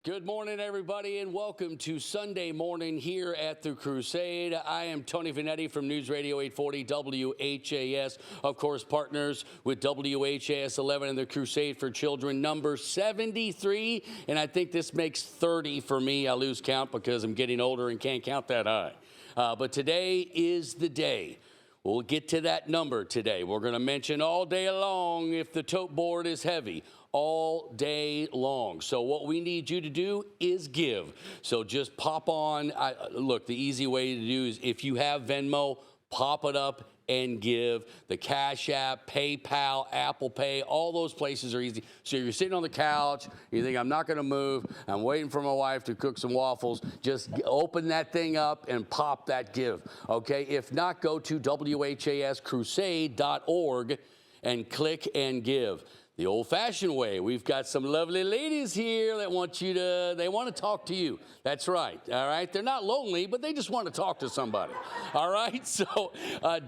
Good morning, everybody, and welcome to Sunday morning here at the Crusade. I am Tony Vanetti from News Radio 840 WHAS, of course, partners with WHAS 11 and the Crusade for Children, number 73. And I think this makes 30 for me. I lose count because I'm getting older and can't count that high. But today is the day. We'll get to that number today. We're going to mention all day long if the tote board is heavy. All day long. So what we need you to do is give. So just pop on. Look, the easy way to do is if you have Venmo, pop it up and give. The Cash App, PayPal, Apple Pay, all those places are easy. So you're sitting on the couch, you think, I'm not going to move, I'm waiting for my wife to cook some waffles, just open that thing up and pop that give, okay? If not, go to WHAScrusade.org and click and give. The old-fashioned way. We've got some lovely ladies here that want to talk to you. That's right, all right? They're not lonely, but they just want to talk to somebody, all right? So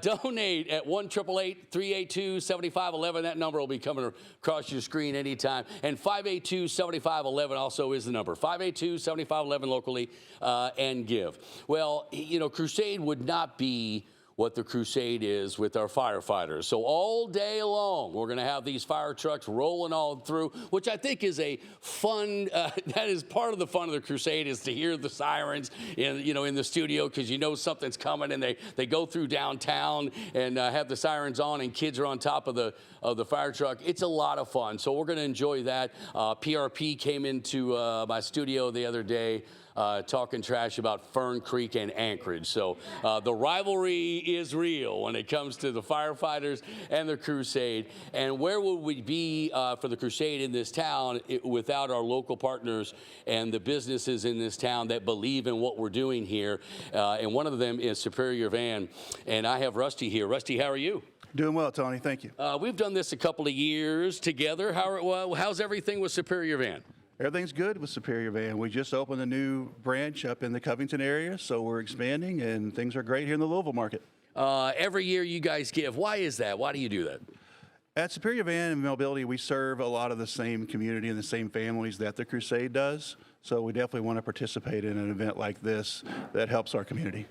donate at 1-888-382-7511. That number will be coming across your screen anytime. And 582-7511 also is the number, 582-7511 locally, and give. Well, you know, Crusade would not be what the Crusade is with our firefighters. So all day long, we're going to have these fire trucks rolling all through, which I think is a fun, that is part of the fun of the Crusade, is to hear the sirens in the studio, because you know something's coming, and they go through downtown and have the sirens on, and kids are on top of the fire truck. It's a lot of fun. So we're going to enjoy that. PRP came into my studio the other day, talking trash about Fern Creek and Anchorage. So the rivalry is real when it comes to the firefighters and the Crusade. And where would we be for the Crusade in this town without our local partners and the businesses in this town that believe in what we're doing here? And one of them is Superior Van. And I have Rusty here. Rusty, how are you? Doing well, Tony. Thank you. We've done this a couple of years together. How's everything with Superior Van? Everything's good with Superior Van. We just opened a new branch up in the Covington area, so we're expanding, and things are great here in the Louisville market. Every year you guys give. Why is that? Why do you do that? At Superior Van and Mobility, we serve a lot of the same community and the same families that the Crusade does, so we definitely want to participate in an event like this that helps our community.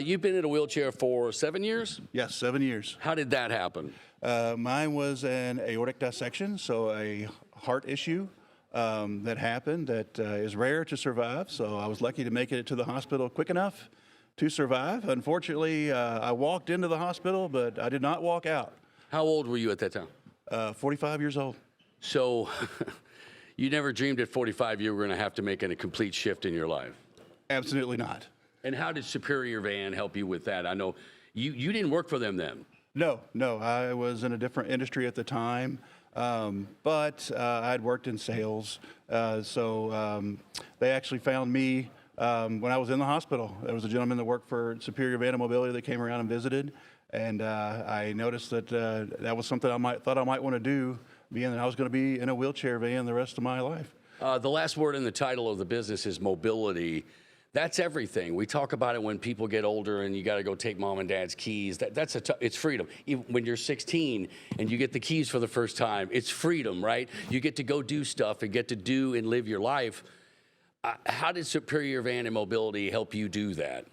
You've been in a wheelchair for 7 years? Yes, 7 years. How did that happen? Mine was an aortic dissection, so a heart issue. That happened that is rare to survive, so I was lucky to make it to the hospital quick enough to survive. Unfortunately, I walked into the hospital, but I did not walk out. How old were you at that time? 45 years old. So you never dreamed at 45 you were going to have to make a complete shift in your life? Absolutely not. And how did Superior Van help you with that? I know you didn't work for them then. No, I was in a different industry at the time. But I'd worked in sales, so they actually found me when I was in the hospital. There was a gentleman that worked for Superior Van and Mobility that came around and visited, and I noticed that that was something I thought I might want to do, being that I was going to be in a wheelchair van the rest of my life. The last word in the title of the business is mobility. That's everything. We talk about it when people get older and you got to go take mom and dad's keys. It's freedom. Even when you're 16 and you get the keys for the first time, it's freedom, right? You get to go do stuff and get to do and live your life. How did Superior Van and Mobility help you do that?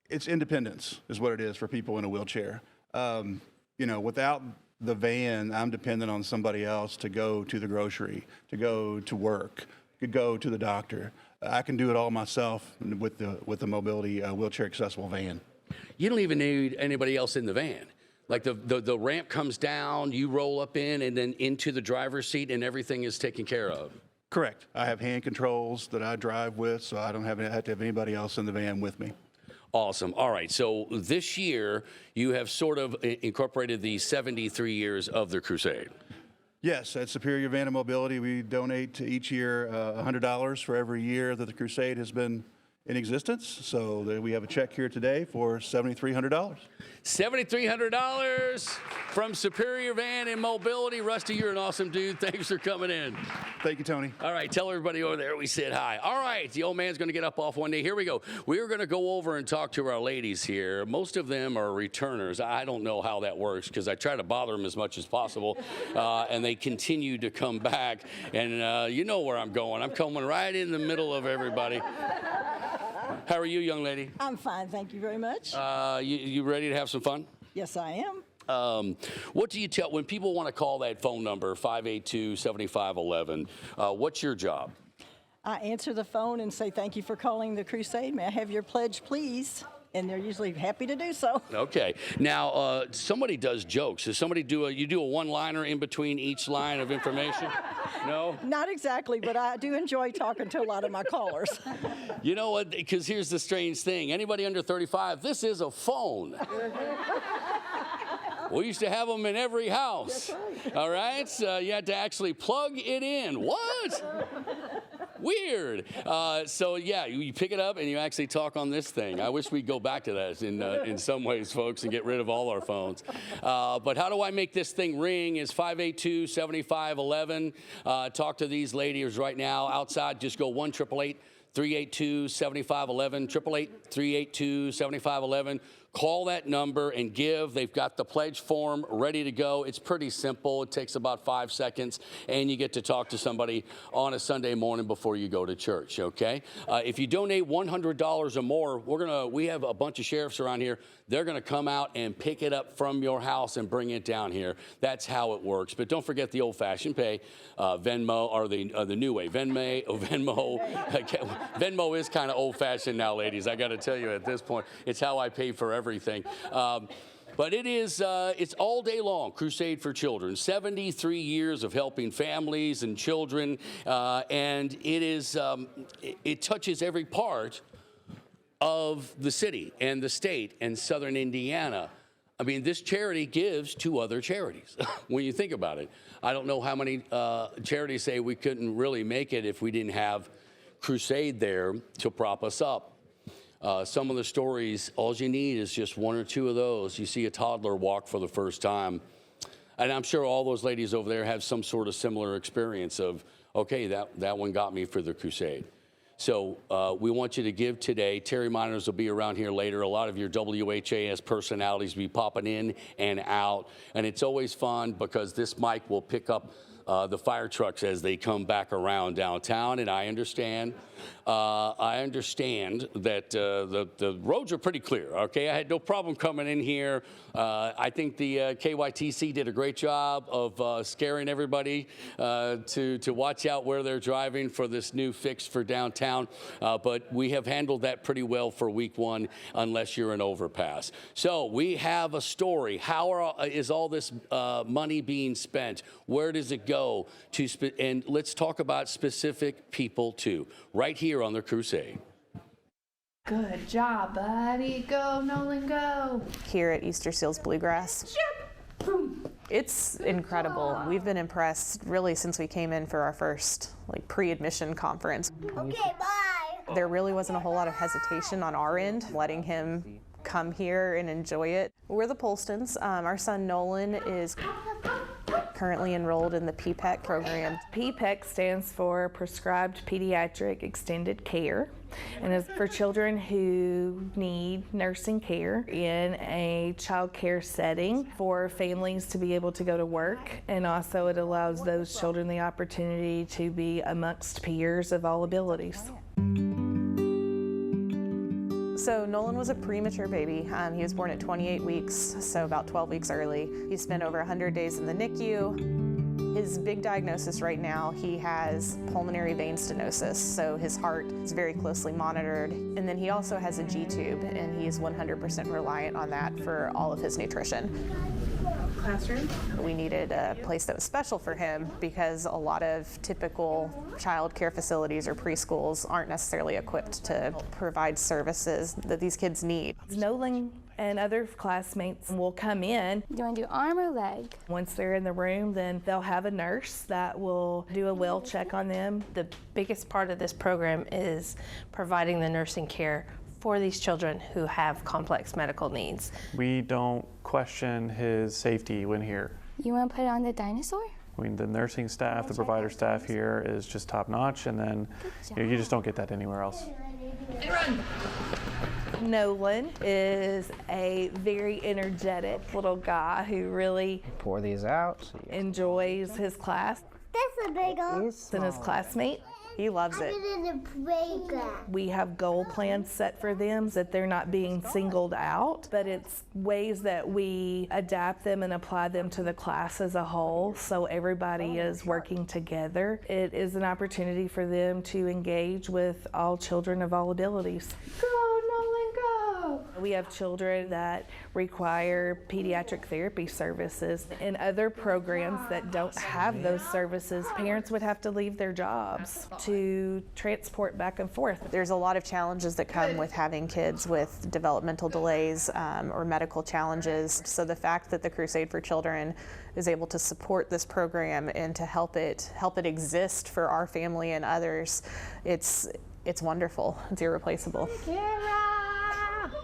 It's independence is what it is for people in a wheelchair. Without the van, I'm dependent on somebody else to go to the grocery, to go to work, to go to the doctor. I can do it all myself with the mobility wheelchair accessible van. You don't even need anybody else in the van. Like the ramp comes down, you roll up in and then into the driver's seat and everything is taken care of. Correct. I have hand controls that I drive with, so I don't have to have anybody else in the van with me. Awesome. All right. So this year you have sort of incorporated the 73 years of the Crusade. Yes, at Superior Van and Mobility, we donate each year $100 for every year that the Crusade has been in existence. So we have a check here today for $7,300. $7,300 from Superior Van and Mobility. Rusty, you're an awesome dude. Thanks for coming in. Thank you, Tony. All right, tell everybody over there we said hi. All right, the old man's going to get up off one day. Here we go. We're going to go over and talk to our ladies here. Most of them are returners. I don't know how that works because I try to bother them as much as possible, and they continue to come back. And you know where I'm going. I'm coming right in the middle of everybody. How are you, young lady? I'm fine, thank you very much. You ready to have some fun? Yes, I am. What do you tell when people want to call that phone number, 582-7511? What's your job? I answer the phone and say, thank you for calling the Crusade. May I have your pledge, please? And they're usually happy to do so. Okay. Now, somebody does jokes. Does somebody do a one-liner in between each line of information? No? Not exactly, but I do enjoy talking to a lot of my callers. You know what? Because here's the strange thing. Anybody under 35, this is a phone. We used to have them in every house. That's right. All right? So you had to actually plug it in. What? Weird. So yeah, you pick it up and you actually talk on this thing. I wish we'd go back to that in some ways, folks, and get rid of all our phones. But how do I make this thing ring? Is 582-7511. Talk to these ladies right now. Outside, just go 1-888-382-7511. 888-382-7511. Call that number and give. They've got the pledge form ready to go. It's pretty simple. It takes about 5 seconds, and you get to talk to somebody on a Sunday morning before you go to church, okay? If you donate $100 or more, we have a bunch of sheriffs around here. They're going to come out and pick it up from your house and bring it down here. That's how it works. But don't forget the old-fashioned pay, Venmo, or the new way, Venmo. Venmo is kind of old-fashioned now, ladies. I got to tell you, at this point, it's how I pay for everything. But it's all day long, Crusade for Children. 73 years of helping families and children, and it touches every part of the city and the state and southern Indiana. I mean, this charity gives to other charities, when you think about it. I don't know how many charities say we couldn't really make it if we didn't have Crusade there to prop us up. Some of the stories, all you need is just one or two of those. You see a toddler walk for the first time. And I'm sure all those ladies over there have some sort of similar experience of, okay, that one got me for the Crusade. So we want you to give today. Terry Miners will be around here later. A lot of your WHAS personalities will be popping in and out. And it's always fun because this mic will pick up the fire trucks as they come back around downtown. And I understand that the roads are pretty clear, okay? I had no problem coming in here. I think the KYTC did a great job of scaring everybody to watch out where they're driving for this new fix for downtown. But we have handled that pretty well for week one, unless you're an overpass. So we have a story. How is all this money being spent? Where does it go? And let's talk about specific people, too, right here on the Crusade. Good job, buddy. Go, Nolan, go. Here at Easter Seals Bluegrass. It's incredible. We've been impressed really since we came in for our first pre-admission conference. Okay, bye. There really wasn't a whole lot of hesitation on our end, letting him come here and enjoy it. We're the Polstons. Our son Nolan is currently enrolled in the PPEC program. PPEC stands for Prescribed Pediatric Extended Care, and is for children who need nursing care in a child care setting for families to be able to go to work, and also it allows those children the opportunity to be amongst peers of all abilities. So Nolan was a premature baby. He was born at 28 weeks, so about 12 weeks early. He spent over 100 days in the NICU. His big diagnosis right now, he has pulmonary vein stenosis, so his heart is very closely monitored. And then he also has a G-tube, and he is 100% reliant on that for all of his nutrition. classroom. We needed a place that was special for him because a lot of typical child care facilities or preschools aren't necessarily equipped to provide services that these kids need. Nolan and other classmates will come in. Do you want to do arm or leg? Once they're in the room, then they'll have a nurse that will do a well check on them. The biggest part of this program is providing the nursing care for these children who have complex medical needs. We don't question his safety when here. You want to put it on the dinosaur? I mean, the nursing staff, the provider staff here is just top notch, and then you just don't get that anywhere else. Nolan is a very energetic little guy who really Pour these out. So you enjoys his class That's a big one. and his classmate. He loves it. In the playground. We have goal plans set for them so that they're not being singled out, but it's ways that we adapt them and apply them to the class as a whole so everybody is working together. It is an opportunity for them to engage with all children of all abilities. Go, Nolan, go! We have children that require pediatric therapy services. In other programs that don't have those services, parents would have to leave their jobs to transport back and forth. There's a lot of challenges that come with having kids with developmental delays or medical challenges. So the fact that the Crusade for Children is able to support this program and to help it exist for our family and others, it's wonderful. It's irreplaceable.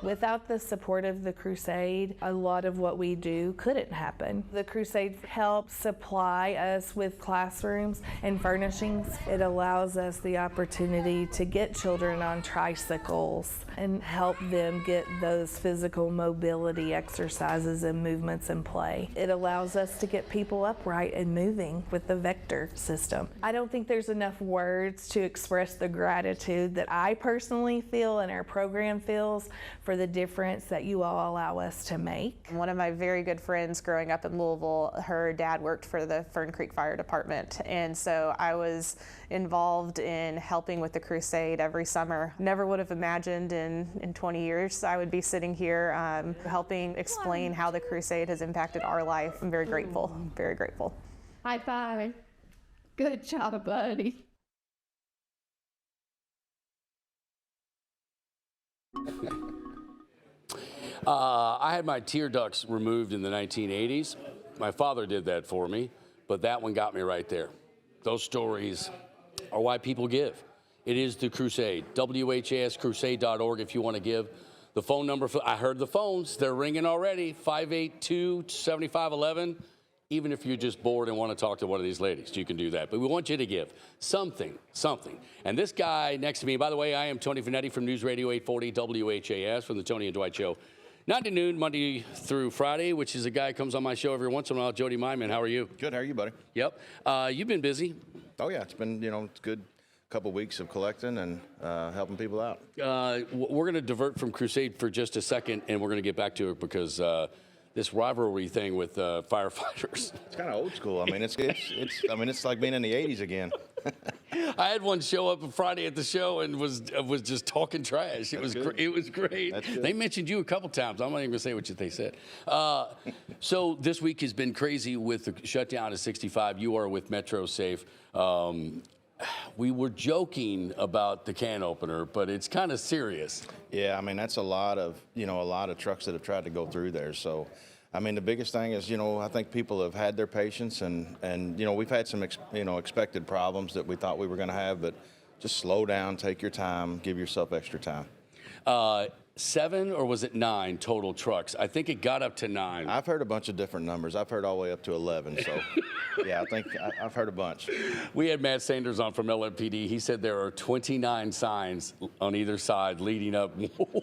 Without the support of the Crusade, a lot of what we do couldn't happen. The Crusade helps supply us with classrooms and furnishings. It allows us the opportunity to get children on tricycles and help them get those physical mobility exercises and movements in play. It allows us to get people upright and moving with the vector system. I don't think there's enough words to express the gratitude that I personally feel and our program feels for the difference that you all allow us to make. One of my very good friends growing up in Louisville, her dad worked for the Fern Creek Fire Department, and so I was involved in helping with the Crusade every summer. Never would have imagined in 20 years I would be sitting here helping explain how the Crusade has impacted our life. I'm very grateful, very grateful. High five. Good job, buddy. I had my tear ducts removed in the 1980s. My father did that for me, but that one got me right there. Those stories are why people give. It is the Crusade, WHAScrusade.org if you want to give. The phone number, I heard the phones, they're ringing already, 582-7511. Even if you're just bored and want to talk to one of these ladies, you can do that. But we want you to give something. And this guy next to me, by the way, I am Tony Finetti from News Radio 840 WHAS from the Tony and Dwight Show. 9 to noon, Monday through Friday, which is a guy who comes on my show every once in a while, Jody Myman. How are you? Good. How are you, buddy? Yep. You've been busy. Oh, yeah. It's been, it's good couple weeks of collecting and helping people out. We're going to divert from Crusade for just a second, and we're going to get back to it because this rivalry thing with firefighters. It's kind of old school. I mean, it's like being in the 80s again. I had one show up on Friday at the show and was just talking trash. It was great. They mentioned you a couple times. I'm not even going to say what they said. So this week has been crazy with the shutdown of 65. You are with Metro Safe. We were joking about the can opener, but it's kind of serious. Yeah, I mean, that's a lot of trucks that have tried to go through there. So, I mean, the biggest thing is, I think people have had their patience and we've had some, expected problems that we thought we were going to have, but just slow down, take your time, give yourself extra time. 7 or was it 9 total trucks? I think it got up to 9. I've heard a bunch of different numbers. I've heard all the way up to 11. So, yeah, I think I've heard a bunch. We had Matt Sanders on from LMPD. He said there are 29 signs on either side leading up,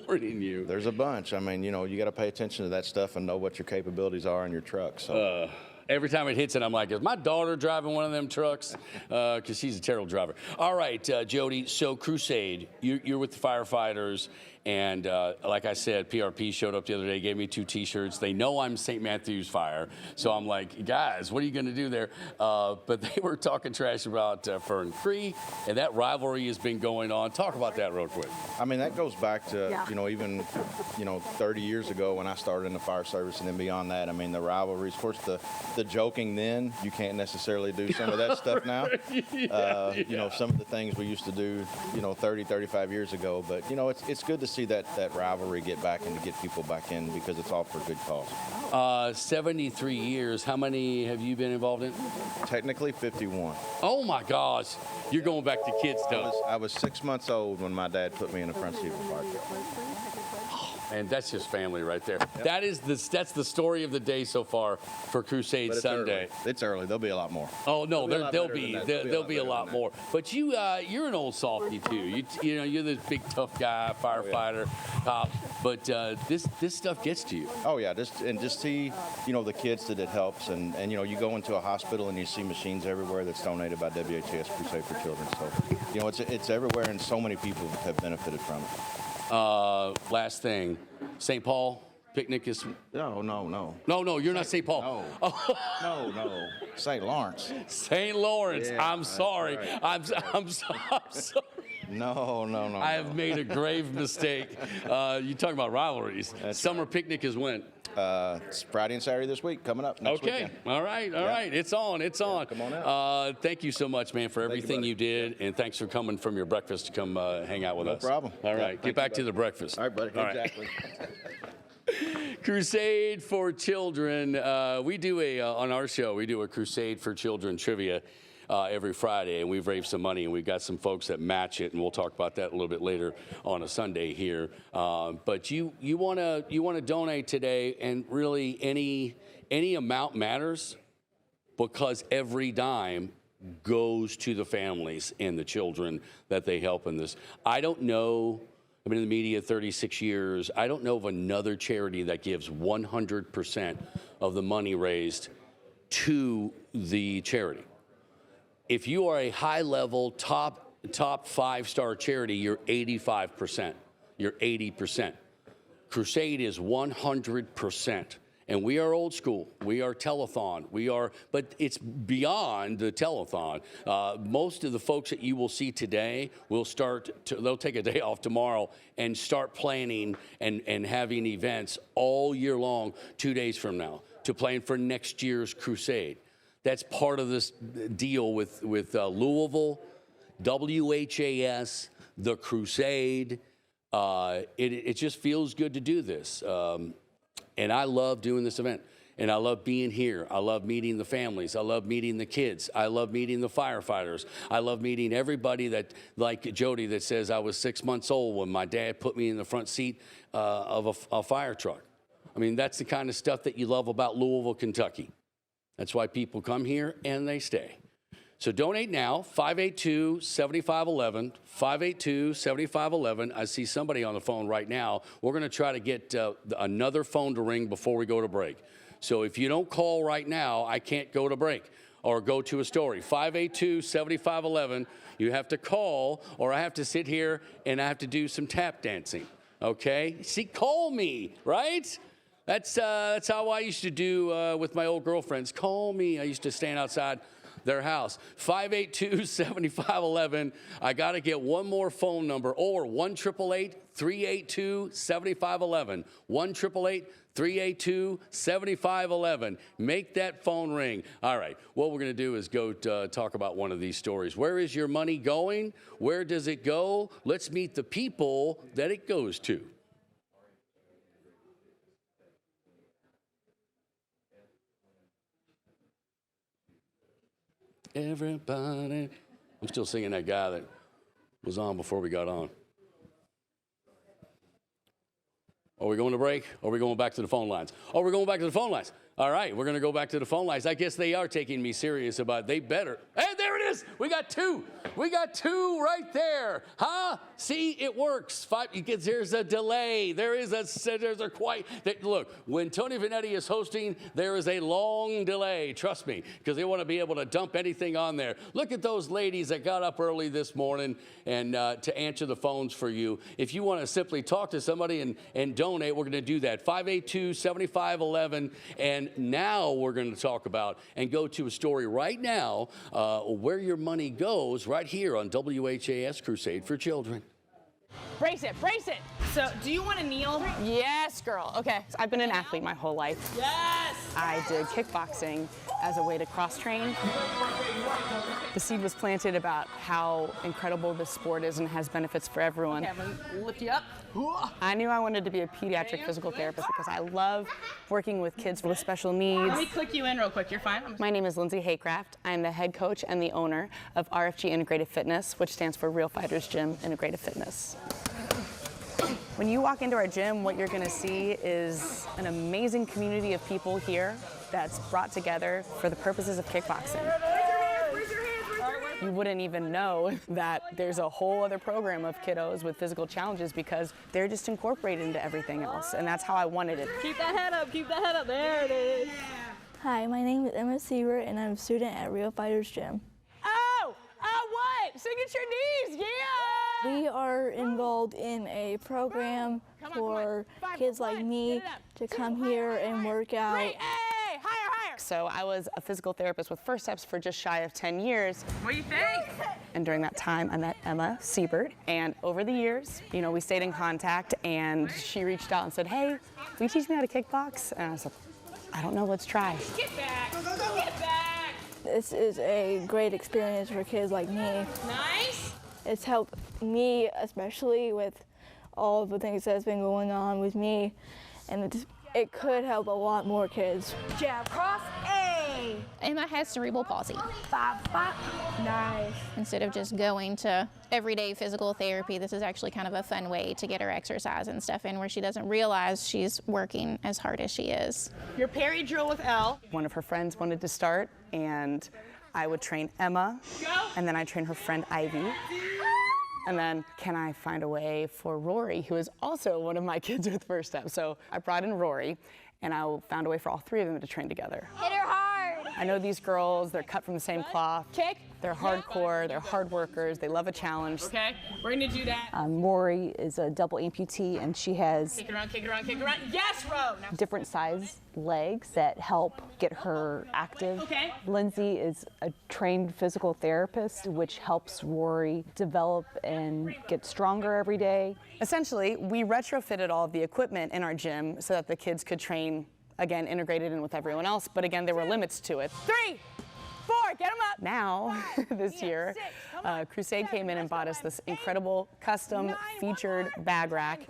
warning you. There's a bunch. I mean, you got to pay attention to that stuff and know what your capabilities are in your truck. So. Every time it hits it, I'm like, is my daughter driving one of them trucks? Because she's a terrible driver. All right, Jody, so Crusade, you're with the firefighters, And like I said, PRP showed up the other day, gave me 2 T-shirts. They know I'm St. Matthew's Fire, so I'm like, guys, what are you going to do there? But they were talking trash about Fern Creek, and that rivalry has been going on. Talk about that real quick. I mean, that goes back to, even, 30 years ago when I started in the fire service, and then beyond that, I mean, the rivalries. Of course, the joking then, you can't necessarily do some of that stuff now. Some of the things we used to do, 30, 35 years ago. But, it's good to see that rivalry get back and to get people back in, because it's all for good cause. 73 years. How many have you been involved in? Technically 51. Oh my gosh, you're going back to kid stuff. I was 6 months old when my dad put me in the front seat of a fire truck. And that's just family right there. Yep. That's the story of the day so far for Crusade Sunday. It's early. There'll be a lot more. Oh no, there'll be a lot more. But you're an old softy too. You're this big tough guy, firefighter, cop. But this stuff gets to you. Oh yeah, just see the kids that it helps, and you go into a hospital and you see machines everywhere that's donated by WHAS Crusade for Children. So it's everywhere, and so many people have benefited from it. Last thing, St. Paul picnic is. No. No, you're not St. Paul. No. Oh. No. St. Lawrence. St. Lawrence. Yeah, I'm sorry. Right. I'm sorry. No. I have made a grave mistake. You talking about rivalries? That's Summer right. picnic is when? It's Friday and Saturday this week, coming up next weekend. All right. It's on. Come on out. Thank you so much, man, for everything you did, and thanks for coming from your breakfast to come hang out with us. No problem. All right, get back to the breakfast. All right, buddy. Exactly. Crusade for Children. We do on our show, we do a Crusade for Children trivia every Friday, and we've raised some money, and we've got some folks that match it, and we'll talk about that a little bit later on a Sunday here. But you want to donate today, and really any amount matters, because every dime goes to the families and the children that they help in this. I don't know. I've been in the media 36 years. I don't know of another charity that gives 100% of the money raised to the charity. If you are a high-level, top 5-star charity, you're 85%. You're 80%. Crusade is 100%. And we are old school. We are telethon. But it's beyond the telethon. Most of the folks that you will see today they'll take a day off tomorrow and start planning and having events all year long, 2 days from now, to plan for next year's Crusade. That's part of this deal with Louisville, WHAS, the Crusade. It just feels good to do this. And I love doing this event. And I love being here. I love meeting the families. I love meeting the kids. I love meeting the firefighters. I love meeting everybody that, like Jody, that says I was 6 months old when my dad put me in the front seat of a fire truck. I mean, that's the kind of stuff that you love about Louisville, Kentucky. That's why people come here and they stay. So donate now, 582-7511, 582-7511. I see somebody on the phone right now. We're going to try to get another phone to ring before we go to break. So if you don't call right now, I can't go to break or go to a story. 582-7511. You have to call, or I have to sit here and I have to do some tap dancing. Okay? See, call me, right? That's how I used to do with my old girlfriends. Call me. I used to stand outside their house. 582-7511. I got to get one more phone number, or 1-888-382-7511. 1-888-382-7511. Make that phone ring. All right. What we're going to do is go talk about one of these stories. Where is your money going? Where does it go? Let's meet the people that it goes to. Everybody. I'm still singing that guy that was on before we got on. Are we going to break? Or are we going back to the phone lines? Oh, we're going back to the phone lines. All right, we're going to go back to the phone lines. I guess they are taking me serious about they better. Hey, there it is. is. We got two. We got two right there. Huh? See, it works. There's a delay. There's a quite. Look, when Tony Vanetti is hosting, there is a long delay. Trust me, because they want to be able to dump anything on there. Look at those ladies that got up early this morning and to answer the phones for you. If you want to simply talk to somebody and donate, we're going to do that. 582-7511. And now we're going to talk about and go to a story right now where your money goes right here on WHAS Crusade for Children. Brace it, brace it. So, do you want to kneel? Yes, girl. Okay. I've been an athlete my whole life. Yes! I did kickboxing as a way to cross-train. The seed was planted about how incredible this sport is and has benefits for everyone. Okay, I'm gonna lift you up. I knew I wanted to be a pediatric physical therapist because I love working with kids with special needs. Let me click you in real quick. You're fine. My name is Lindsay Haycraft. I'm the head coach and the owner of RFG Integrative Fitness, which stands for Real Fighters Gym Integrative Fitness. When you walk into our gym, what you're going to see is an amazing community of people here that's brought together for the purposes of kickboxing. You wouldn't even know that there's a whole other program of kiddos with physical challenges because they're just incorporated into everything else, and that's how I wanted it. Keep that head up, keep that head up. There it is. Hi, my name is Emma Siebert, and I'm a student at Real Fighters Gym. What? Signature knees, yeah! We are involved in a program for kids like me to come here and work out. Hey, higher, higher. So I was a physical therapist with First Steps for just shy of 10 years. What do you think? And during that time, I met Emma Siebert. And over the years, we stayed in contact, and she reached out and said, hey, will you teach me how to kickbox? And I said, I don't know, let's try. Get back, get back. This is a great experience for kids like me. Nice. It's helped me, especially with all the things that's been going on with me, and it could help a lot more kids. Jab, cross, A. Emma has cerebral palsy. Nice. Instead of just going to everyday physical therapy, this is actually kind of a fun way to get her exercise and stuff in where she doesn't realize she's working as hard as she is. Your parry drill with L. One of her friends wanted to start, and I would train Emma, and then I train her friend Ivy. And then, can I find a way for Rory, who is also one of my kids with First Step? So I brought in Rory, and I found a way for all three of them to train together. Hit her hard. I know these girls, they're cut from the same cloth. Kick. They're hardcore, they're hard workers, they love a challenge. Okay, we're gonna do that. Rory is a double amputee, and she has Kick it around, kick it around, kick it around. Yes, Ro. Now. different size legs that help get her active. Okay. Lindsay is a trained physical therapist, which helps Rory develop and get stronger every day. Essentially, we retrofitted all of the equipment in our gym so that the kids could train, again, integrated in with everyone else, but again, there were limits to it. 3, 4, get them up. Now, this year, Crusade came in and bought us this incredible custom featured bag rack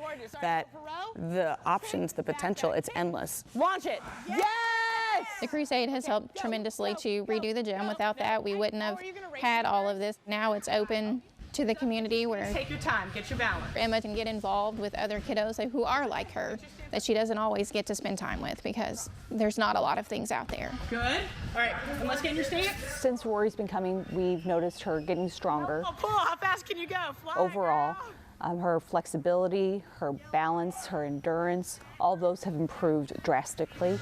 that the options, the potential, it's endless. Launch it. Yes! The Crusade has helped tremendously to redo the gym. Without that, we wouldn't have had all of this. Now it's open to the community where Take your time, get your balance. Emma can get involved with other kiddos who are like her that she doesn't always get to spend time with because there's not a lot of things out there. Good. All right, and let's get in your stance. Since Rory's been coming, we've noticed her getting stronger. Oh, pull. How fast can you go? Fly, Overall, girl. her flexibility, her balance, her endurance, all those have improved drastically.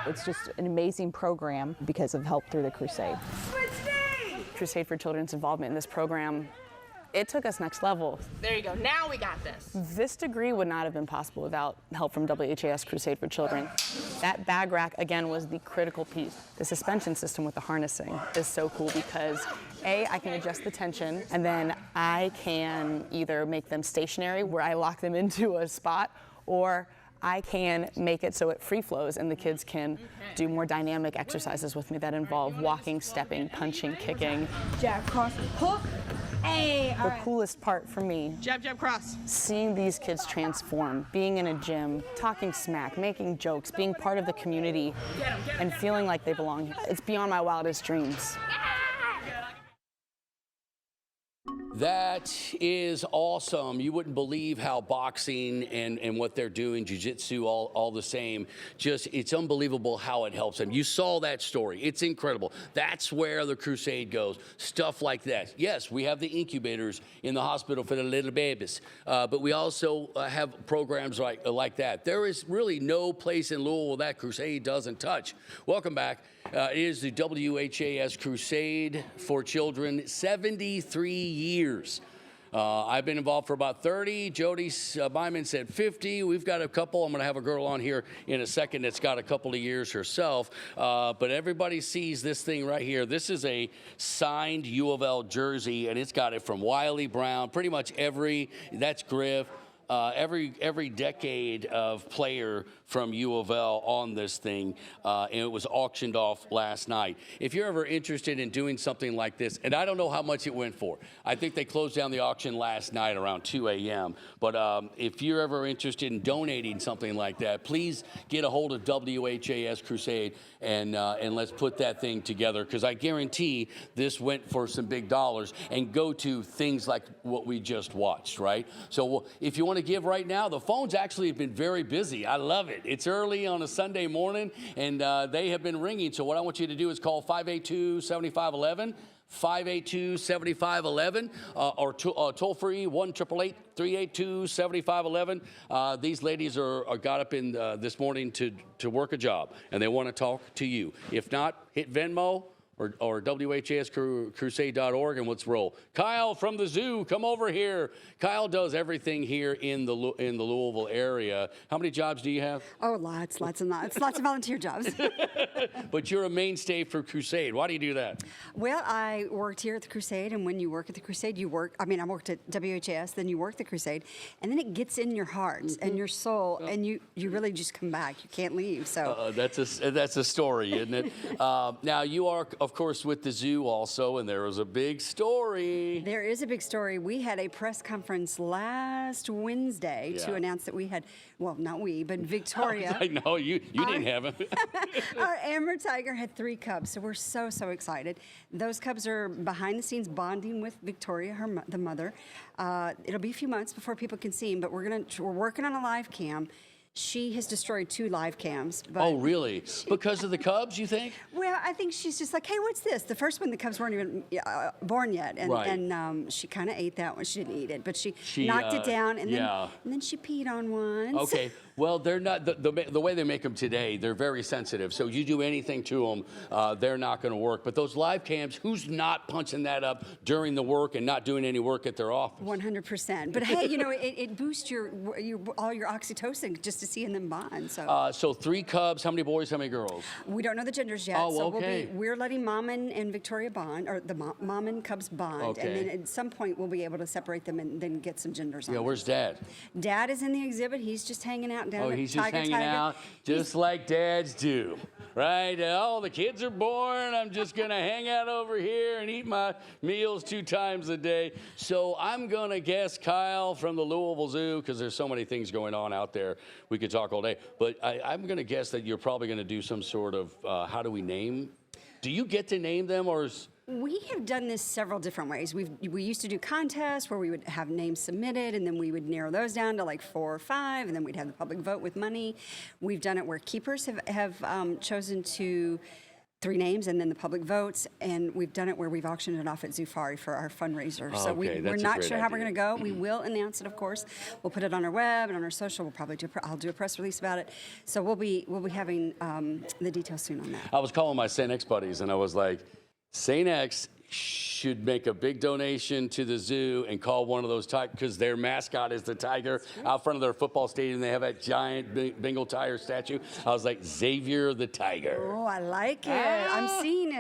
It's just an amazing program because of help through the Crusade. Crusade for Children's involvement in this program, it took us next level. There you go. Now we got this. This degree would not have been possible without help from WHAS Crusade for Children. That bag rack, again, was the critical piece. The suspension system with the harnessing is so cool because A, I can adjust the tension, and then I can either make them stationary where I lock them into a spot, or I can make it so it free flows and the kids can do more dynamic exercises with me that involve walking, stepping, punching, kicking. Jab, cross, hook, A. The coolest part for me, Jab, jab, cross. seeing these kids transform, being in a gym, talking smack, making jokes, being part of the community, and feeling like they belong here. It's beyond my wildest dreams. That is awesome. You wouldn't believe how boxing and what they're doing, jiu-jitsu, all the same. Just, it's unbelievable how it helps them. You saw that story. It's incredible. That's where the crusade goes. Stuff like that. Yes, we have the incubators in the hospital for the little babies, but we also have programs like that. There is really no place in Louisville that crusade doesn't touch. Welcome back. It is the WHAS Crusade for Children, 73 years. I've been involved for about 30. Jody Byman said 50. We've got a couple. I'm going to have a girl on here in a second that's got a couple of years herself. But everybody sees this thing right here. This is a signed U of L jersey, and it's got it from Wiley Brown. Pretty much that's Griff. Every decade of player from U of L on this thing, and it was auctioned off last night. If you're ever interested in doing something like this, and I don't know how much it went for. I think they closed down the auction last night around 2 a.m. But if you're ever interested in donating something like that, please get a hold of WHAS Crusade and let's put that thing together, because I guarantee this went for some big dollars and go to things like what we just watched, right? So if you want to give right now, the phones actually have been very busy. I love it. It's early on a Sunday morning, and they have been ringing. So what I want you to do is call 582-7511, 582-7511, or toll free 1-888-382-7511. These ladies are got up in this morning to work a job, and they want to talk to you. If not, hit Venmo or WHAScrusade.org, and let's roll. Kyle from the zoo, come over here. Kyle does everything here in the Louisville area. How many jobs do you have? Oh, lots and lots. Lots of volunteer jobs. But you're a mainstay for Crusade. Why do you do that? Well, I worked here at the Crusade, and when you work at the Crusade, I worked at WHAS, then you work the Crusade, and then it gets in your heart and your soul, and you really just come back. You can't leave. So that's a story, isn't it? Now, you are, of course, with the zoo also, and there was a big story. There is a big story. We had a press conference last Wednesday to announce that we had, well, not we, but Victoria. I know, you didn't have it. Our Amber Tiger had 3 cubs, so we're so excited. Those cubs are behind the scenes bonding with Victoria, the mother. It'll be a few months before people can see him, but we're working on a live cam. She has destroyed 2 live cams. But oh, really? Because of the cubs, you think? Well, I think she's just like, hey, what's this? The first one, the cubs weren't even born yet. And she kind of ate that one. She didn't eat it, but she knocked it down, and then she peed on one. Okay. Well, they're not, the way they make them today, they're very sensitive. So you do anything to them, they're not going to work. But those live cams, who's not punching that up during the work and not doing any work at their office? 100%. But hey, it boosts all your oxytocin just to seeing them bond. So 3 cubs, how many boys, how many girls? We don't know the genders yet. Oh, so okay. we're letting Mom and Victoria bond, or the Mom and cubs bond. Okay. And then at some point we'll be able to separate them and then get some genders on. Yeah, where's Dad? Dad is in the exhibit. He's just hanging out down at he's just hanging out, just like dads do, right? Oh, the kids are born. I'm just going to hang out over here and eat my meals 2 times a day. So I'm going to guess Kyle from the Louisville Zoo, because there's so many things going on out there. We could talk all day. But I'm going to guess that you're probably going to do some sort of, how do we name? Do you get to name them, or is... We have done this several different ways. We used to do contests where we would have names submitted, and then we would narrow those down to like 4 or 5, and then we'd have the public vote with money. We've done it where keepers have chosen to 3 names and then the public votes, and we've done it where we've auctioned it off at Zufari for our fundraiser. Oh, so okay. we're not sure how we're going to go. We will announce it, of course. We'll put it on our web and on our social. We'll probably I'll do a press release about it. So we'll be having the details soon on that. I was calling my St. X buddies, and I was like, St. X should make a big donation to the zoo and call one of those tigers, because their mascot is the tiger. Out front of their football stadium, they have that giant Bengal tiger statue. I was like, Xavier the Tiger. Oh, I like it. I'm seeing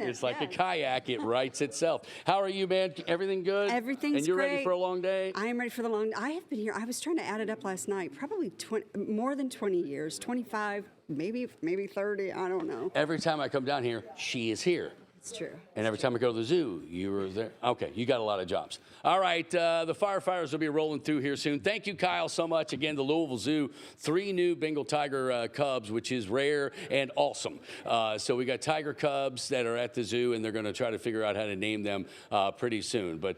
it. It's like a kayak. It writes itself. How are you, man? Everything good? Everything's great. And you're ready for a long day? I am ready for the long day. I have been here. I was trying to add it up last night. Probably more than 20 years, 25, maybe 30. I don't know. Every time I come down here, she is here. It's true. And every time I go to the zoo, you were there. Okay, you got a lot of jobs. All right, the firefighters will be rolling through here soon. Thank you, Kyle, so much. Again, the Louisville Zoo, 3 new Bengal tiger cubs, which is rare and awesome. So we got tiger cubs that are at the zoo, and they're going to try to figure out how to name them pretty soon. But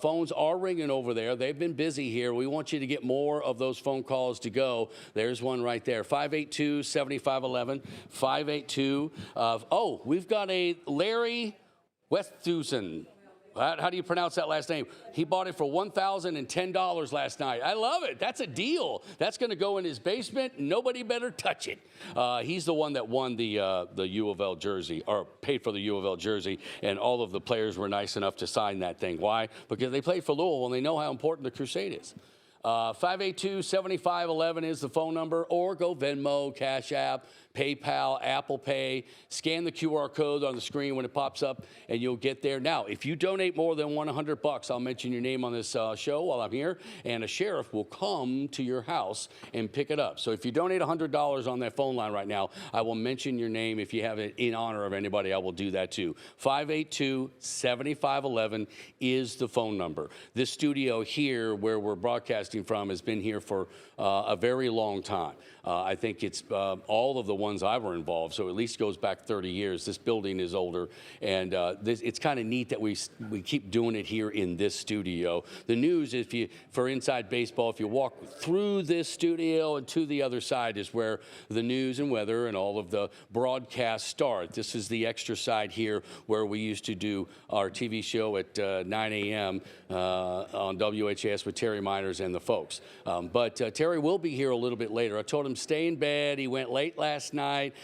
phones are ringing over there. They've been busy here. We want you to get more of those phone calls to go. There's one right there, 582-7511, 582. Oh, we've got a Larry Westhusen. How do you pronounce that last name? He bought it for $1,010 last night. I love it. That's a deal. That's going to go in his basement. Nobody better touch it. He's the one that won the U of L jersey, or paid for the U of L jersey, and all of the players were nice enough to sign that thing. Why? Because they played for Louisville, and they know how important the Crusade is. 582-7511 is the phone number, or go Venmo, Cash App, PayPal, Apple Pay. Scan the QR code on the screen when it pops up, and you'll get there. Now, if you donate more than $100, I'll mention your name on this show while I'm here, and a sheriff will come to your house and pick it up. So if you donate $100 on that phone line right now, I will mention your name. If you have it in honor of anybody, I will do that too. 582-7511 is the phone number. This studio here, where we're broadcasting from, has been here for a very long time. I think it's all of the ones I were involved, so at least goes back 30 years. This building is older, and it's kind of neat that we keep doing it here in this studio. The news, for Inside Baseball, if you walk through this studio and to the other side is where the news and weather and all of the broadcasts start. This is the extra side here where we used to do our TV show at 9 a.m. On WHAS with Terry Miners and the folks. But Terry will be here a little bit later. I told him stay in bed. He went late last night.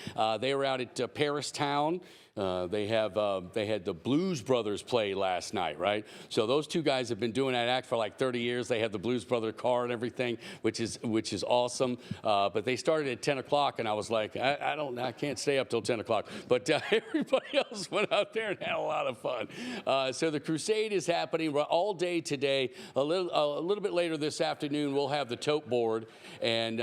They were out at Paris Town. They had the Blues Brothers play last night, right? So those two guys have been doing that act for like 30 years. They have the Blues Brother car and everything, which is awesome. But they started at 10 o'clock, and I was like, I can't stay up till 10 o'clock. But everybody else went out there and had a lot of fun. So the Crusade is happening all day today. A little bit later this afternoon, we'll have the tote board, and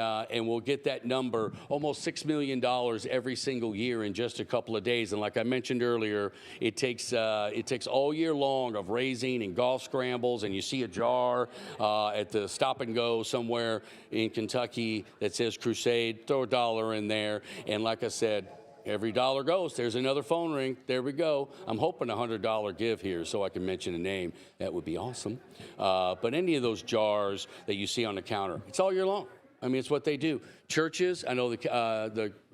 we'll get that number, almost $6 million every single year in just a couple of days. And like I mentioned earlier, it takes all year long of raising and golf scrambles, and you see a jar at the stop and go somewhere in Kentucky that says Crusade. Throw $1 in there, and like I said, every dollar goes. There's another phone ring. There we go. I'm hoping $100 give here so I can mention a name. That would be awesome. But any of those jars that you see on the counter, it's all year long. I mean, it's what they do. Churches, I know the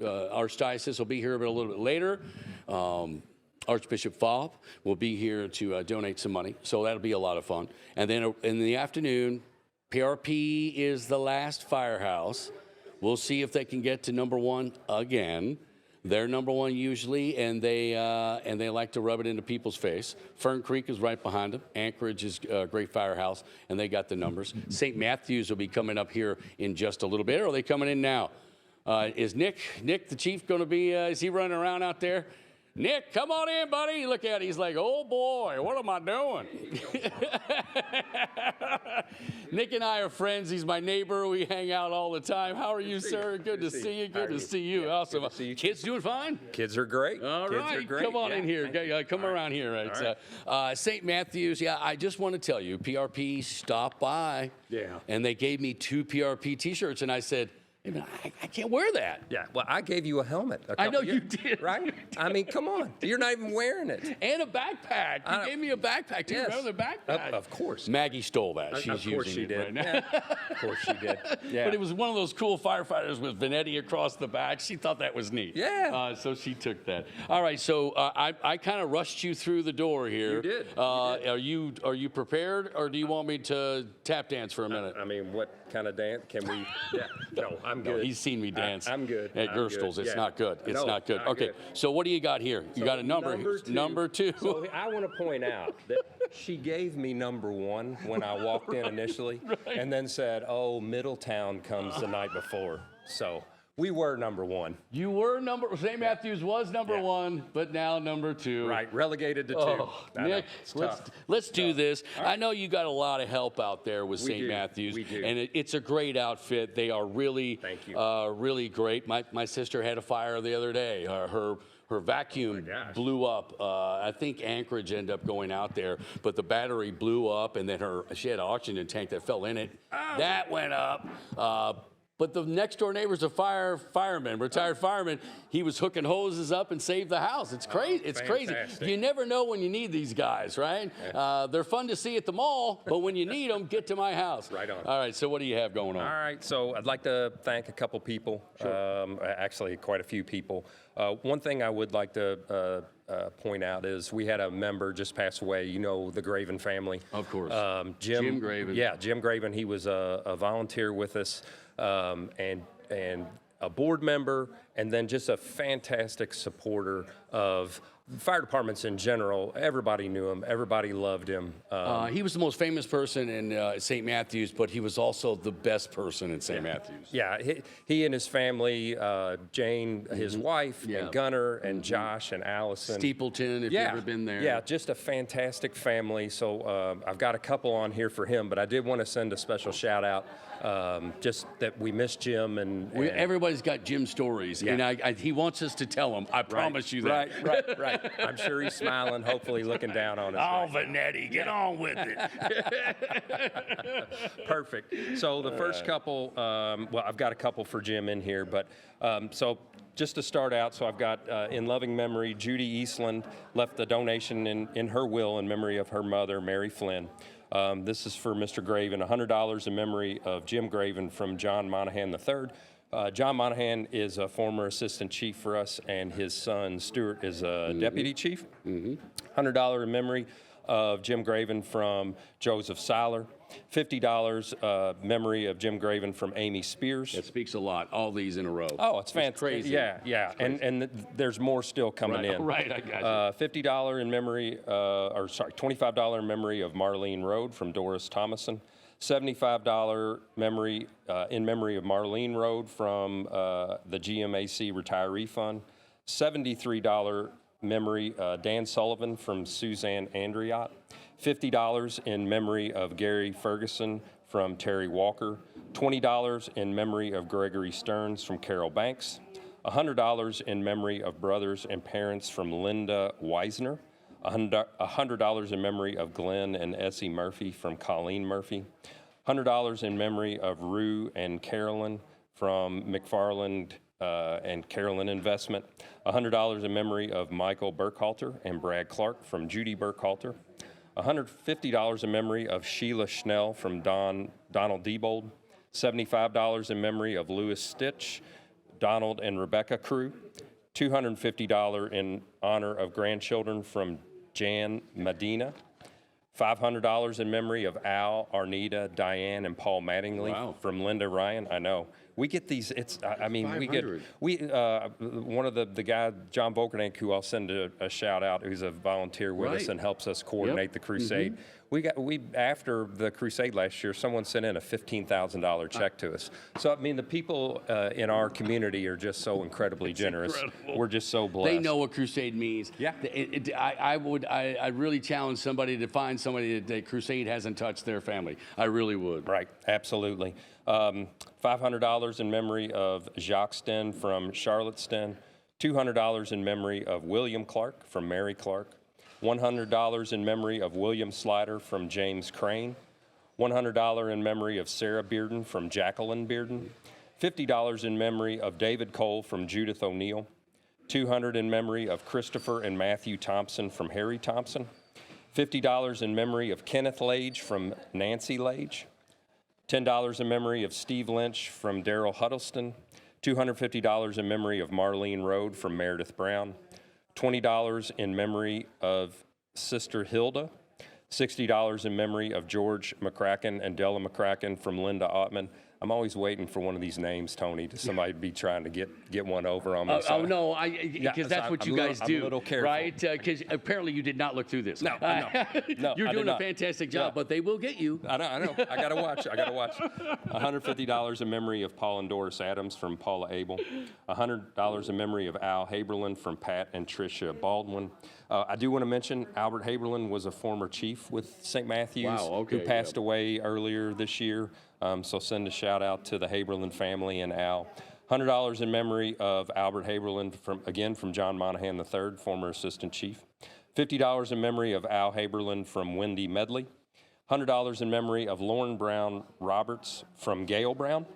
Archdiocese will be here a little bit later. Archbishop Fobb will be here to donate some money, so that'll be a lot of fun. And then in the afternoon, PRP is the last firehouse. We'll see if they can get to number 1 again. They're number 1 usually, and they like to rub it into people's face. Fern Creek is right behind them. Anchorage is a great firehouse, and they got the numbers. St. Matthews will be coming up here in just a little bit. Or are they coming in now? Is Nick the chief going to be, is he running around out there? Nick, come on in, buddy. Look at it. He's like, oh, boy, what am I doing? Nick and I are friends. He's my neighbor. We hang out all the time. How are you, sir? Good to see you. Good to see you. Awesome. Kids doing fine? Kids are great. All right. Come on in here. Come around here. Right. St. Matthews, I just want to tell you, PRP stopped by. Yeah. And they gave me 2 PRP T-shirts, and I said, I can't wear that. Yeah, well, I gave you a helmet. I know you did. Right? I mean, come on. You're not even wearing it. And a backpack. You gave me a backpack. Do you remember the backpack? Of course. Maggie stole that. She's using it right now. Yeah. Of course she did. Yeah. But it was one of those cool firefighters with Vanetti across the back. She thought that was neat. Yeah. So she took that. All right, so I kind of rushed you through the door here. You did. Are you prepared, or do you want me to tap dance for a minute? I mean, what kind of dance can we? Yeah. No, I'm good. No, he's seen me dance. I'm good. At Gerstl's. It's not good. It's not good. Not okay, good. so what do you got here? You got a number. Number 2. So I want to point out that she gave me number 1 when I walked in initially, Right. and then said, "Oh, Middletown comes the night before." So we were number 1. You were St. Matthews was number 1, but now number 2. Right, relegated to 2. Oh, Nick, let's do this. Right. I know you got a lot of help out there with St. Matthews. We do. And it's a great outfit. They are really, Thank you. Really great. My sister had a fire the other day. Her her vacuum blew up. I think Anchorage ended up going out there, but the battery blew up, and then she had an oxygen tank that fell in it. That went up. But the next door neighbor's a fireman, retired fireman. He was hooking hoses up and saved the house. It's crazy. It's crazy. You never know when you need these guys, right? They're fun to see at the mall, but when you need them, get to my house. Right on. All right. So what do you have going on? All right. So I'd like to thank a couple people. Actually, quite a few people. One thing I would like to point out is we had a member just pass away. You know the Graven family. Of course. Jim Graven. Yeah, Jim Graven. He was a volunteer with us. And a board member, and then just a fantastic supporter of fire departments in general. Everybody knew him. Everybody loved him. He was the most famous person in St. Matthews, but he was also the best person in St. Matthews. Yeah, he and his family, Jane, his wife, and Gunnar, and Josh, and Allison. Stapleton, if you've ever been there. Yeah, just a fantastic family. So I've got a couple on here for him, but I did want to send a special shout out. Just that we miss Jim, and everybody's got Jim stories, and he wants us to tell them. I promise you that. Right. I'm sure he's smiling, hopefully looking down on us. Oh, Vanetti, get on with it. Perfect. So the first couple, well, I've got a couple for Jim in here, but so just to start out, so I've got in loving memory, Judy Eastland left the donation in her will in memory of her mother, Mary Flynn. This is for Mr. Graven, $100 in memory of Jim Graven from John Monahan III. John Monahan is a former assistant chief for us, and his son, Stuart, is a deputy chief. $100 in memory of Jim Graven from Joseph Seiler. $50 memory of Jim Graven from Amy Spears. That speaks a lot, all these in a row. Oh, it's fantastic. Crazy. Yeah. And there's more still coming in. Right, I got you. $50 in memory, $25 in memory of Marlene Road from Doris Thomason. $75 memory in memory of Marlene Road from the GMAC Retiree Fund. $73 memory Dan Sullivan from Suzanne Andriott. $50 in memory of Gary Ferguson from Terry Walker. $20 in memory of Gregory Stearns from Carol Banks. $100 in memory of brothers and parents from Linda Weisner. $100 in memory of Glenn and Essie Murphy from Colleen Murphy. $100 in memory of Rue and Carolyn from McFarland and Carolyn Investment. $100 in memory of Michael Burkhalter and Brad Clark from Judy Burkhalter. $150 in memory of Sheila Schnell from Donald Diebold. $75 in memory of Louis Stitch, Donald and Rebecca Crew. $250 in honor of grandchildren from Jan Medina. $500 in memory of Al, Arnita, Diane, and Paul Mattingly from Linda Ryan. I know. We get these, one of the guy, John Volkerdank, who I'll send a shout out, who's a volunteer with us and helps us coordinate the crusade. After the crusade last year, someone sent in a $15,000 check to us. So, I mean, the people in our community are just so incredibly generous. Incredible. We're just so blessed. They know what crusade means. Yeah. I really challenge somebody to find somebody that crusade hasn't touched their family. I really would. Right, absolutely. $500 in memory of Jacques Sten from Charlotte Sten. $200 in memory of William Clark from Mary Clark. $100 in memory of William Slider from James Crane. $100 in memory of Sarah Bearden from Jacqueline Bearden. $50 in memory of David Cole from Judith O'Neill. $200 in memory of Christopher and Matthew Thompson from Harry Thompson. $50 in memory of Kenneth Lage from Nancy Lage. $10 in memory of Steve Lynch from Daryl Huddleston. $250 in memory of Marlene Road from Meredith Brown. $20 in memory of Sister Hilda. $60 in memory of George McCracken and Della McCracken from Linda Ottman. I'm always waiting for one of these names, Tony, to somebody be trying to get one over on me. No, because that's what you guys do, I'm a little careful. right? Because apparently you did not look through this. No, You're doing a fantastic job, but they will get you. I know. I gotta watch. $150 in memory of Paul and Doris Adams from Paula Abel. $100 in memory of Al Haberlin from Pat and Tricia Baldwin. I do want to mention Albert Haberlin was a former chief with St. Matthews who passed away earlier this year. So send a shout out to the Haberlin family and Al. $100 in memory of Albert Haberlin, from John Monahan III, former Assistant Chief. $50 in memory of Al Haberlin from Wendy Medley. $100 in memory of Lauren Brown Roberts from Gail Brown.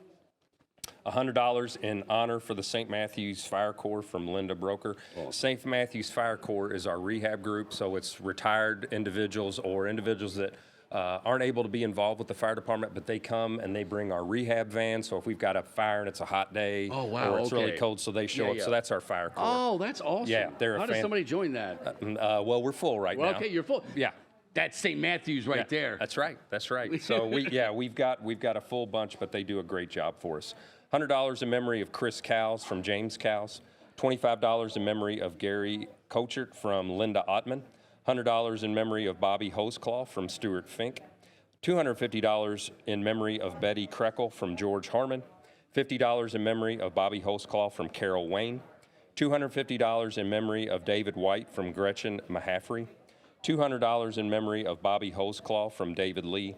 $100 in honor for the St. Matthews Fire Corps from Linda Broker. St. Matthews Fire Corps is our rehab group, so it's retired individuals or individuals that aren't able to be involved with the fire department, but they come and they bring our rehab van. So if we've got a fire and it's a hot day, or it's really cold, so they show up. So that's our fire corps. Oh, that's awesome. Yeah, How does somebody join that? Well, we're full right now. Okay, you're full. Yeah. That's St. Matthews right there. That's right. That's right. So we've got a full bunch, but they do a great job for us. $100 in memory of Chris Cowles from James Cowles. $25 in memory of Gary Kochert from Linda Ottman. $100 in memory of Bobby Hoseclaw from Stuart Fink. $250 in memory of Betty Krekel from George Harmon. $50 in memory of Bobby Hoseclaw from Carol Wayne. $250 in memory of David White from Gretchen Mahaffrey. $200 in memory of Bobby Hoseclaw from David Lee.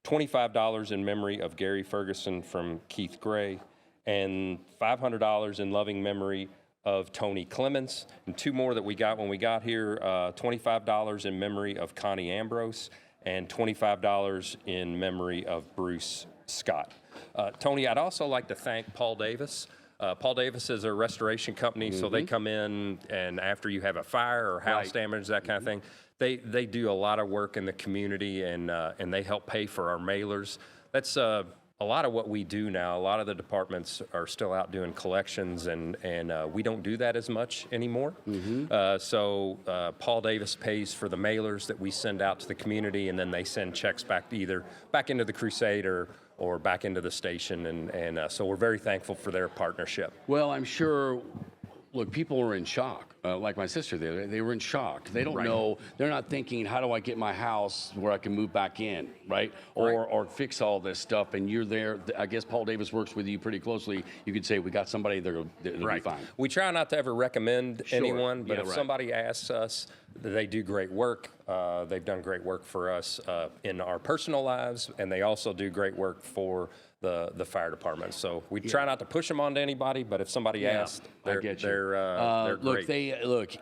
$25 in memory of Gary Ferguson from Keith Gray. And $500 in loving memory of Tony Clemens. And two more that we got when we got here, $25 in memory of Connie Ambrose, and $25 in memory of Bruce Scott. Tony, I'd also like to thank Paul Davis. Paul Davis is a restoration company, so they come in, and after you have a fire or house damage, that kind of thing, they do a lot of work in the community, and they help pay for our mailers. That's a lot of what we do now. A lot of the departments are still out doing collections, and we don't do that as much anymore. So Paul Davis pays for the mailers that we send out to the community, and then they send checks back either back into the Crusade or back into the station, and so we're very thankful for their partnership. Well, I'm sure, look, people were in shock. Like my sister, they were in shock. They don't know, they're not thinking, how do I get my house where I can move back in, right? Or fix all this stuff, and you're there. I guess Paul Davis works with you pretty closely. You could say, we got somebody that'll be fine. We try not to ever recommend anyone, but if somebody asks us, they do great work. They've done great work for us in our personal lives, and they also do great work for the fire department. So we try not to push them onto anybody, but if somebody asks, they're great.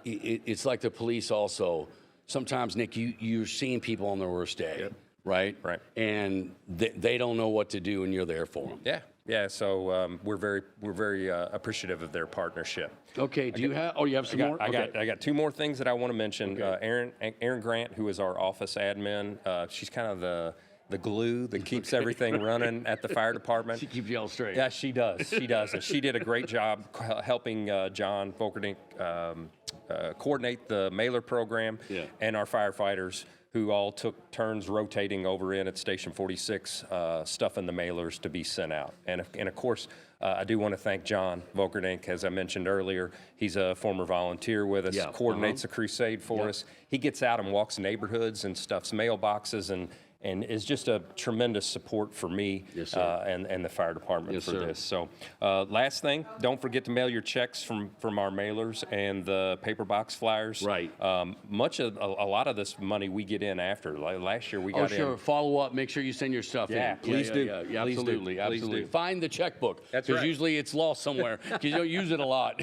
It's like the police also. Sometimes, Nick, you're seeing people on their worst day, right? Right. And they don't know what to do, and you're there for them. Yeah. So we're very appreciative of their partnership. Okay. Do you have? Oh, you have some more. I got two more things that I want to mention. Erin Grant, who is our office admin, she's kind of the glue that keeps everything running at the fire department. She keeps you all straight. Yeah, she does. She does. And she did a great job helping John Volkerdink coordinate the mailer program and our firefighters, who all took turns rotating over in at Station 46, stuffing the mailers to be sent out. And of course, I do want to thank John Volkerdink. As I mentioned earlier, he's a former volunteer with us, coordinates the crusade for us. He gets out and walks neighborhoods and stuffs mailboxes, and is just a tremendous support for me and the fire department for this. So last thing, don't forget to mail your checks from our mailers and the paper box flyers. Right. A lot of this money we get in after. Like last year we got in. Follow up. Make sure you send your stuff in. Please do. Yeah, absolutely. Please do. Find the checkbook. That's because usually it's lost somewhere because you don't use it a lot.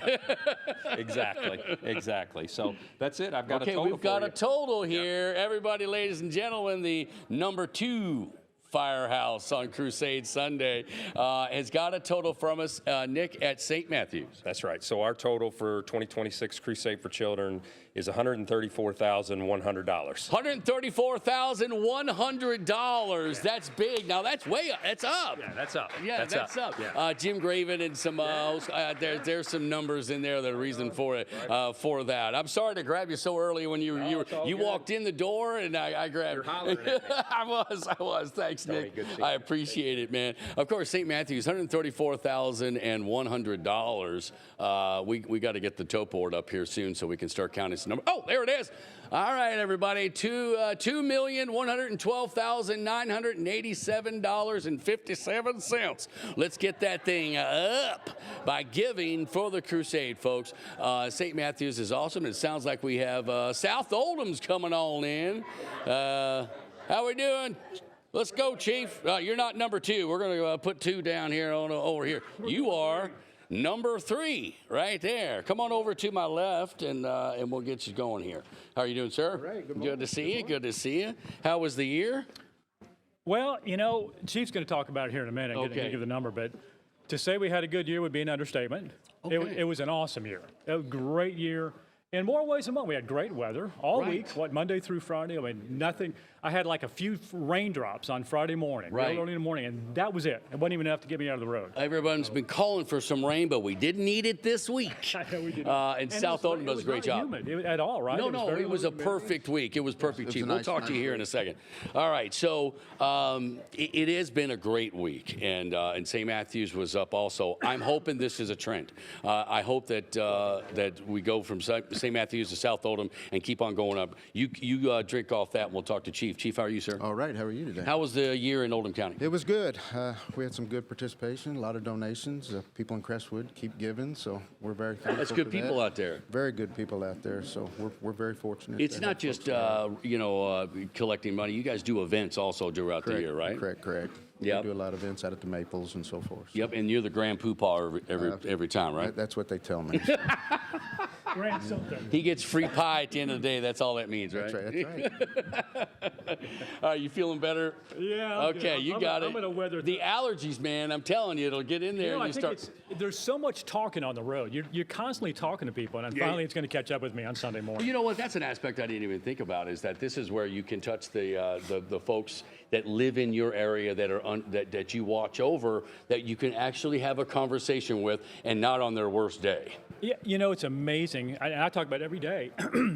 Exactly. So that's it. I've got a total. Okay, we've got a total here. Everybody, ladies and gentlemen, the number 2 firehouse on Crusade Sunday has got a total from us, Nick, at St. Matthews. That's right. So our total for 2026 Crusade for Children is $134,100. $134,100. That's big. Now that's way up. That's up. Yeah, that's up. Yeah, that's up. Yeah. Jim Graven and some there's some numbers in there that are reason for it for that. I'm sorry to grab you so early when you walked in the door and I grabbed. You're hollering at me. I was. Thanks, Nick. I appreciate it, man. Of course, St. Matthews, $134,100. We got to get the tote board up here soon so we can start counting some numbers. Oh, there it is. All right, everybody. $2,112,987.57. Let's get that thing up by giving for the crusade, folks. St. Matthews is awesome. It sounds like we have South Oldham's coming on in. How we doing? Let's go, Chief. You're not number 2. We're going to put 2 down here over here. You are. number 3 right there. Come on over to my left, and we'll get you going here. How are you doing, sir? Great. Good to see you. Good to see you. How was the year? Well, Chief's going to talk about it here in a minute. I'm going to give the number, but to say we had a good year would be an understatement. It was an awesome year. It was a great year. In more ways than one, we had great weather all week, Monday through Friday. I mean, nothing. I had like a few raindrops on Friday morning, real early in the morning, and that was it. It wasn't even enough to get me out of the road. Everyone's been calling for some rain, but we didn't need it this week. I know we didn't. And South Oldham does a great job. Humid at all, right? No, it was a perfect week. It was perfect, Chief. We'll talk to you here in a second. All right, so it has been a great week, and St. Matthews was up also. I'm hoping this is a trend. I hope that we go from St. Matthews to South Oldham and keep on going up. You drink off that, and we'll talk to Chief. Chief, how are you, sir? All right. How are you today? How was the year in Oldham County? It was good. We had some good participation, a lot of donations. People in Crestwood keep giving, so we're very thankful. That's good for people that. out there. Very good people out there, so we're very fortunate. It's not just collecting money. You guys do events also throughout the year, right? Correct. Yep. We do a lot of events out at the Maples and so forth. Yep, and you're the grand poobah every time, right? That's what they tell me. Grand something. He gets free pie at the end of the day. That's all that means, right? That's right. All right, you feeling better? Yeah. Okay, you got it. I'm gonna weather the allergies, man. I'm telling you, it'll get in there. And I think there's so much talking on the road. You're constantly talking to people, and finally it's going to catch up with me on Sunday morning. You know what? That's an aspect I didn't even think about. Is that this is where you can touch the folks that live in your area that are that you watch over, that you can actually have a conversation with, and not on their worst day. Yeah, it's amazing. I talk about it every day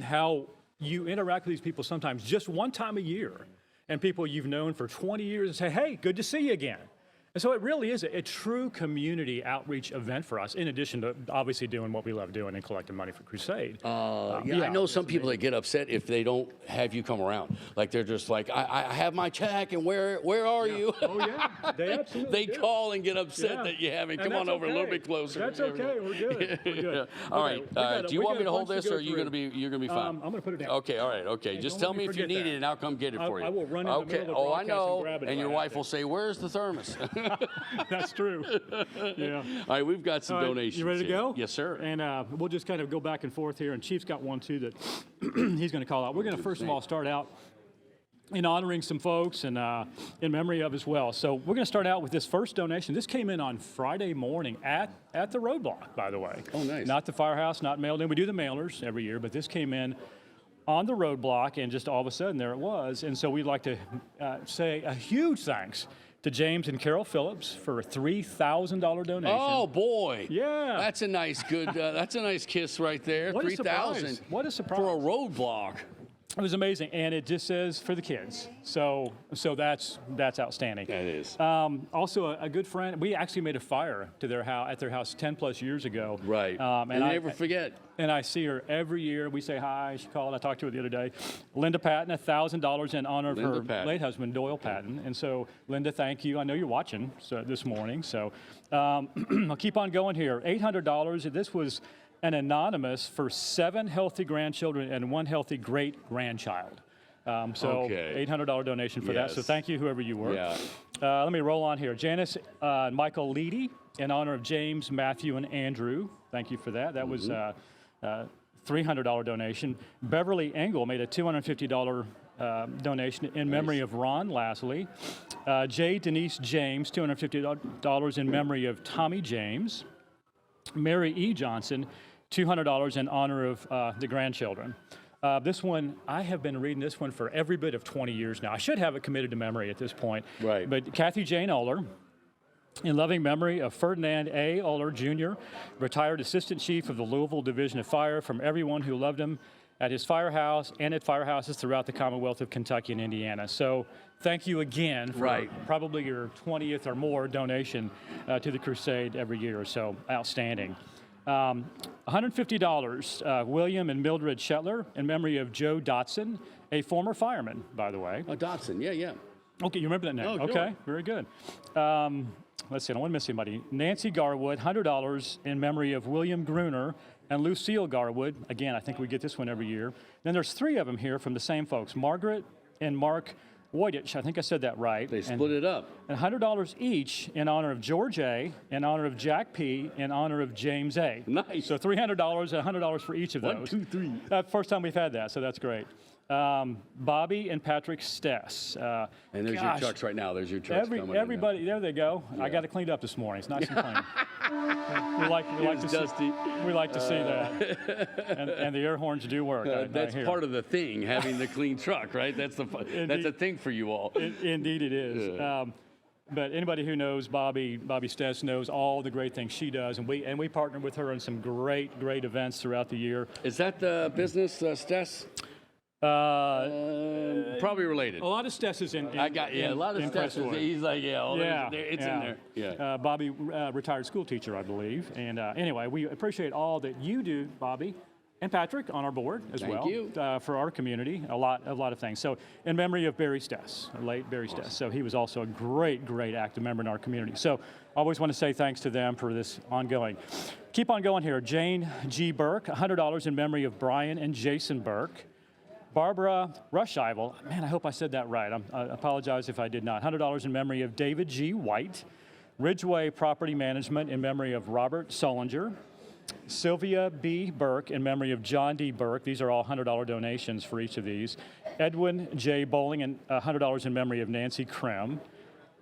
how you interact with these people sometimes just one time a year, and people you've known for 20 years and say, "Hey, good to see you again." And so it really is a true community outreach event for us, in addition to obviously doing what we love doing and collecting money for Crusade. I know some people that get upset if they don't have you come around. Like they're just like, I have my check, and where are you? Oh yeah, they absolutely They call and get upset that you haven't. Come on over a little bit closer. That's okay. We're good. We're good. All right. Do you want me to hold this, or are you you're gonna be fine? I'm gonna put it down. Okay. All right. Okay. Just tell me if you need it, and I'll come get it for you. I will run in the middle of the broadcast I know. and grab it. And your wife will say, "Where's the thermos?" That's true. Yeah. All right, we've got some donations. You ready to go? Yes, sir. And we'll just kind of go back and forth here. And Chief's got one too that he's going to call out. We're going to first of all start out in honoring some folks and in memory of as well. So we're going to start out with this first donation. This came in on Friday morning at the roadblock, by the way. Oh, nice. Not the firehouse, not mailed in. We do the mailers every year, but this came in on the roadblock, and just all of a sudden there it was. And so we'd like to say a huge thanks to James and Carol Phillips for a $3,000 donation. Oh boy! Yeah, that's a nice that's a nice kiss right there. What a $3,000. What a surprise for a roadblock. It was amazing, and it just says for the kids. So that's outstanding. That is. Also, a good friend. We actually made a fire to their house at their house 10+ years ago. Right. And I never forget. And I see her every year. We say hi. She called. I talked to her the other day. Linda Patton, $1,000 in honor of her late husband, Doyle Patton. And so, Linda, thank you. I know you're watching this morning. So I'll keep on going here. $800. This was an anonymous for 7 healthy grandchildren and 1 healthy great-grandchild. $800 donation for that. So thank you, whoever you were. Yeah. Let me roll on here. Janice Michael Leedy, in honor of James, Matthew, and Andrew. Thank you for that. That was $300 donation. Beverly Engel made a $250 donation in memory of Ron Lasley. J. Denise James, $250 in memory of Tommy James. Mary E. Johnson, $200 in honor of the grandchildren. This one, I have been reading this one for every bit of 20 years now. I should have it committed to memory at this point. Right. But Kathy Jane Oler, in loving memory of Ferdinand A. Oler, Jr., retired Assistant Chief of the Louisville Division of Fire, from everyone who loved him at his firehouse and at firehouses throughout the Commonwealth of Kentucky and Indiana. So thank you again for probably your 20th or more donation to the Crusade every year. So outstanding. $150, William and Mildred Shetler, in memory of Joe Dotson, a former fireman, by the way. Oh, Dotson, yeah. Okay, you remember that name? Oh, okay, very good. Let's see, I don't want to miss anybody. Nancy Garwood, $100 in memory of William Gruner and Lucille Garwood. Again, I think we get this one every year. Then there's 3 of them here from the same folks, Margaret and Mark Woydich. I think I said that right. They split it up. And $100 each in honor of George A., in honor of Jack P., in honor of James A. Nice. So $300 and $100 for each of those. 1, 2, 3. First time we've had that, so that's great. Bobby and Patrick Stess. And there's your trucks right now. There's your trucks coming in now. Everybody, there they go. I got it cleaned up this morning. It's nice and clean. we like to see that. And the air horns do work. That's part of the thing, having the clean truck, right? That's a thing for you all. Indeed it is. Yeah. But anybody who knows Bobby Stess knows all the great things she does, and we partner with her in some great events throughout the year. Is that the business, Stess? Probably related. A lot of Stesses in a lot of Stesses. He's like, it's in there. Yeah. Bobby, retired school teacher, I believe. And anyway, we appreciate all that you do, Bobby, and Patrick on our board as well. Thank you. For our community, a lot of things. So in memory of Barry Stess, late Barry Stess. So he was also a great active member in our community. So I always want to say thanks to them for this ongoing. Keep on going here. Jane G. Burke, $100 in memory of Brian and Jason Burke. Barbara Rushival, man, I hope I said that right. I apologize if I did not. $100 in memory of David G. White. Ridgeway Property Management in memory of Robert Solinger. Sylvia B. Burke in memory of John D. Burke. These are all $100 donations for each of these. Edwin J. Bowling and $100 in memory of Nancy Krem.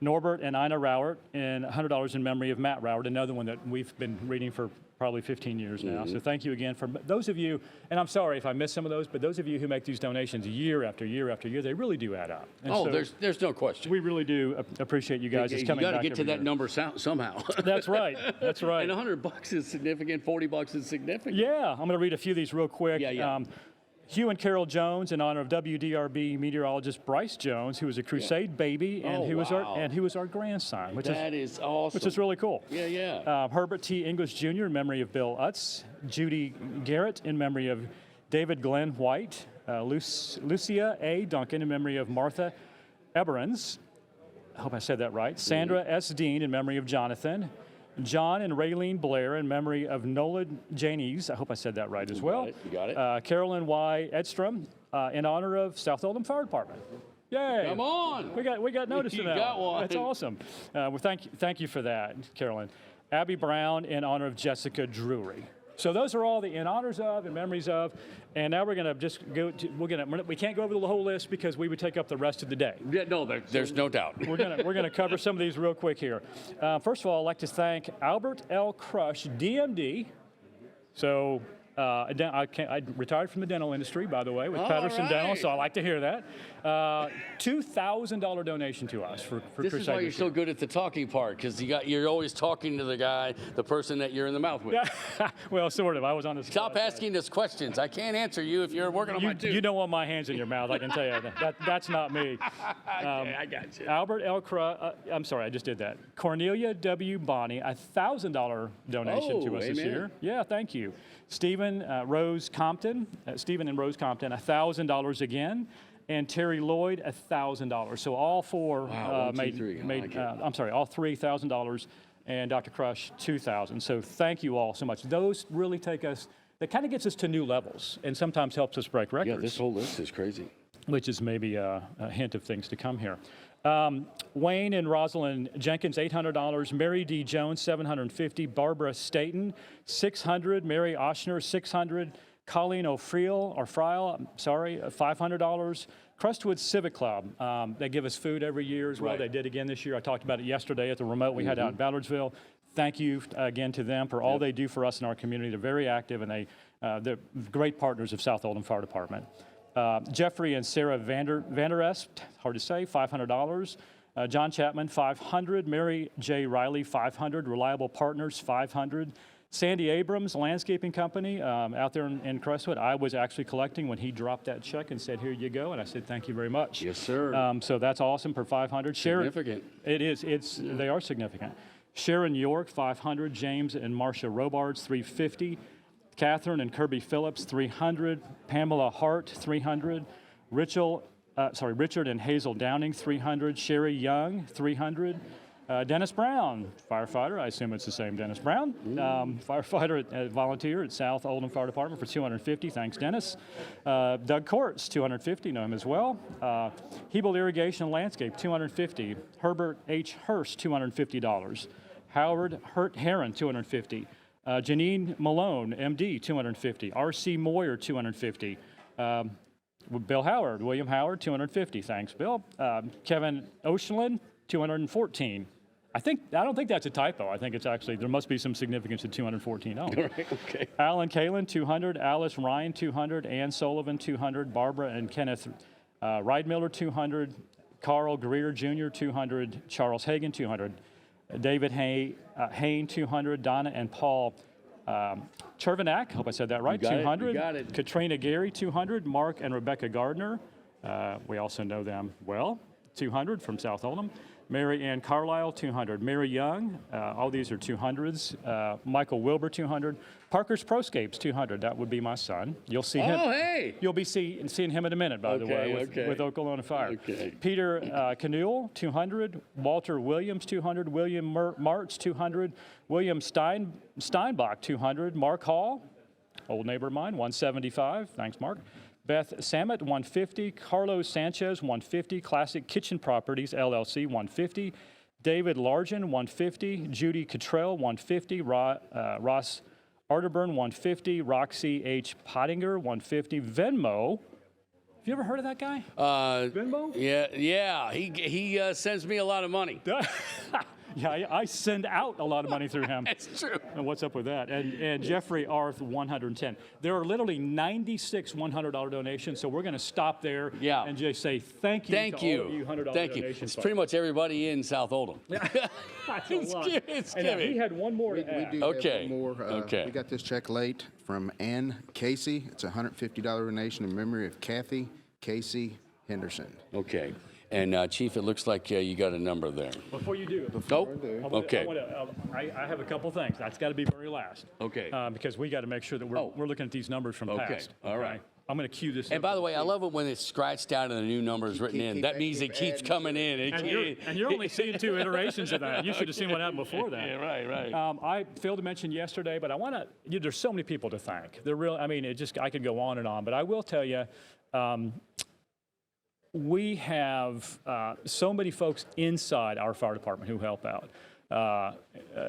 Norbert and Ina Rauert and $100 in memory of Matt Rauert, another one that we've been reading for probably 15 years now. So thank you again for those of you, and I'm sorry if I missed some of those, but those of you who make these donations year after year after year, they really do add up. And so there's no question. We really do appreciate you guys just coming back. You got to get to that year. number somehow. That's right. That's right. And $100 is significant. $40 is significant. Yeah, I'm going to read a few of these real quick. Yeah. Hugh and Carol Jones in honor of WDRB meteorologist Bryce Jones, who was a Crusade baby and who was our grandson, which is awesome. Which is really cool. Yeah. Herbert T. English Jr. in memory of Bill Utz, Judy Garrett in memory of David Glenn White, Lucia A. Duncan in memory of Martha Eberens. I hope I said that right. Sandra S. Dean in memory of Jonathan. John and Raylene Blair in memory of Nola Janies. I hope I said that right as well. You got it. Carolyn Y. Edstrom in honor of South Oldham Fire Department. Yay! Come on! We got notice of that. You got one. That's awesome. Well, thank you for that, Carolyn. Abby Brown in honor of Jessica Drury. So those are all the in honors of and memories of, and now we're going to just go to, we can't go over the whole list because we would take up the rest of the day. Yeah, no, there's no doubt. We're going to cover some of these real quick here. First of all, I'd like to thank Albert L. Crush, DMD. So I retired from the dental industry, by the way, with Patterson Dental, so I like to hear that. $2,000 donation to us for This Crusade is why you're so good at the talking part, because you're always talking to the person that you're in the mouth with. Yeah. Well, sort of. I was on the Stop asking us questions. I can't answer you if you're working on my tooth. You don't want my hands in your mouth, I can tell you. That's not me. Okay, I got you. Albert L. I'm sorry, I just did that. Cornelia W. Bonney, $1,000 donation to us this year. Yeah, thank you. Stephen and Rose Compton, $1,000 again. And Terry Lloyd, $1,000. So all four all three $1,000, and Dr. Crush, $2,000. So thank you all so much. Those really that kind of gets us to new levels and sometimes helps us break records. Yeah, this whole list is crazy. Which is maybe a hint of things to come here. Wayne and Rosalind Jenkins, $800. Mary D. Jones, $750. Barbara Staten, $600. Mary Oshner, $600. Colleen O'Friel, $500. Crestwood Civic Club, they give us food every year as well. They did again this year. I talked about it yesterday at the remote we had out in Ballardsville. Thank you again to them for all they do for us in our community. They're very active, and they're great partners of South Oldham Fire Department. Jeffrey and Sarah Vanderest, hard to say, $500. John Chapman, $500. Mary J. Riley, $500. Reliable Partners, $500. Sandy Abrams Landscaping Company out there in Crestwood. I was actually collecting when he dropped that check and said, "Here you go," and I said, "Thank you very much." Yes, sir. So that's awesome for $500. Significant. It is. They are significant. Sharon York, $500. James and Marcia Robards, $350. Catherine and Kirby Phillips, $300. Pamela Hart, $300. Richard and Hazel Downing, $300. Sherry Young, $300. Dennis Brown, firefighter. I assume it's the same Dennis Brown. Firefighter, volunteer at South Oldham Fire Department for $250. Thanks, Dennis. Doug Courts, $250. Know him as well. Hebel Irrigation and Landscape, $250. Herbert H. Hurst, $250. Howard Heron, $250. Janine Malone, MD, $250. R.C. Moyer, $250. Bill Howard, William Howard, $250. Thanks, Bill. Kevin Oshland, $214. I don't think that's a typo. I think it's actually, there must be some significance to $214. Right, okay. Alan Kalin, $200. Alice Ryan, $200. Ann Sullivan, $200. Barbara and Kenneth Riedmiller, $200. Carl Greer Jr., $200. Charles Hagan, $200. David Hain, $200. Donna and Paul Chervenak, hope I said that right, $200. You got it. Katrina Gary, $200. Mark and Rebecca Gardner, we also know them well, $200 from South Oldham. Mary Ann Carlisle, $200. Mary Young, all these are 200s. Michael Wilbur, $200. Parker's Proscapes, $200. That would be my son. You'll see him. Oh, hey! You'll be seeing him in a minute, by the way, with Oklahoma Fire. Okay. Peter Canule, $200. Walter Williams, $200. William Martz, $200. William Steinbach, $200. Mark Hall, old neighbor of mine, $175. Thanks, Mark. Beth Samet, $150. Carlos Sanchez, $150. Classic Kitchen Properties, LLC, $150. David Largen, $150. Judy Cottrell, $150. Ross Arterburn, $150. Roxy H. Pottinger, $150. Venmo. Have you ever heard of that guy? Venmo? Yeah. He sends me a lot of money. Yeah, I send out a lot of money through him. That's true. And what's up with that? And Jeffrey Arth, $110. There are literally 96 $100 donations, so we're going to stop there and just say thank you to all of you $100 donations. It's pretty much everybody in South Oldham. That's a lot. It's And he had one more to add. We do have one more. Okay. We got this check late from Ann Casey. It's a $150 donation in memory of Kathy Casey Henderson. Okay. And Chief, it looks like you got a number there. Before you do, Okay. I have a couple things. That's got to be very last. Okay. Because we got to make sure that we're looking at these numbers from past. All right. I'm going to cue this. And by the way, I love it when it's scratched out and the new number is written in. That means it keeps coming in. And you're only seeing 2 iterations of that. You should have seen what happened before that. Yeah, right. I failed to mention yesterday, but I want to. There's so many people to thank. I mean, I could go on and on, but I will tell you. We have so many folks inside our fire department who help out.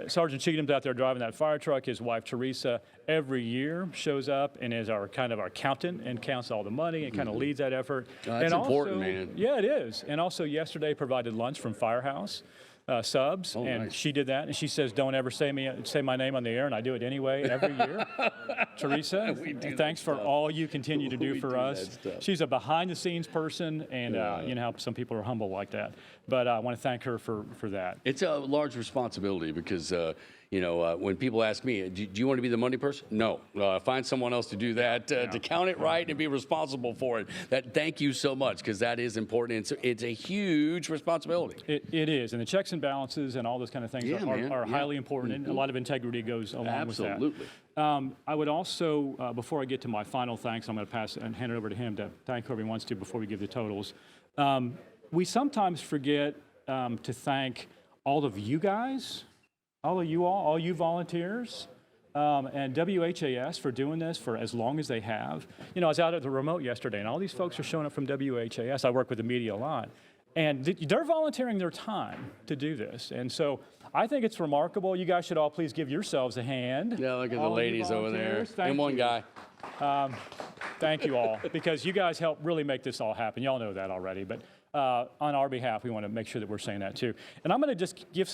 Sergeant Cheatham's out there driving that fire truck. His wife, Teresa, every year shows up and is our accountant and counts all the money and kind of leads that effort. That's important, man. Yeah, it is. And also yesterday provided lunch from Firehouse. Subs, nice. She did that, and she says, "Don't ever say my name on the air," and I do it anyway every year. Teresa, thanks for all you continue to do for us. She's a behind-the-scenes person, and you know how some people are humble like that. But I want to thank her for that. It's a large responsibility because when people ask me, do you want to be the money person? No. Find someone else to do that, to count it right and be responsible for it. Thank you so much, because that is important. It's a huge responsibility. It is. And the checks and balances and all those kind of things are highly important, and a lot of integrity goes along with that. Absolutely. I would also, before I get to my final thanks, I'm going to pass and hand it over to him to thank whoever he wants to before we give the totals. We sometimes forget to thank all of you guys, all you volunteers, and WHAS for doing this for as long as they have. I was out at the remote yesterday, and all these folks are showing up from WHAS. I work with the media a lot. And they're volunteering their time to do this. And so I think it's remarkable. You guys should all please give yourselves a hand. Yeah, look at the ladies over there. And one guy. Thank you all, because you guys help really make this all happen. Y'all know that already. But on our behalf, we want to make sure that we're saying that too. And I'm going to just give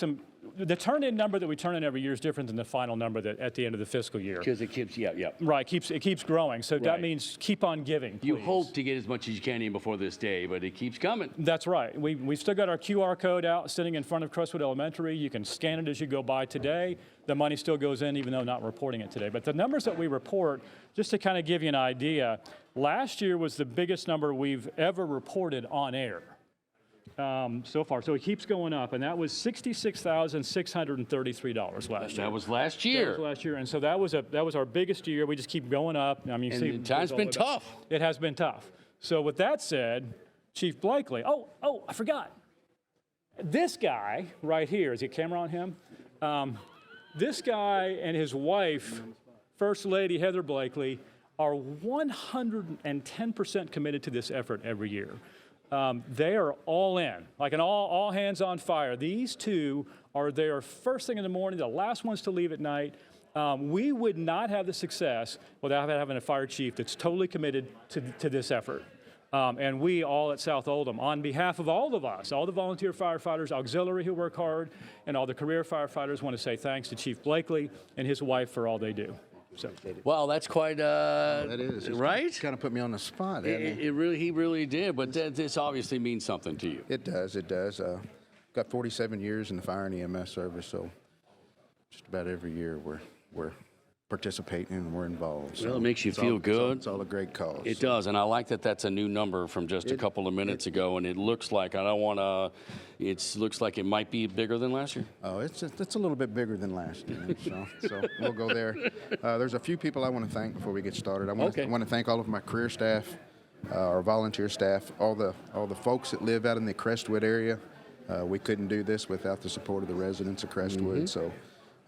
the turn-in number that we turn in every year is different than the final number that at the end of the fiscal year. Because it keeps, Right, it keeps growing. So that means keep on giving, please. You hope to get as much as you can in before this day, but it keeps coming. That's right. We've still got our QR code out sitting in front of Crestwood Elementary. You can scan it as you go by today. The money still goes in, even though not reporting it today. But the numbers that we report, just to kind of give you an idea, last year was the biggest number we've ever reported on air. So far. So it keeps going up, and that was $66,633 last year. That was last year. That was last year, and so that was our biggest year. We just keep going up. I mean, and time's been tough. It has been tough. So with that said, Chief Blakely, I forgot. This guy right here, is the camera on him? This guy and his wife, First Lady Heather Blakely, are 110% committed to this effort every year. They are all in, like an all hands on fire. These two are there first thing in the morning, the last ones to leave at night. We would not have the success without having a fire chief that's totally committed to this effort. And we all at South Oldham, on behalf of all of us, all the volunteer firefighters, auxiliary who work hard, and all the career firefighters, want to say thanks to Chief Blakely and his wife for all they do. So. Well, that's quite, that is. right? Kind of put me on the spot. He really did, but this obviously means something to you. It does. Got 47 years in the fire and EMS service, so just about every year we're participating and we're involved. Well, it makes you feel good. It's all a great cause. It does, and I like that that's a new number from just a couple of minutes ago, and it looks like, it looks like it might be bigger than last year. Oh, it's a little bit bigger than last year, so we'll go there. There's a few people I want to thank before we get started. I want to thank all of my career staff, our volunteer staff, all the folks that live out in the Crestwood area. We couldn't do this without the support of the residents of Crestwood, so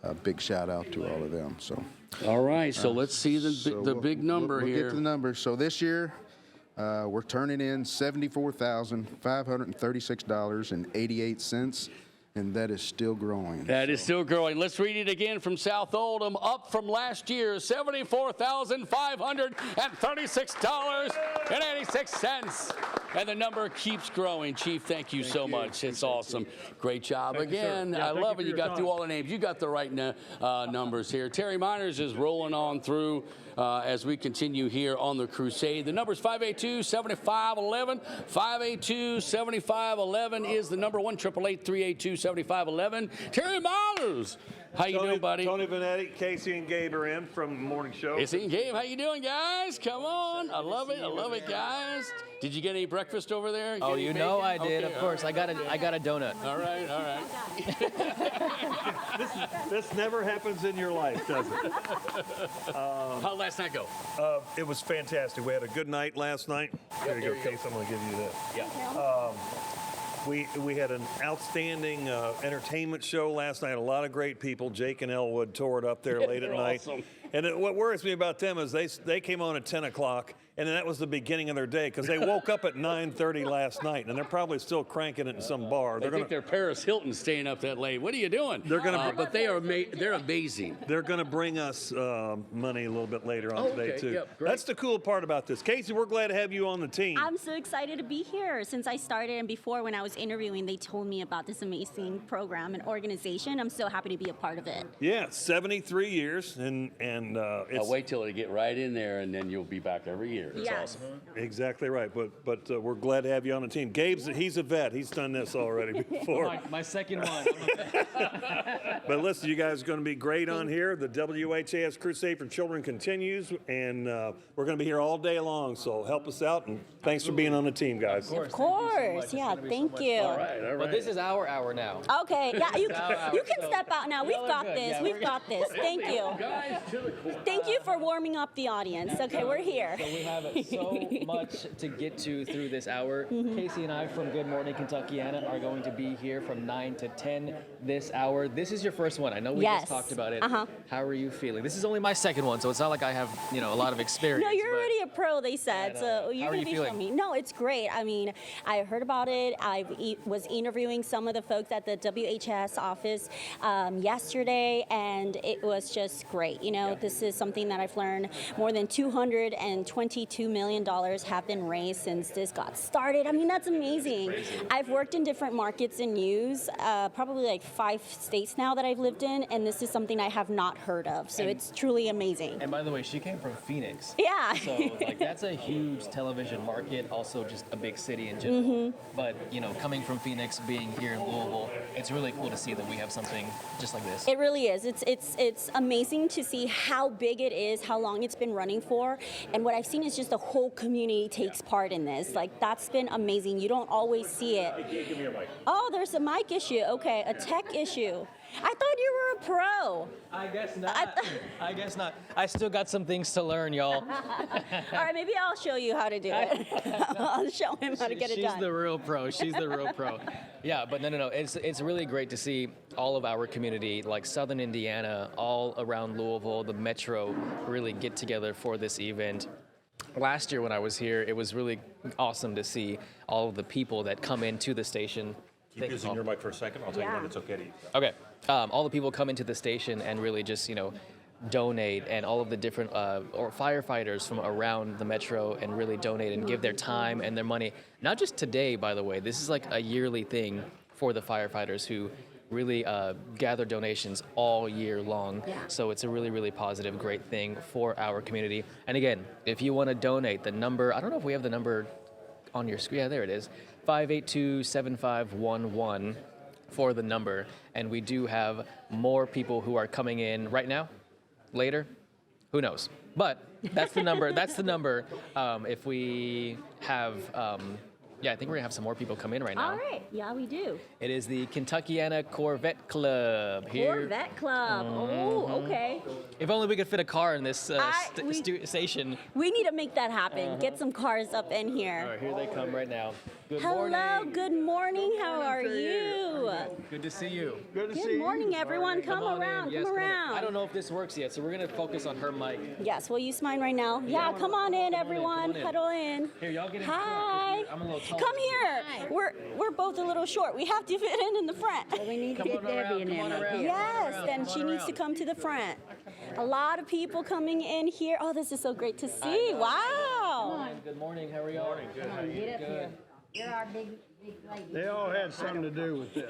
a big shout out to all of them. So. All right, so let's see the big number here. We'll get to the numbers. So this year, we're turning in $74,536.88, and that is still growing. That is still growing. Let's read it again from South Oldham, up from last year, $74,536.86. And the number keeps growing. Chief, thank you so much. It's awesome. Great job again. I love it. You got through all the names. You got the right numbers here. Terry Miners is rolling on through as we continue here on the Crusade. The number is 582-7511. 582-7511 is the number. 1-888-382-7511. Terry Miners. How you doing, buddy? Tony Vanetti, Casey and Gabe are in from the morning show. Casey and Gabe, how you doing, guys? Come on. I love it. I love it, guys. Did you get any breakfast over there? Oh, you know I did. Okay, of course. I got a donut. All right. This never happens in your life, does it? How'd last night go? It was fantastic. We had a good night last night. There you go, Case. I'm going to give you that. Yeah. We had an outstanding entertainment show last night. A lot of great people. Jake and Elwood tore it up there late at night. Awesome. And what worries me about them is they came on at 10 o'clock, and then that was the beginning of their day because they woke up at 9:30 last night, and they're probably still cranking it in some bar. I think they're Paris Hilton staying up that late. What are you doing? They're gonna, but they're amazing. They're going to bring us money a little bit later on today too. Yep, that's the cool part about this. Casey, we're glad to have you on the team. I'm so excited to be here. Since I started and before when I was interviewing, they told me about this amazing program and organization. I'm so happy to be a part of it. Yeah, 73 years, and it's. I'll wait till they get right in there, and then you'll be back every year. It's awesome. Exactly right. But we're glad to have you on the team. He's a vet. He's done this already before. my second one. But listen, you guys are going to be great on here. The WHAS Crusade for Children continues, and we're going to be here all day long. So help us out, and thanks for being on the team, guys. Of course. Yeah, thank you. All right. But this is our hour now. Okay. Yeah, you can step out now. We've got this. Yeah, We've got this. Thank you. Thank you for warming up the audience. Okay, we're here. So we have so much to get to through this hour. Casey and I from Good Morning Kentuckiana are going to be here from 9 to 10 this hour. This is your first one. I know we just talked about it. How are you feeling? This is only my second one, so it's not like I have, a lot of experience. No, you're already a pro, they said. So you're going to be showing me. No, it's great. I mean, I heard about it. I was interviewing some of the folks at the WHS office yesterday, and it was just great. This is something that I've learned. More than $222 million have been raised since this got started. I mean, that's amazing. I've worked in different markets and news, probably like 5 states now that I've lived in, and this is something I have not heard of. So it's truly amazing. And by the way, she came from Phoenix. Yeah. So that's a huge television market, also just a big city in general. But, coming from Phoenix, being here in Louisville, it's really cool to see that we have something just like this. It really is. It's amazing to see how big it is, how long it's been running for. And what I've seen is just the whole community takes part in this. Like, that's been amazing. You don't always see it. Give me your mic. Oh, there's a mic issue. Okay, a tech issue. I thought you were a pro. I guess not. I guess not. I still got some things to learn, y'all. All right, maybe I'll show you how to do it. I'll show him how to get it done. She's the real pro. She's the real pro. Yeah, but no. It's really great to see all of our community, like Southern Indiana, all around Louisville, the metro, really get together for this event. Last year when I was here, it was really awesome to see all of the people that come into the station. Keep using your mic for a second. I'll tell you when it's okay to use. Okay. All the people come into the station and really just, donate, and all of the different or firefighters from around the metro and really donate and give their time and their money. Not just today, by the way. This is like a yearly thing for the firefighters who really gather donations all year long. Yeah. So it's a really, really positive, great thing for our community. And again, if you want to donate, the number, I don't know if we have the number on your screen. Yeah, there it is. 582-7511 for the number. And we do have more people who are coming in right now, later, who knows? But that's the number. That's the number. If we have, I think we're gonna have some more people come in right now. All right. Yeah, we do. It is the Kentuckiana Corvette Club here. Corvette Club. Oh, okay. If only we could fit a car in this station. We need to make that happen. Get some cars up in here. All right, here they come right now. Good Hello, morning. good morning. How are you? Good to see you. Good morning, everyone. Come around. Yes, Come in. around. I don't know if this works yet, so we're gonna focus on her mic. Yes, will you use mine right now? Yeah, come on in, everyone. Huddle in. Here, y'all get in. Hi. I'm a little tall. Come here. We're both a little short. We have to fit in the front. We need to get Debbie in there. Yes, then she needs to come to the front. A lot of people coming in here. Oh, this is so great to see. Wow. Good morning. How are y'all? Come on, get up here. You're our big lady. They all had something to do with this.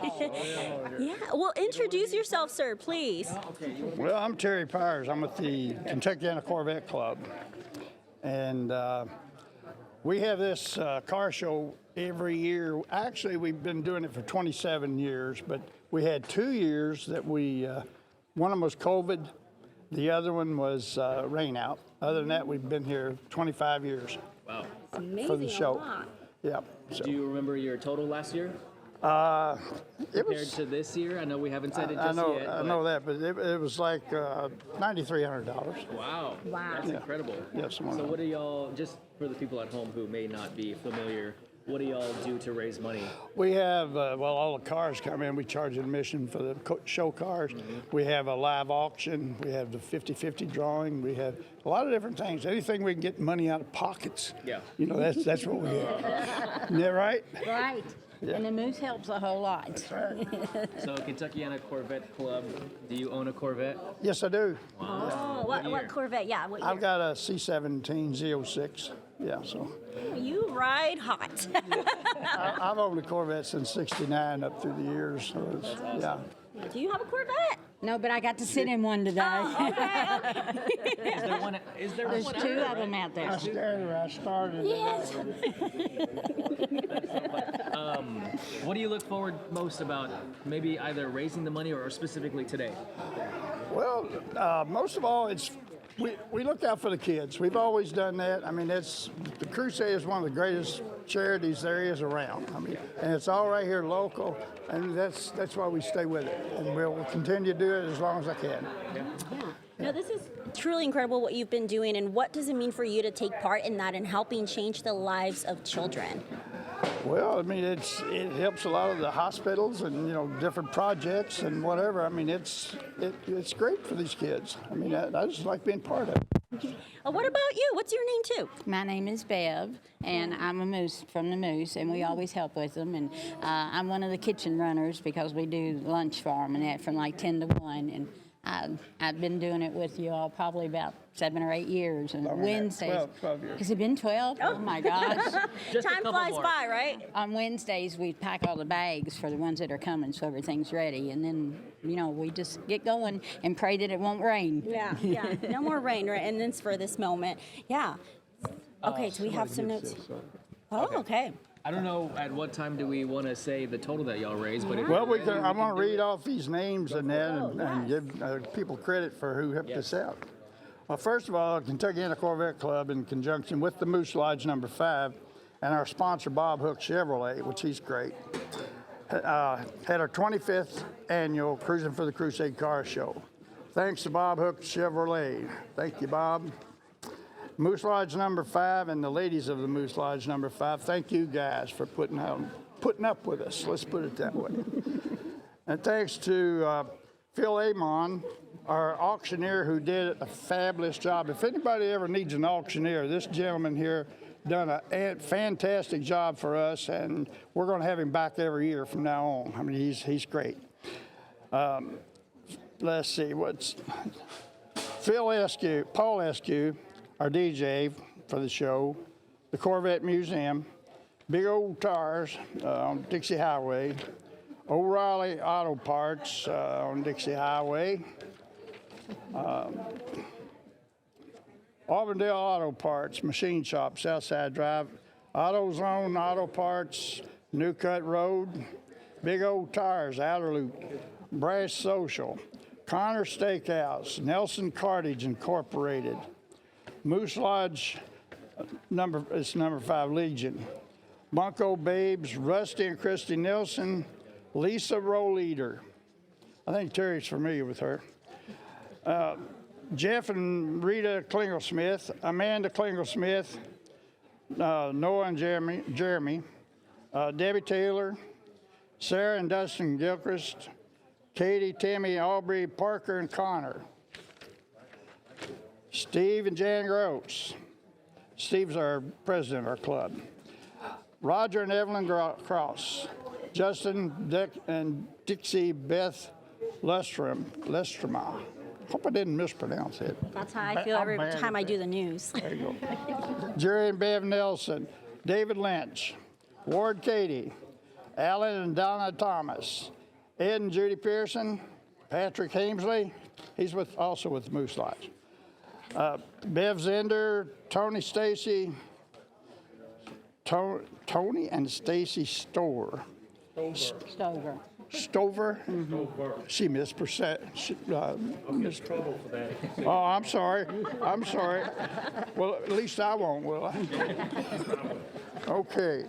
Yeah, well, introduce yourself, sir, please. Well, I'm Terry Pyers. I'm with the Kentuckiana Corvette Club. And we have this car show every year. Actually, we've been doing it for 27 years, but we had 2 years that one of them was COVID, the other one was rain out. Other than that, we've been here 25 years. Wow. For the show. Yeah. So. Do you remember your total last year? It Compared to this year? I know we haven't said it just yet. I know that, but it was like $9,300. Wow. That's incredible. Yes. So what do y'all, just for the people at home who may not be familiar, what do y'all do to raise money? We have, all the cars come in. We charge admission for the show cars. We have a live auction. We have the 50-50 drawing. We have a lot of different things. Anything we can get money out of pockets. Yeah. That's what we have. Isn't that right? Right. Yeah. And the moose helps a whole lot. That's right. So Kentuckiana Corvette Club, do you own a Corvette? Yes, I do. Oh, what Corvette? Yeah, what year? I've got a C-17 Z06. Yeah, so. You ride hot. I've owned a Corvette since '69 up through the years. So yeah. Do you have a Corvette? No, but I got to sit in one today. Oh, okay. There's two of them out there. I started. Yes. What do you look forward most about maybe either raising the money or specifically today? Well, most of all, we look out for the kids. We've always done that. I mean, the Crusade is one of the greatest charities there is around. I mean, and it's all right here local, and that's why we stay with it. And we'll continue to do it as long as I can. Yeah. No, this is truly incredible what you've been doing, and what does it mean for you to take part in that and helping change the lives of children? Well, I mean, it helps a lot of the hospitals and different projects and whatever. I mean, it's great for these kids. I mean, I just like being part of it. What about you? What's your name too? My name is Bev, and I'm a moose from the Moose, and we always help with them. And I'm one of the kitchen runners because we do lunch for them and that from like 10 to 1. And I've been doing it with you all probably about 7 or 8 years. And Wednesdays. 12 years. Has it been 12? Oh my gosh. Time flies by, right? On Wednesdays, we pack all the bags for the ones that are coming so everything's ready. And then, we just get going and pray that it won't rain. Yeah. No more rain, right? And then for this moment. Yeah. Okay, so we have some notes. Oh, okay. I don't know at what time do we want to say the total that y'all raised, but I want to read off these names and give people credit for who helped us out. Well, first of all, Kentuckiana Corvette Club, in conjunction with the Moose Lodge #5, and our sponsor Bob Hook Chevrolet, which he's great. had our 25th annual Cruising for the Crusade car show. Thanks to Bob Hook Chevrolet. Thank you, Bob. Moose Lodge number 5 and the ladies of the Moose Lodge number 5, thank you guys for putting up with us. Let's put it that way. And thanks to Phil Amon, our auctioneer, who did a fabulous job. If anybody ever needs an auctioneer, this gentleman here done a fantastic job for us, and we're going to have him back every year from now on. I mean, he's great. Let's see, Paul Eskew, our DJ for the show, the Corvette Museum, Big Old Tires on Dixie Highway, O'Reilly Auto Parts on Dixie Highway, Auburndale Auto Parts, Machine Shop, Southside Drive, AutoZone Auto Parts, New Cut Road, Big Old Tires, Outer Loop, Brass Social, Connor Steakhouse, Nelson Cartage Incorporated, Moose Lodge, number 5, Legion, Bunko Babes, Rusty and Christy Nilsson, Lisa Roleader. I think Terry's familiar with her. Jeff and Rita Klingelsmith, Amanda Klingelsmith, Noah and Jeremy, Debbie Taylor, Sarah and Dustin Gilchrist, Katie, Tammy, Aubrey, Parker, and Connor. Steve and Jan Gross. Steve's our president of our club. Roger and Evelyn Cross. Justin, Dick, and Dixie Beth Lestrama. Hope I didn't mispronounce it. That's how I feel every time I do the news. There you go. Jerry and Bev Nelson. David Lynch. Ward Katie. Alan and Donna Thomas. Ed and Judy Pearson. Patrick Hamesley. He's also with Moose Lodge. Bev Zender, Tony Stacy, Tony and Stacy Stover. Stover? Mm-hmm. She missed trouble for that. Oh, I'm sorry. Well, at least I won't, will I? Okay.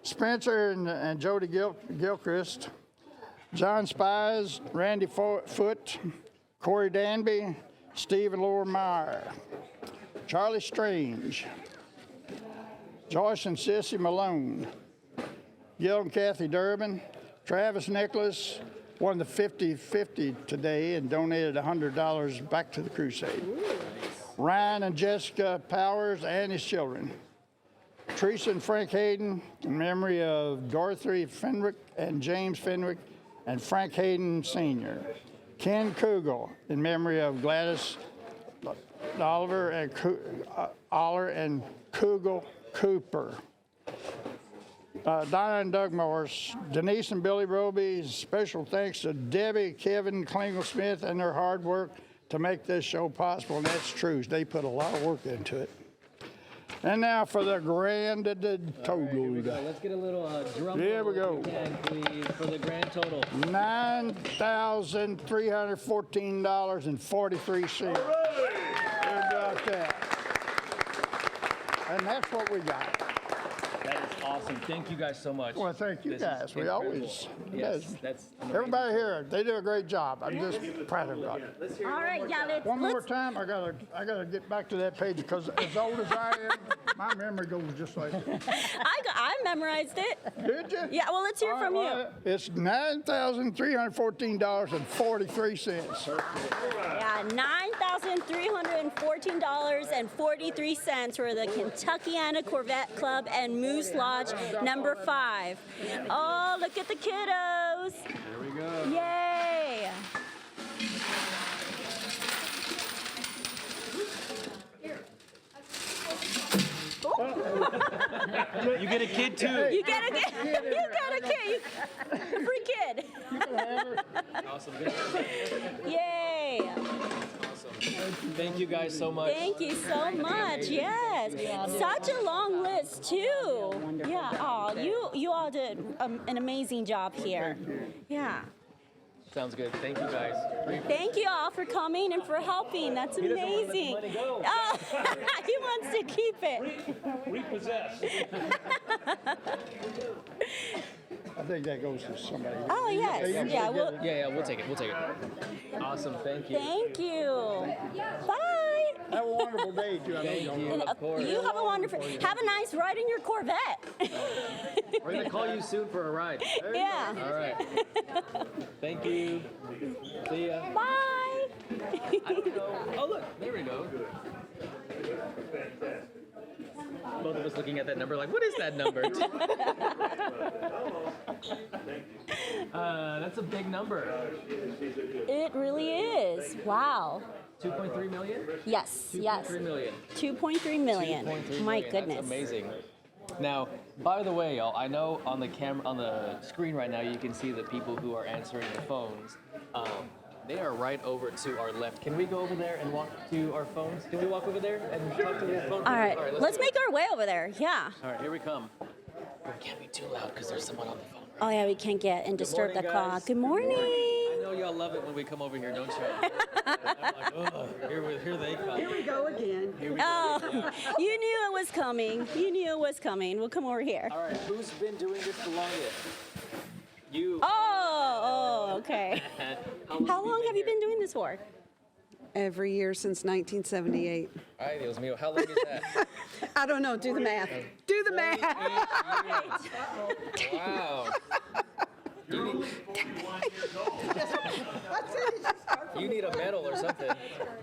Spencer and Jody Gilchrist, John Spies, Randy Foote, Corey Danby, Steve and Laura Meyer, Charlie Strange, Joyce and Sissy Malone, Gil and Kathy Durbin, Travis Nicholas won the 50-50 today and donated $100 back to the Crusade. Ryan and Jessica Powers and his children. Teresa and Frank Hayden in memory of Dorothy Fenwick and James Fenwick and Frank Hayden Sr. Ken Kugel in memory of Gladys Oliver and Kugel Cooper. Donna and Doug Morris, Denise and Billy Roby. Special thanks to Debbie, Kevin, Klingel-Smith, and their hard work to make this show possible, and that's true. They put a lot of work into it. And now for the grand total. Right, here we go. Let's get a little drum Here we roll, go. if you can, please, for the grand total. $9,314.43. How about that? And that's what we got. That is awesome. Thank you guys so much. Well, thank you guys. We always, Yes, that's everybody here, they do a great job. I'm just proud of everybody. All right, yeah, One more time, I gotta get back to that page because as old as I am, my memory goes just like that. I memorized it. Did you? Yeah, well, let's hear from you. It's $9,314.43. Yeah, $9,314.43 for the Kentuckiana Corvette Club and Moose Lodge number 5. Oh, look at the kiddos. There we go. Yay. You get a kid too. You get a kid. You got a kid. Free kid. Awesome. Yay. Thank you guys so much. Thank you so much. Yes. Such a long list too. Yeah. Oh, you all did an amazing job here. Yeah. Sounds good. Thank you guys. Thank you all for coming and for helping. That's amazing. Oh, he wants to keep it. Repossessed. think that goes to somebody. Oh, yes. They usually Yeah, get well, it. Yeah, we'll take it. We'll take it. Awesome. Thank you. Thank you. Bye. Have a wonderful day, too. I know Thank y'all- you. Of course. You have a wonderful, have a nice ride in your Corvette. We're gonna call you soon for a ride. Yeah. All right. Thank you. See ya. Bye. Oh look, there we go. Both of us looking at that number like, what is that number? That's a big number. It really is. Wow. 2.3 million? Yes, yes. 2.3 million. 2.3 million. 2.3 My million. goodness. That's amazing. Now, by the way, y'all, I know on the camera, on the screen right now, you can see the people who are answering the phones. They are right over to our left. Can we go over there and walk to our phones? Can we walk over there and talk to the phone? All right, let's do it. make our way over there. Yeah. All right, here we come. We can't be too loud because there's someone on the phone. Oh yeah, we can't get and disturb the morning, call. guys. Good morning. I know y'all love it when we come over here, don't you? I'm like, oh, here they come. Here we go again. Here we go. Oh, you knew it was coming. You knew it was coming. We'll come over here. All right, who's been doing this the longest? You. Oh, okay. How long have you been doing this for? Every year since 1978. Ay, Dios mío, how long is that? I don't know. Do the math. Do the math. Wow. You need a medal or something.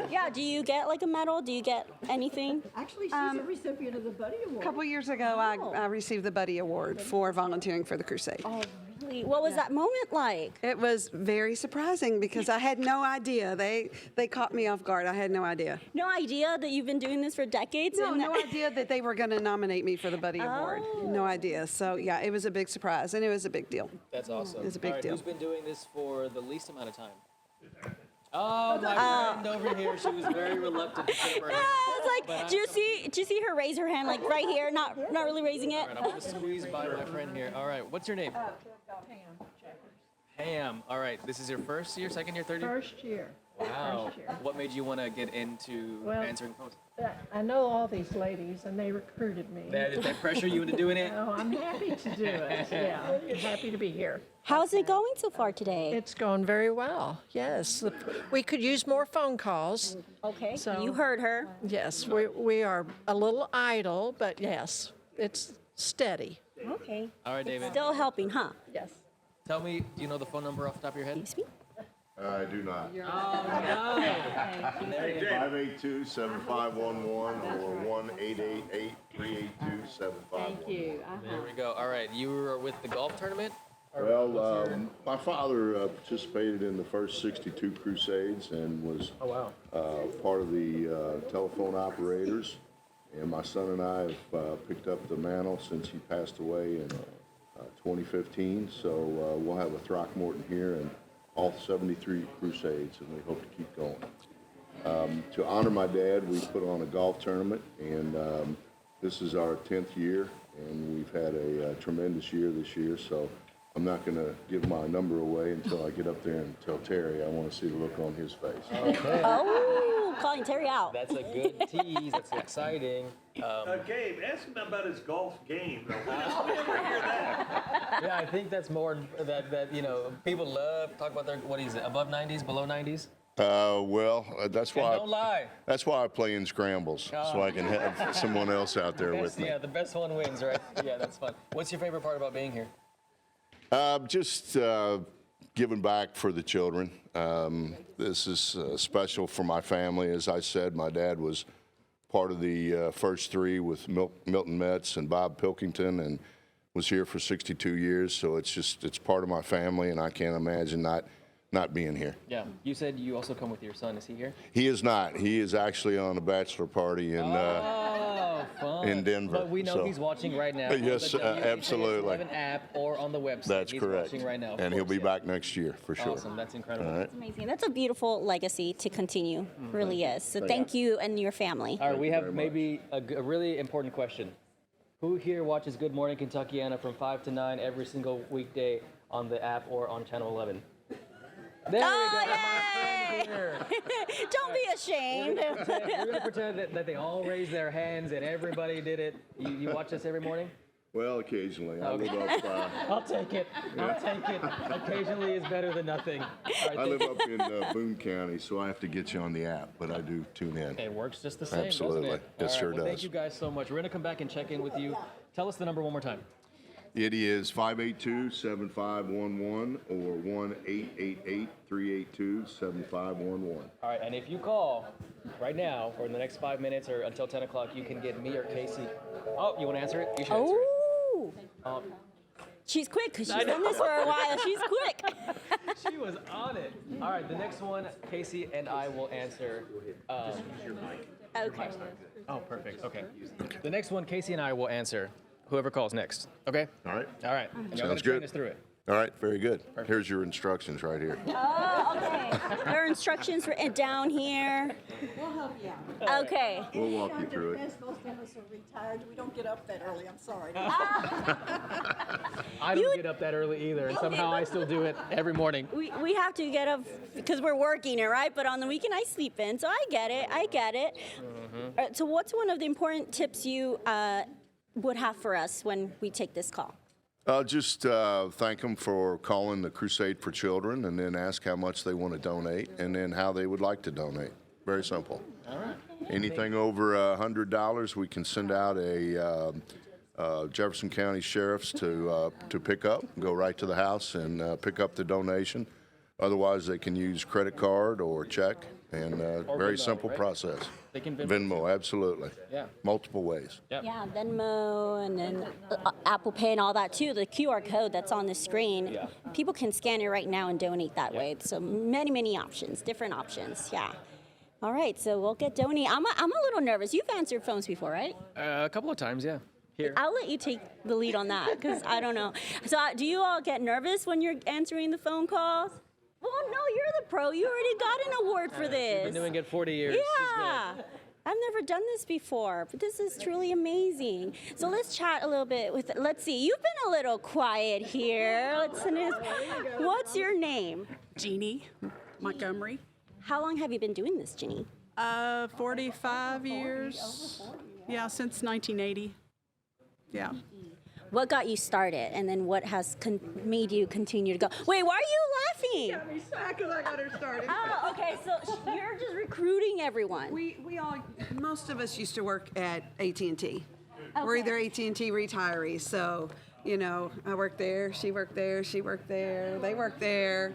Yeah, do you get like a medal? Do you get anything? Actually, she's a recipient of the Buddy Award. A couple years ago, I received the Buddy Award for volunteering for the Crusade. Oh, really? What was that moment like? It was very surprising because I had no idea. They caught me off guard. I had no idea. No idea that you've been doing this for decades? No, no idea that they were going to nominate me for the Buddy Award. No idea. So, yeah, it was a big surprise, and it was a big deal. That's awesome. It was a big All right, deal. Who's been doing this for the least amount of time? Oh, my friend over here. She was very reluctant to put her hand. It's like, do you see her raise her hand like right here, not really raising it? All right, I'm going to squeeze by my friend here. All right, what's your name? Pam. All right, this is your first year, second year, third year? First year. Wow. First year. What made you want to get into answering phones? I know all these ladies, and they recruited me. Did they pressure you into doing it? No, I'm happy to do it. Yeah, I'm happy to be here. How's it going so far today? It's going very well. Yes, we could use more phone calls. Okay. So You heard her. Yes, we are a little idle, but yes, it's steady. Okay. All right, David. Still helping, huh? Yes. Tell me, do you know the phone number off the top of your head? Excuse me? I do not. Oh, no. 582-7511 or 1-888-382-7511. Thank you. There we go. All right, you were with the golf tournament? Well, my father participated in the first 62 Crusades and was part of the telephone operators. And my son and I have picked up the mantle since he passed away in 2015. So we'll have a Throckmorton here and all 73 Crusades, and we hope to keep going. To honor my dad, we put on a golf tournament, and this is our 10th year, and we've had a tremendous year this year. So I'm not going to give my number away until I get up there and tell Terry. I want to see the look on his face. Okay. Oh, calling Terry out. That's a good tease. That's exciting. Gabe, ask him about his golf game. We never hear that. Yeah, I think that's more that people love to talk about their, what is it, above 90s, below 90s? That's And why. don't lie. That's why I play in scrambles, so I can have someone else out there with me. Yeah, the best one wins, right? Yeah, that's fun. What's your favorite part about being here? Just giving back for the children. This is special for my family. As I said, my dad was part of the first three with Milton Metz and Bob Pilkington, and was here for 62 years. So it's part of my family, and I can't imagine not being here. Yeah, you said you also come with your son. Is he here? He is not. He is actually on a bachelor party in Denver. But we know he's watching right now. Yes, on the WHS absolutely. 11 app or on the website. That's he's correct. Watching right now. And he'll be back next year for sure. Awesome. That's incredible. All right. That's amazing. That's a beautiful legacy to continue. Really is. So thank you and your family. All right, we have maybe a really important question. Who here watches Good Morning Kentuckiana from 5 to 9 every single weekday on the app or on Channel 11? There we go. My friend here. Don't be ashamed. We're going to pretend that they all raised their hands and everybody did it. You watch this every morning? Well, occasionally. I live up. I'll take it. I'll take it. Occasionally is better than nothing. All right, I live up in Boone County, so I have to get you on the app, but I do tune in. It works just the same, Absolutely. doesn't it? It All right, sure well, does. Thank you guys so much. We're going to come back and check in with you. Tell us the number one more time. It is 582-7511 or 1-888-382-7511. All right, and if you call right now or in the next 5 minutes or until 10 o'clock, you can get me or Casey. Oh, you want to answer it? You should answer it. Oh. She's quick because she's done this for a while. She's quick. She was on it. All right, the next one, Casey and I will answer. Okay. Oh, perfect. Okay. The next one, Casey and I will answer. Whoever calls next. Okay? All right. All right. And y'all Sounds gonna train good. us through it. All right, very good. Here's your instructions right here. Oh, okay. There are instructions written down here. We'll help you out. Okay. We'll walk you through it. Most of us are retired. We don't get up that early. I'm sorry. I don't get up that early either, and somehow I still do it every morning. We have to get up because we're working it, right? But on the weekend I sleep in, so I get it. I get it. All right, so what's one of the important tips you would have for us when we take this call? Just thank them for calling the Crusade for Children, and then ask how much they want to donate, and then how they would like to donate. Very simple. All right. Anything over $100, we can send out a Jefferson County Sheriff's to pick up, go right to the house and pick up the donation. Otherwise, they can use credit card or check, and very Venmo, simple right? process. They can Venmo, absolutely. Yeah. Multiple ways. Yep. Yeah, Venmo and then Apple Pay and all that too. The QR code that's on the screen. Yeah. People can scan it right now and donate that way. So many options, different options. Yeah. All right, so we'll get donating. I'm a little nervous. You've answered phones before, right? A couple of times, yeah. Here. I'll let you take the lead on that because I don't know. So do you all get nervous when you're answering the phone calls? Well, no, you're the pro. You already got an award for this. She's been doing it 40 years. She's Yeah. good. I've never done this before, but this is truly amazing. So let's chat a little bit with, let's see, you've been a little quiet here. What's your name? Jeannie Montgomery. How long have you been doing this, Jeannie? 45 years. Yeah, since 1980. Yeah. What got you started, and then what has made you continue to go? Wait, why are you laughing? Got me sad because I got her started. Oh, okay, so you're just recruiting everyone. We all, most of us used to work at AT&T. We're either AT&T retirees, so, you know, I worked there, she worked there, she worked there, they worked there,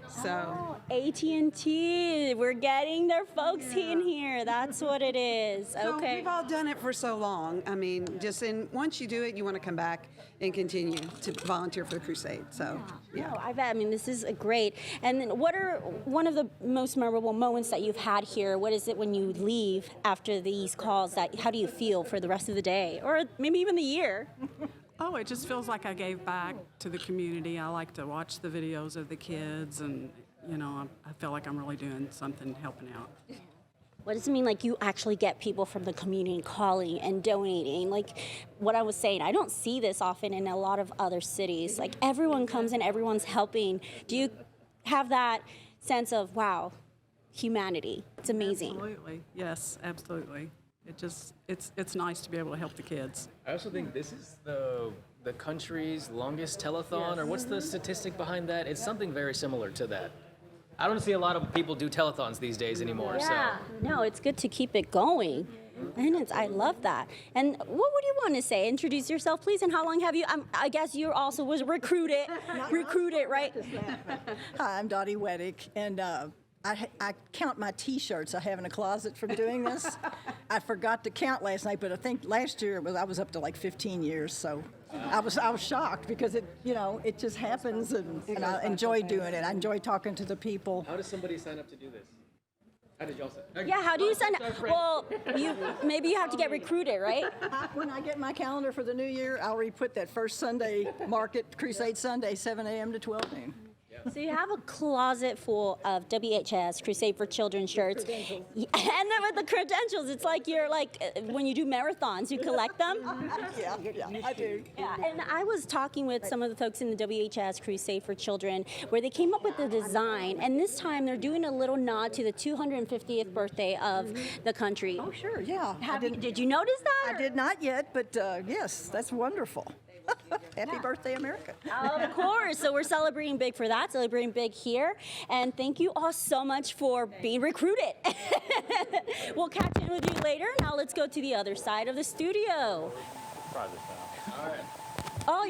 so. AT&T, we're getting their folks in here. That's what it is. So Okay. we've all done it for so long. I mean, once you do it, you want to come back and continue to volunteer for the Crusade. So, yeah. No, I bet. I mean, this is great. And then what are one of the most memorable moments that you've had here? What is it when you leave after these calls? How do you feel for the rest of the day, or maybe even the year? Oh, it just feels like I gave back to the community. I like to watch the videos of the kids, and, you know, I feel like I'm really doing something, helping out. What does it mean, like, you actually get people from the community calling and donating? Like, what I was saying, I don't see this often in a lot of other cities. Like, everyone comes in, everyone's helping. Do you have that sense of, wow, humanity? It's amazing. Absolutely. Yes, absolutely. It's nice to be able to help the kids. I also think this is the country's longest telethon, or what's the statistic behind that? It's something very similar to that. I don't see a lot of people do telethons these days anymore. Yeah, no, it's good to keep it going. And I love that. And what would you want to say? Introduce yourself, please, and how long have you, I guess you also was recruited, right? Hi, I'm Dottie Weddick, and I count my T-shirts I have in a closet from doing this. I forgot to count last night, but I think last year I was up to like 15 years. So I was shocked because it just happens, and I enjoy doing it. I enjoy talking to the people. How does somebody sign up to do this? How did y'all sign? Yeah, how do you sign up? Well, maybe you have to get recruited, right? When I get my calendar for the new year, I'll re-put that first Sunday market, Crusade Sunday, 7 a.m. to 12 noon. Yeah. So you have a closet full of WHS Crusade for Children shirts, and then with the credentials, it's like you're like when you do marathons, you collect them. Yeah, I do. Yeah, and I was talking with some of the folks in the WHS Crusade for Children where they came up with the design, and this time they're doing a little nod to the 250th birthday of the country. Oh, sure, yeah. Did you notice that? I did not yet, but yes, that's wonderful. Happy birthday, America. Of course. So we're celebrating big for that, celebrating big here. And thank you all so much for being recruited. We'll catch in with you later. Now let's go to the other side of the studio. Try this now. All right. Oh,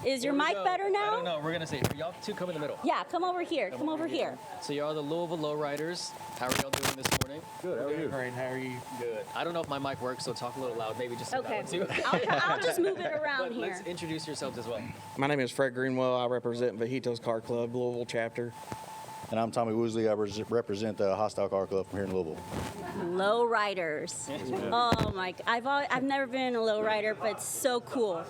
is your mic better now? I don't know. We're going to see. Y'all two come in the middle. Yeah, come over here. Come over here. So y'all are the Louisville Lowriders. How are y'all doing this morning? Good. How are you? Great. How are you? Good. I don't know if my mic works, so talk a little loud. Maybe just okay. That one too. I'll just move it around here. Let's introduce yourselves as well. My name is Fred Greenwell. I represent Vejito's Car Club, Louisville chapter. And I'm Tommy Woosley. I represent the Hostile Car Club from here in Louisville. Lowriders. Oh my! I've never been a lowrider, but it's so cool.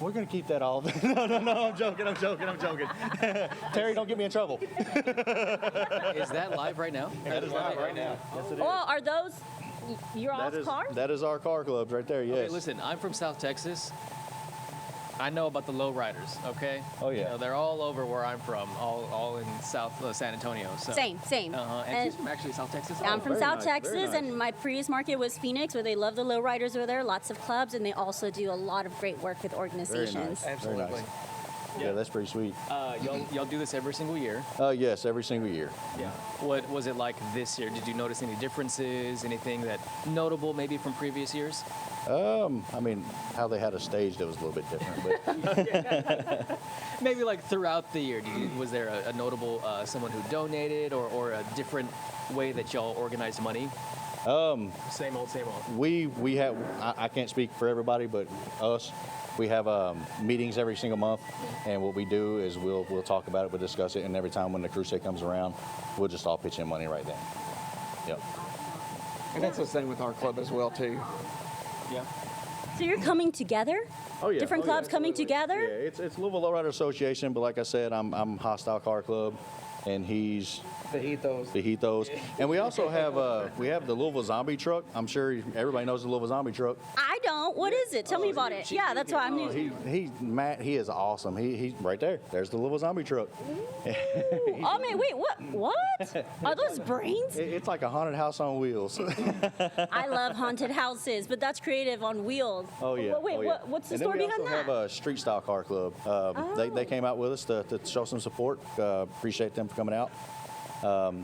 We're going to keep that all. No, I'm joking. Terry, don't get me in trouble. Is that live right now? That is live right now. Yes, it is. Oh, are those your all's cars? That is our car club right there, yes. Okay, listen, I'm from South Texas. I know about the lowriders, okay? Oh, yeah. You know, they're all over where I'm from, all in South San Antonio. So. Same. And she's from actually South Texas? I'm from South Texas, nice. And my previous market was Phoenix, where they love the lowriders over there, lots of clubs, and they also do a lot of great work with organizations. Very nice. Absolutely. Very nice. Yeah, that's pretty sweet. Y'all do this every single year? Yes, every single year. Yeah. What was it like this year? Did you notice any differences, anything that notable maybe from previous years? I mean, how they had a stage that was a little bit different. But maybe like throughout the year, was there a notable someone who donated or a different way that y'all organized money? Same old. We have, I can't speak for everybody, but us, we have meetings every single month, and what we do is we'll talk about it, we'll discuss it, and every time when the crusade comes around, we'll just all pitch in money right then. Yep. And that's the same with our club as well, too. Yeah. So you're coming together? Oh, yeah. Different clubs coming together? Yeah, it's Louisville Lowrider Association, but like I said, I'm Hostile Car Club, and he's Vejitos. And we also have the Louisville Zombie Truck. I'm sure everybody knows the Louisville Zombie Truck. I don't. What is it? Tell me about it. Yeah, that's why I'm new. Matt, he is awesome. He's right there. There's the Louisville Zombie Truck. Oh man, wait, what? Are those brains? It's like a haunted house on wheels. I love haunted houses, but that's creative on wheels. Oh yeah. Wait, what's the story behind that? And then we also have a Street Style Car Club. They came out with us to show some support. Appreciate them for coming out.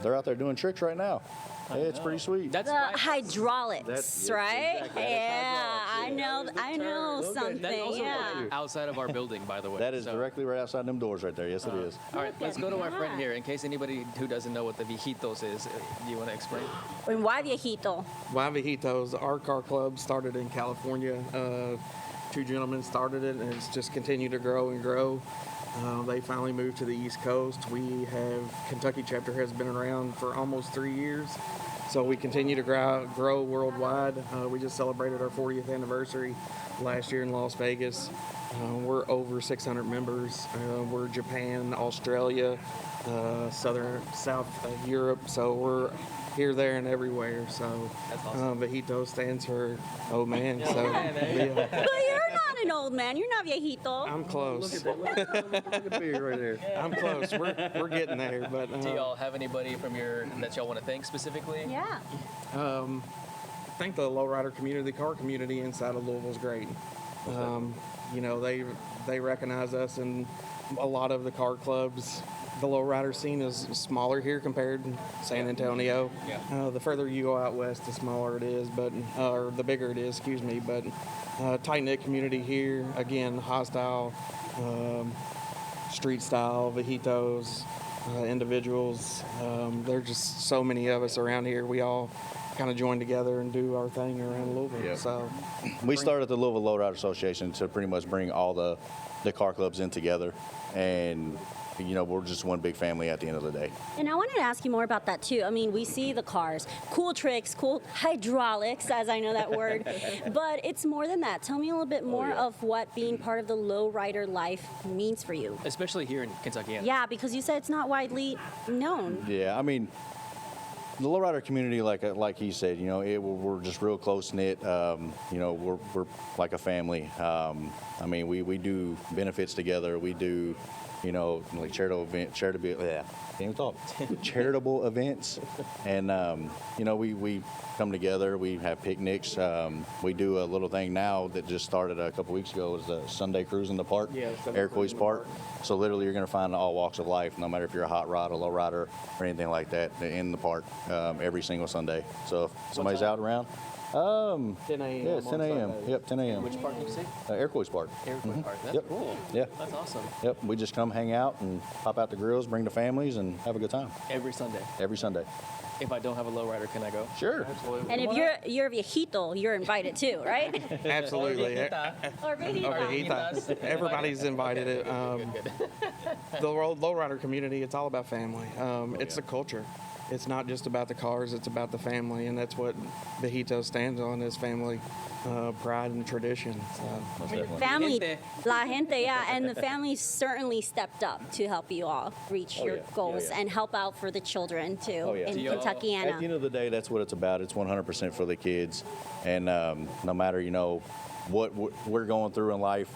They're out there doing tricks right now. It's pretty sweet. That's hydraulics, right? Exactly. Yeah, I know something. That's also Yeah. outside of our building, by the way. That is directly right outside them doors right there. Yes, it is. All right, let's go to our friend here. In case anybody who doesn't know what the Vejitos is, do you want to explain? And why Viejito? Why Vejitos? Our car club started in California. Two gentlemen started it, and it's just continued to grow and grow. They finally moved to the East Coast. Kentucky chapter has been around for almost 3 years. So we continue to grow worldwide. We just celebrated our 40th anniversary last year in Las Vegas. We're over 600 members. We're Japan, Australia, South Europe. So we're here, there, and everywhere. So that's awesome. Vejito stands for old man. So, But you're not an old man. You're not Viejito. I'm close. Look at the beard right there. I'm close. We're getting there. But do y'all have anybody that y'all want to thank specifically? Yeah. I think the lowrider community, the car community inside of Louisville is great. They recognize us in a lot of the car clubs. The lowrider scene is smaller here compared to San Antonio. Yeah. The further you go out west, the smaller it is, or the bigger it is, excuse me. But tight-knit community here. Again, Hostile, Street Style, Vejitos, individuals. There's just so many of us around here. We all kind of join together and do our thing around Louisville. Yep. So we started the Louisville Lowrider Association to pretty much bring all the car clubs in together, and we're just one big family at the end of the day. And I wanted to ask you more about that too. I mean, we see the cars, cool tricks, cool hydraulics, as I know that word, but it's more than that. Tell me a little bit more of what being part of the lowrider life means for you. Especially here in Kentucky. Yeah, because you said it's not widely known. Yeah, I mean, the lowrider community, like he said, we're just real close knit. We're like a family. I mean, we do benefits together. We do, like charitable events, and we come together. We have picnics. We do a little thing now that just started a couple weeks ago. It was a Sunday cruise in the park, Iroquois Park. So literally, you're going to find all walks of life, no matter if you're a hot rod, a low rider, or anything like that, in the park every single Sunday. So if somebody's out around. 10 a.m. Yeah, 10 a.m. Yep, 10 a.m. Which park did you say? Iroquois Park. Iroquois Park. That's Yep. cool. Yeah. That's awesome. Yep. We just come hang out and pop out the grills, bring the families, and have a good time. Every Sunday. Every Sunday. If I don't have a lowrider, can I go? Sure. Absolutely. And if you're a viejito, you're invited too, right? Absolutely. Or Viejita. Everybody's invited. The lowrider community, it's all about family. It's the culture. It's not just about the cars, it's about the family, and that's what Viejito stands on, is family, pride and tradition. Family, la gente, yeah, and the family certainly stepped up to help you all reach your goals and help out for the children too in Kentuckiana. At the end of the day, that's what it's about. It's 100% for the kids, and no matter what we're going through in life,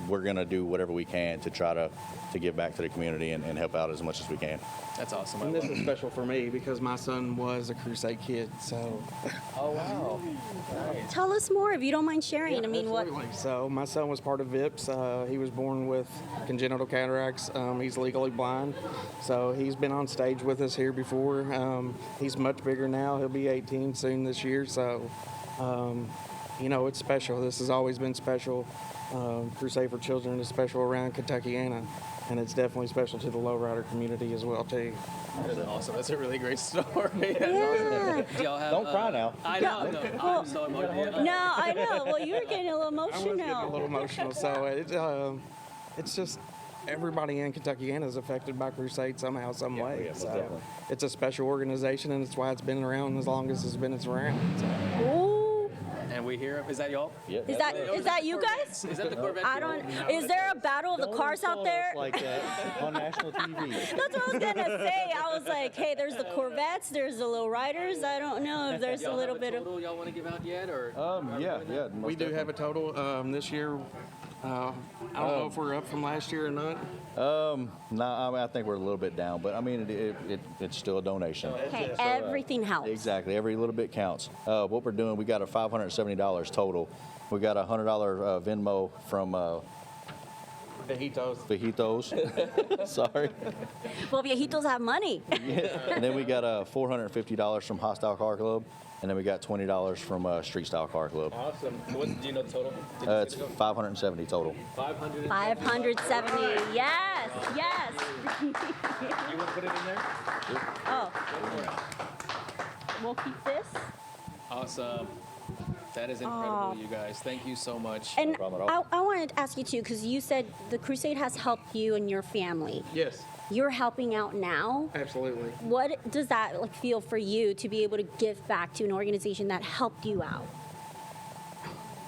we're going to do whatever we can to try to give back to the community and help out as much as we can. That's awesome. And this is special for me because my son was a Crusade kid, so. Oh, wow. Nice. Tell us more if you don't mind sharing. Yeah, I mean, what? So my son was part of VIPS. He was born with congenital cataracts. He's legally blind. So he's been on stage with us here before. He's much bigger now. He'll be 18 soon this year. So, it's special. This has always been special. Crusade for Children is special around Kentuckiana, and it's definitely special to the lowrider community as well too. That's awesome. That's a really great story. Yeah. Do y'all have, Don't cry now. I know. No, I'm so emotional. No, I know. Well, you were getting a little I was emotional. getting a little emotional. So it's just everybody in Kentuckiana is affected by Crusade somehow, some way. So it's a special organization, and it's why it's been around as long as it's been around. So. Ooh. And we hear, is that y'all? Yeah. Is that you guys? Is that the Corvette? I don't. Is there a battle of the cars out there? Like that on national TV. That's what I was gonna say. I was like, hey, there's the Corvettes, there's the lowriders. I don't know if there's a little bit of. Y'all want to give out yet, or? Yeah. We do have a total this year. I don't know if we're up from last year or not. No, I think we're a little bit down, but I mean, it's still a donation. Hey, everything helps. Exactly, every little bit counts. What we're doing, we got a $570 total. We got a $100 Venmo from Viejitos. Sorry. Well, viejitos have money. And then we got $450 from Hostile Car Club. And then we got $20 from Street Style Car Club. Awesome. Do you know the total? It's 570 total. 570. Yes. You want to put it in there? Oh. We'll keep this. Awesome. That is incredible, you guys. Thank you so much. And I wanted to ask you too, because you said the Crusade has helped you and your family. Yes. You're helping out now. Absolutely. What does that feel for you to be able to give back to an organization that helped you out?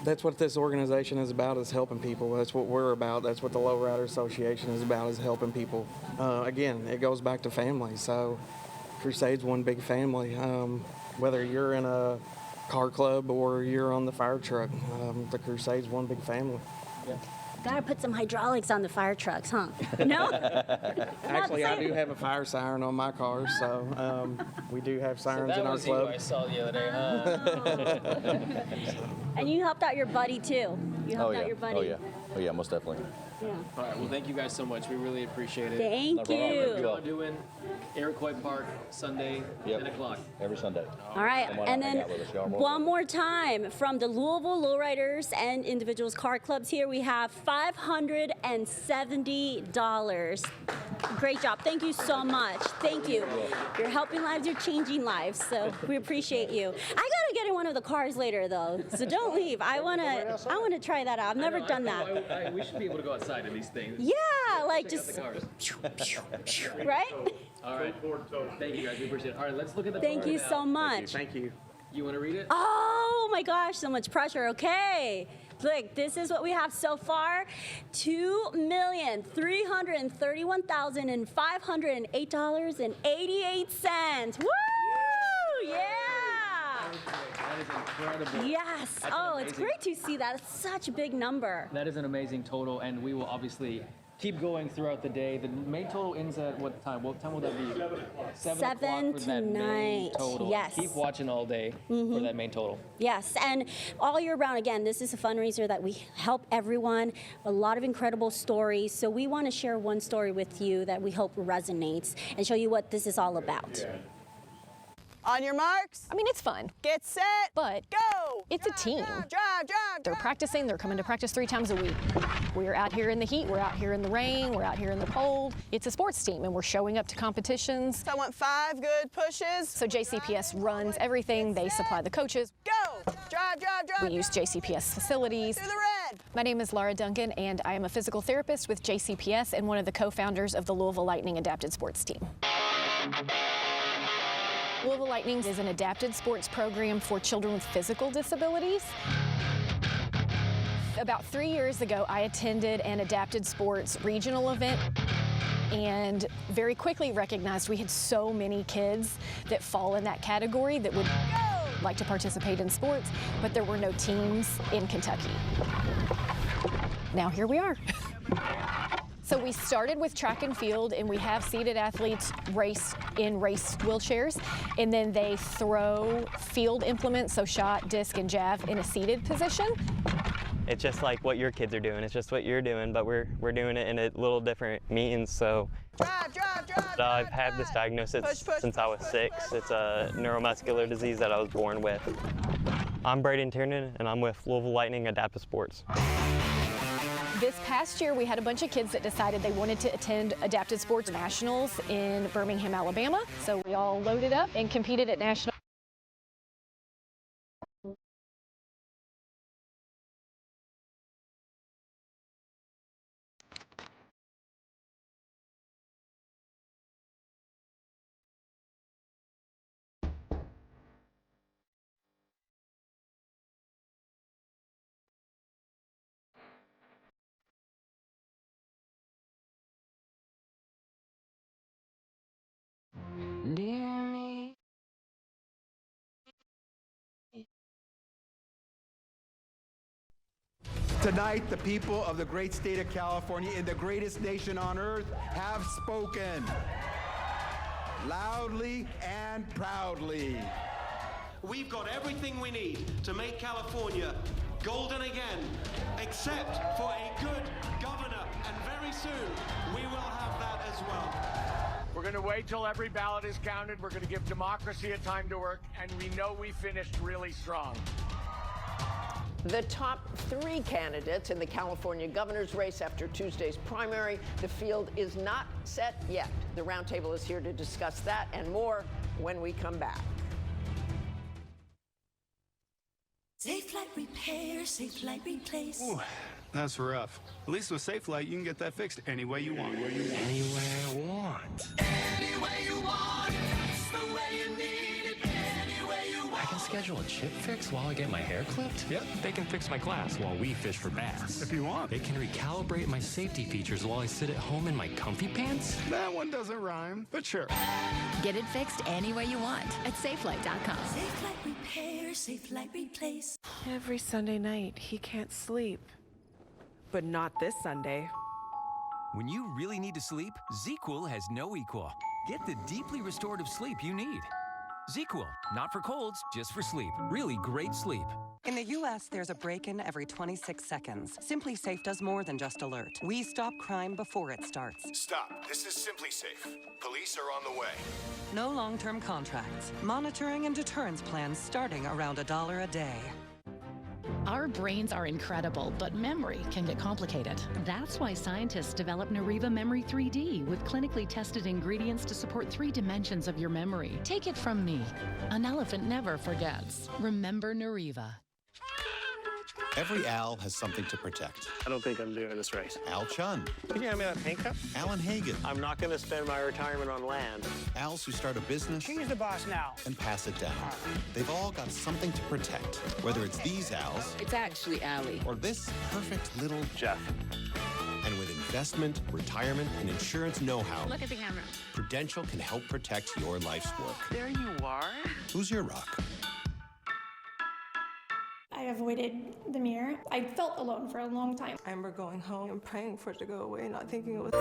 That's what this organization is about, is helping people. That's what we're about. That's what the Lowrider Association is about, is helping people. Again, it goes back to family. So Crusade's one big family. Whether you're in a car club or you're on the fire truck, the Crusade's one big family. Yeah. Gotta put some hydraulics on the fire trucks, huh? No? Actually, I do have a fire siren on my car, so we do have sirens in our club. I saw the other day, huh? And you helped out your buddy too. You helped out your buddy. Oh yeah, most definitely. Yeah. All right, well, thank you guys so much. We really appreciate it. Thank you. Y'all doing Iroquois Park Sunday, 10 o'clock. Every Sunday. All right, and then one more time from the Louisville Lowriders and Individuals Car Clubs here, we have $570. Great job. Thank you so much. Thank you. You're helping lives, you're changing lives, so we appreciate you. I gotta get in one of the cars later though, so don't leave. I wanna try that out. I've never done that. We should be able to go outside in these things. Yeah, like just, right? All right. Thank you guys. We appreciate it. All right, let's look at the Thank card you now. so much. Thank you. You want to read it? Oh my gosh, so much pressure. Okay. Look, this is what we have so far. $2,331,508.88. Woo! Yeah! That is incredible. Yes. That's Oh, it's amazing. great to see that. It's such a big number. That is an amazing total, and we will obviously keep going throughout the day. The main total ends at what time? What time will that be? 7 o'clock for that main tonight. total. Yes. Keep watching all day for that main total. Yes, and all year round, again, this is a fundraiser that we help everyone, a lot of incredible stories. So we want to share one story with you that we hope resonates and show you what this is all about. On your marks. I mean, it's fun. Get set. But go. It's a team. Drive. They're practicing. They're coming to practice 3 times a week. We're out here in the heat. We're out here in the rain. We're out here in the cold. It's a sports team, and we're showing up to competitions. So I want 5 good pushes. So JCPS runs everything. They supply the coaches. Go. Drive. We use JCPS facilities. To the red. My name is Laura Duncan, and I am a physical therapist with JCPS and one of the co-founders of the Louisville Lightning Adapted Sports Team. Louisville Lightning is an adapted sports program for children with physical disabilities. About 3 years ago, I attended an adapted sports regional event and very quickly recognized we had so many kids that fall in that category that would like to participate in sports, but there were no teams in Kentucky. Now here we are. So we started with track and field, and we have seated athletes race in race wheelchairs, and then they throw field implements, so shot, disc, and jav in a seated position. It's just like what your kids are doing. It's just what you're doing, but we're doing it in a little different means. So I've had this diagnosis since I was 6. It's a neuromuscular disease that I was born with. I'm Braden Tiernan, and I'm with Louisville Lightning Adaptive Sports. This past year, we had a bunch of kids that decided they wanted to attend Adapted Sports Nationals in Birmingham, Alabama. So we all loaded up and competed at national. Tonight, the people of the great state of California, in the greatest nation on earth, have spoken loudly and proudly. We've got everything we need to make California golden again, except for a good governor, and very soon we will have that as well. We're going to wait till every ballot is counted. We're going to give democracy a time to work, and we know we finished really strong. The top 3 candidates in the California governor's race after Tuesday's primary. The field is not set yet. The roundtable is here to discuss that and more when we come back. Safe Light Repair, Safe Light Replace. Ooh, that's rough. At least with Safe Light, you can get that fixed any way you want. Anywhere I want. Any way you want, it's the way you need it. Any way you want. I can schedule a chip fix while I get my hair clipped? Yep. They can fix my glass while we fish for bass. If you want. They can recalibrate my safety features while I sit at home in my comfy pants? That one doesn't rhyme, but sure. Get it fixed any way you want at SafeLight.com. Safe Light Repair, Safe Light Replace. Every Sunday night, he can't sleep. But not this Sunday. When you really need to sleep, ZzzQuil has no equal. Get the deeply restorative sleep you need. ZzzQuil, not for colds, just for sleep. Really great sleep. In the U.S., there's a break-in every 26 seconds. Simply Safe does more than just alert. We stop crime before it starts. Stop. This is Simply Safe. Police are on the way. No long-term contracts. Monitoring and deterrence plans starting around $1 a day. Our brains are incredible, but memory can get complicated. That's why scientists developed Nariva Memory 3D with clinically tested ingredients to support 3 dimensions of your memory. Take it from me. An elephant never forgets. Remember Nariva. Every Al has something to protect. I don't think I'm doing this right. Al Chun. Can you hand me that handcuff? Alan Hagan. I'm not going to spend my retirement on land. Als who start a business. She's the boss now. And pass it down. They've all got something to protect. Whether it's these Als. It's actually Allie. Or this perfect little Jeff. And with investment, retirement, and insurance know-how, Look at the camera. Prudential can help protect your life's work. There you are. Who's your rock? I avoided the mirror. I felt alone for a long time. I remember going home and praying for it to go away, not thinking it was.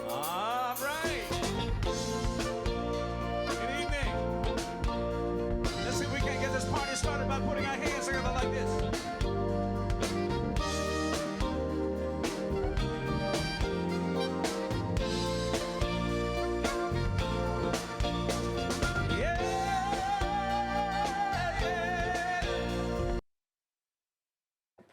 All right. Good evening. Let's see if we can get this party started by putting our hands together like this.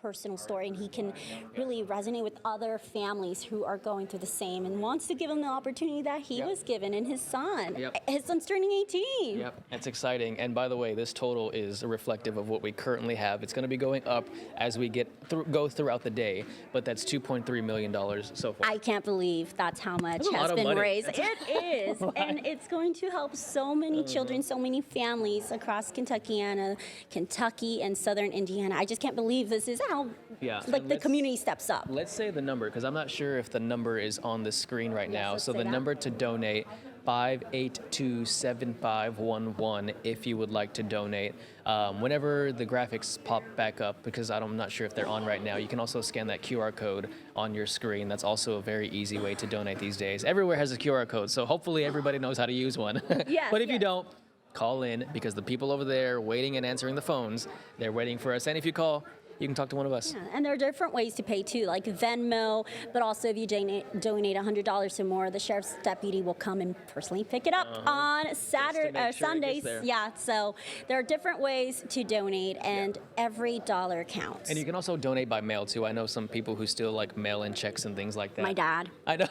Personal story, and he can really resonate with other families who are going through the same, and wants to give them the opportunity that he was given, and his son. His son's turning 18. Yep, it's exciting. And by the way, this total is reflective of what we currently have. It's going to be going up as we go throughout the day, but that's $2.3 million so far. I can't believe that's how much That's a lot has of been money. raised. It is, and it's going to help so many children, so many families across Kentucky, and southern Indiana. I just can't believe this is how the community steps up. Let's say the number, because I'm not sure if the number is on the screen right now. let's So say the that. number to donate, 582-7511, if you would like to donate. Whenever the graphics pop back up, because I'm not sure if they're on right now, you can also scan that QR code on your screen. That's also a very easy way to donate these days. Everywhere has a QR code, so hopefully everybody knows how to use one. But if you don't, call in, because the people over there waiting and answering the phones, they're waiting for us. And if you call, you can talk to one of us. Yeah, and there are different ways to pay too, like Venmo, but also if you donate $100 or more, the sheriff's deputy will come and personally pick it up on Sundays. Yeah, so there are different ways to donate, and every dollar counts. And you can also donate by mail too. I know some people who still like mail in checks and things like that. My dad. I know.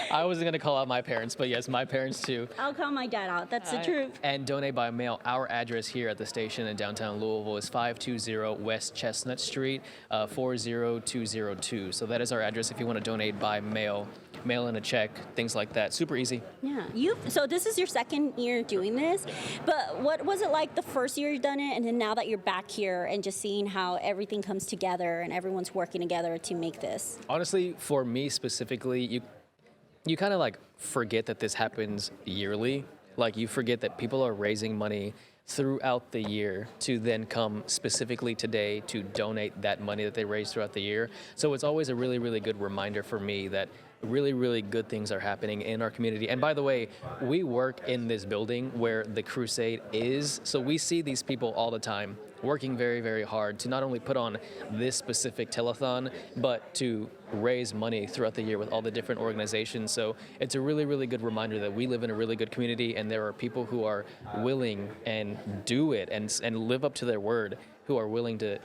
I wasn't going to call out my parents, but yes, my parents too. I'll call my dad out. That's the truth. And donate by mail. Our address here at the station in downtown Louisville is 520 West Chestnut Street, 40202. So that is our address if you want to donate by mail in a check, things like that. Super easy. Yeah. So this is your second year doing this, but what was it like the first year you've done it, and then now that you're back here and just seeing how everything comes together and everyone's working together to make this? Honestly, for me specifically, you kind of like forget that this happens yearly. Like you forget that people are raising money throughout the year to then come specifically today to donate that money that they raised throughout the year. So it's always a really, really good reminder for me that really, really good things are happening in our community. And by the way, we work in this building where the Crusade is, so we see these people all the time working very, very hard to not only put on this specific telethon, but to raise money throughout the year with all the different organizations. So it's a really, really good reminder that we live in a really good community, and there are people who are willing and do it and live up to their word, who are willing to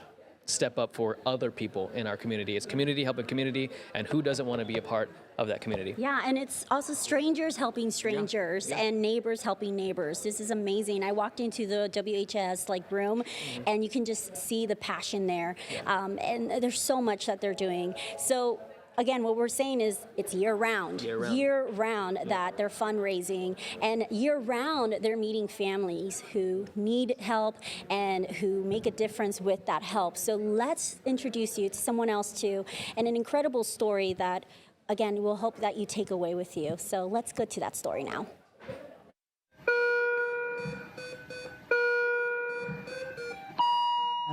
step up for other people in our community. It's community helping community, and who doesn't want to be a part of that community? Yeah, and it's also strangers helping strangers and neighbors helping neighbors. This is amazing. I walked into the WHS room, and you can just see the passion there. And there's so much that they're doing. So again, what we're saying is it's year-round. Year-round that they're fundraising, and year-round they're meeting families who need help and who make a difference with that help. So let's introduce you to someone else too, and an incredible story that, again, we'll hope that you take away with you. So let's go to that story now.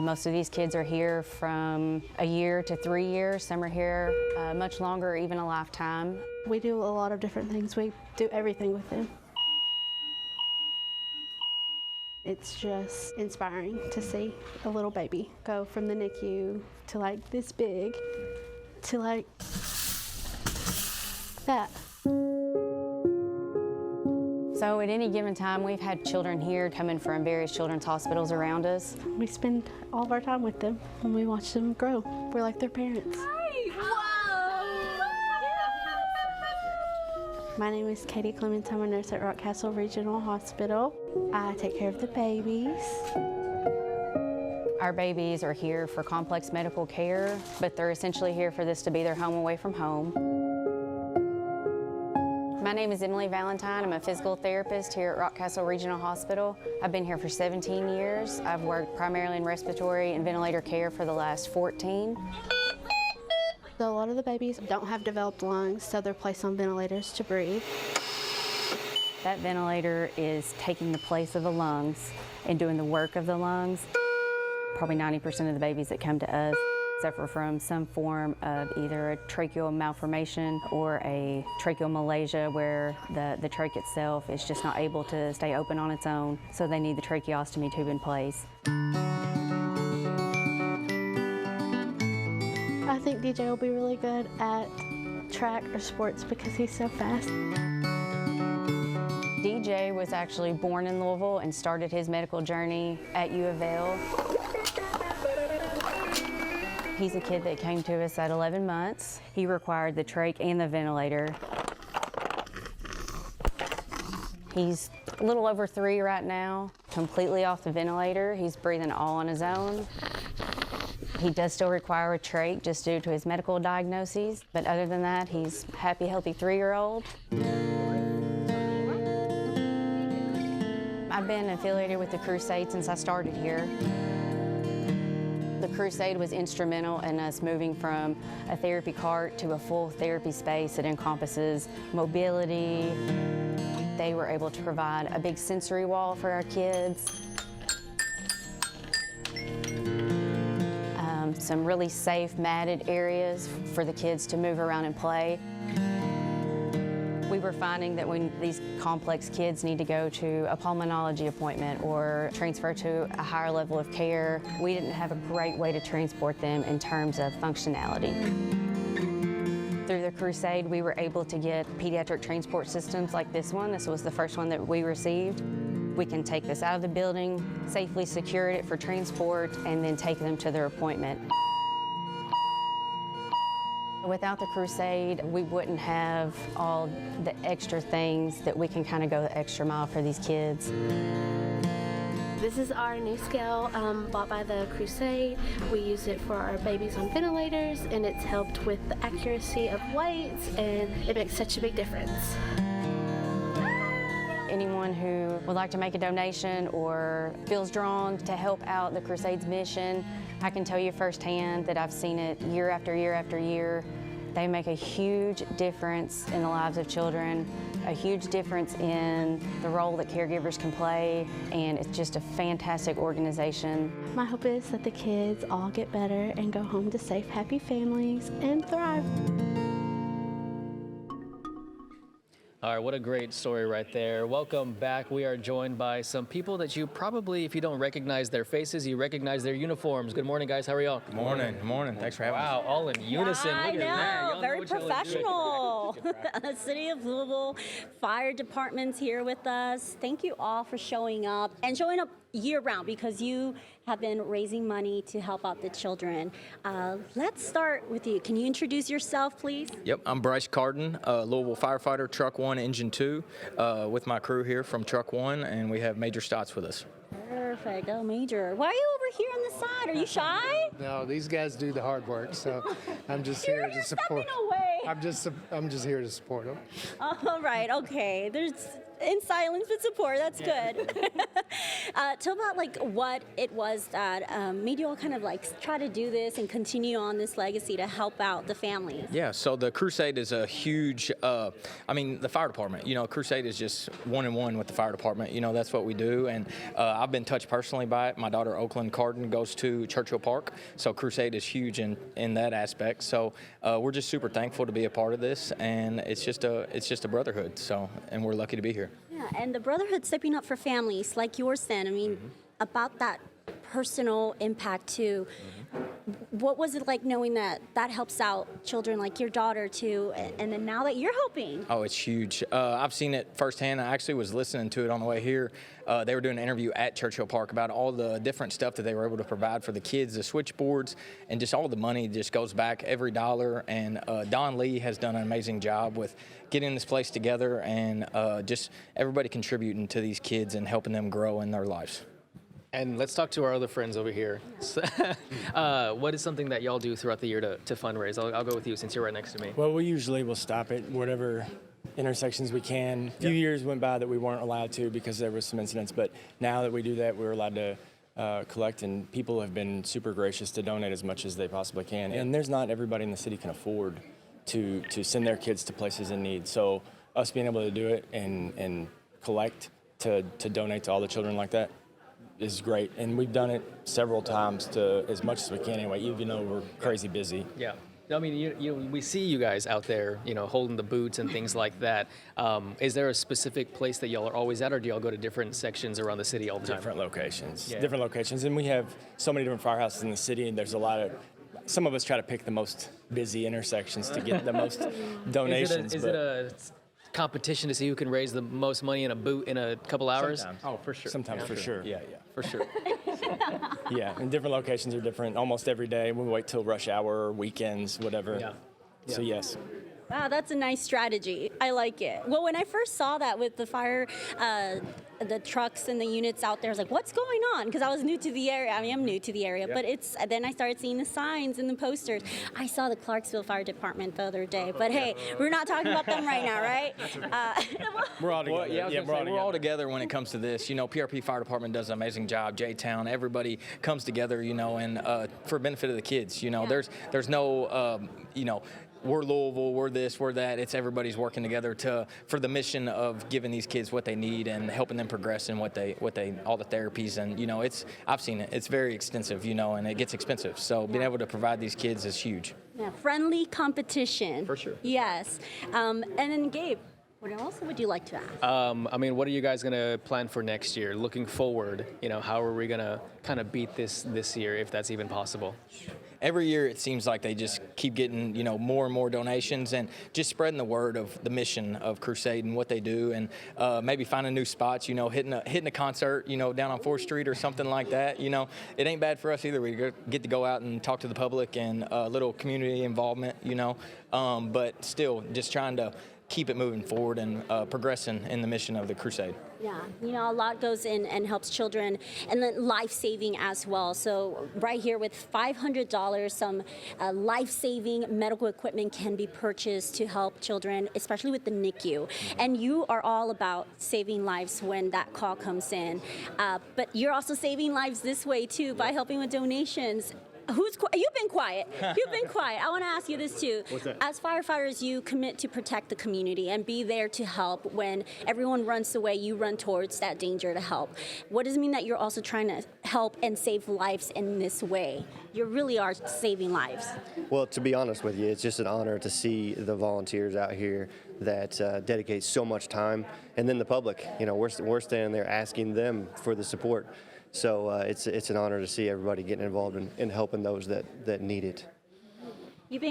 Most of these kids are here from a year to 3 years. Some are here much longer, even a lifetime. We do a lot of different things. We do everything with them. It's just inspiring to see a little baby go from the NICU to this big to that. So at any given time, we've had children here coming from various children's hospitals around us. We spend all of our time with them and we watch them grow. We're like their parents. My name is Katie Clements. I'm a nurse at Rockcastle Regional Hospital. I take care of the babies. Our babies are here for complex medical care, but they're essentially here for this to be their home away from home. My name is Emily Valentine. I'm a physical therapist here at Rockcastle Regional Hospital. I've been here for 17 years. I've worked primarily in respiratory and ventilator care for the last 14. So a lot of the babies don't have developed lungs, so they're placed on ventilators to breathe. That ventilator is taking the place of the lungs and doing the work of the lungs. Probably 90% of the babies that come to us suffer from some form of either a tracheal malformation or a tracheal malacia, where the trach itself is just not able to stay open on its own, so they need the tracheostomy tube in place. I think DJ will be really good at track or sports because he's so fast. DJ was actually born in Louisville and started his medical journey at U of L. He's a kid that came to us at 11 months. He required the trach and the ventilator. He's a little over 3 right now, completely off the ventilator. He's breathing all on his own. He does still require a trach just due to his medical diagnoses, but other than that, he's a happy, healthy 3-year-old. I've been affiliated with the Crusade since I started here. The Crusade was instrumental in us moving from a therapy cart to a full therapy space that encompasses mobility. They were able to provide a big sensory wall for our kids. Some really safe matted areas for the kids to move around and play. We were finding that when these complex kids need to go to a pulmonology appointment or transfer to a higher level of care, we didn't have a great way to transport them in terms of functionality. Through the Crusade, we were able to get pediatric transport systems like this one. This was the first one that we received. We can take this out of the building, safely secure it for transport, and then take them to their appointment. Without the Crusade, we wouldn't have all the extra things that we can kind of go the extra mile for these kids. This is our new scale bought by the Crusade. We use it for our babies on ventilators, and it's helped with the accuracy of weights, and it makes such a big difference. Anyone who would like to make a donation or feels drawn to help out the Crusade's mission, I can tell you firsthand that I've seen it year after year after year. They make a huge difference in the lives of children, a huge difference in the role that caregivers can play, and it's just a fantastic organization. My hope is that the kids all get better and go home to safe, happy families and thrive. All right, what a great story right there. Welcome back. We are joined by some people that you probably, if you don't recognize their faces, you recognize their uniforms. Good morning, guys. How are y'all? Good morning. Good morning. Thanks for having us. Wow, all in unison. I Look at that. Y'all very know what y'all are doing. professional. The City of Louisville Fire Department's here with us. Thank you all for showing up and showing up year-round because you have been raising money to help out the children. Let's start with you. Can you introduce yourself, please? Yep, I'm Bryce Carden, Louisville firefighter, Truck 1, Engine 2, with my crew here from Truck 1, and we have Major Stotts with us. Perfect. Oh, Major. Why are you over here on the side? Are you shy? No, these guys do the hard work, so I'm just here to support. Away. I'm just here to support them. All right. Okay. There's in silence but support. That's good. Tell about like what it was that made you all kind of like try to do this and continue on this legacy to help out the families. Yeah. So the Crusade is a huge. The fire department. You know, Crusade is just one in one with the fire department. You know, that's what we do, and I've been touched personally by it. My daughter Oakland Carden goes to Churchill Park, so Crusade is huge in that aspect. So we're just super thankful to be a part of this, and it's just a brotherhood. So, and we're lucky to be here. Yeah, and the brotherhood stepping up for families like yours. Then, I mean, about that personal impact too. what was it like knowing that helps out children like your daughter too, and then now that you're helping? Oh, it's huge. I've seen it firsthand. I actually was listening to it on the way here. They were doing an interview at Churchill Park about all the different stuff that they were able to provide for the kids, the switchboards, and just all the money just goes back every dollar. And Don Lee has done an amazing job with getting this place together and just everybody contributing to these kids and helping them grow in their lives. And let's talk to our other friends over here. What is something that y'all do throughout the year to fundraise? I'll go with you since you're right next to me. Well, we usually will stop at whatever intersections we can. A few years went by that we weren't allowed to because there was some incidents, but now that we do that, we're allowed to collect, and people have been super gracious to donate as much as they possibly can. And there's not everybody in the city can afford to send their kids to places in need. So us being able to do it and collect to donate to all the children like that is great. And we've done it several times to as much as we can anyway, even though we're crazy busy. Yeah. I mean, we see you guys out there, holding the boots and things like that. Is there a specific place that y'all are always at, or do y'all go to different sections around the city all the time? Different locations. And we have so many different firehouses in the city, and there's some of us try to pick the most busy intersections to get the most donations. Is it a competition to see who can raise the most money in a boot in a couple hours? Sometimes. Oh, for sure. Sometimes, for sure. Yeah, for sure. Yeah, and different locations are different almost every day. We wait till rush hour, weekends, whatever. Yeah. So yes. Wow, that's a nice strategy. I like it. Well, when I first saw that with the fire, the trucks and the units out there, I was like, what's going on? Because I was new to the area. I mean, I'm new to the area, but then I started seeing the signs and the posters. I saw the Clarksville Fire Department the other day, but hey, we're not talking about them right now, right? We're all together. We're all together when it comes to this. PRP Fire Department does an amazing job. J-Town, everybody comes together, and for benefit of the kids. There's no, we're Louisville, we're this, we're that. It's everybody's working together for the mission of giving these kids what they need and helping them progress in what they all the therapies. And I've seen it. It's very extensive, and it gets expensive. So being able to provide these kids is huge. Yeah, friendly competition. For sure. Yes. And then Gabe, what else would you like to ask? What are you guys going to plan for next year? Looking forward, how are we going to kind of beat this year, if that's even possible? Every year it seems like they just keep getting, more and more donations and just spreading the word of the mission of Crusade and what they do, and maybe finding new spots, hitting a concert, down on 4th Street or something like that. It ain't bad for us either. We get to go out and talk to the public and a little community involvement, but still just trying to keep it moving forward and progressing in the mission of the Crusade. Yeah, a lot goes in and helps children, and then life-saving as well. So right here with $500, some life-saving medical equipment can be purchased to help children, especially with the NICU. And you are all about saving lives when that call comes in. But you're also saving lives this way too by helping with donations. You've been quiet. I want to ask you this too. What's that? As firefighters, you commit to protect the community and be there to help. When everyone runs away, you run towards that danger to help. What does it mean that you're also trying to help and save lives in this way? You really are saving lives. Well, to be honest with you, it's just an honor to see the volunteers out here that dedicate so much time, and then the public. We're standing there asking them for the support. So it's an honor to see everybody getting involved in helping those that need it.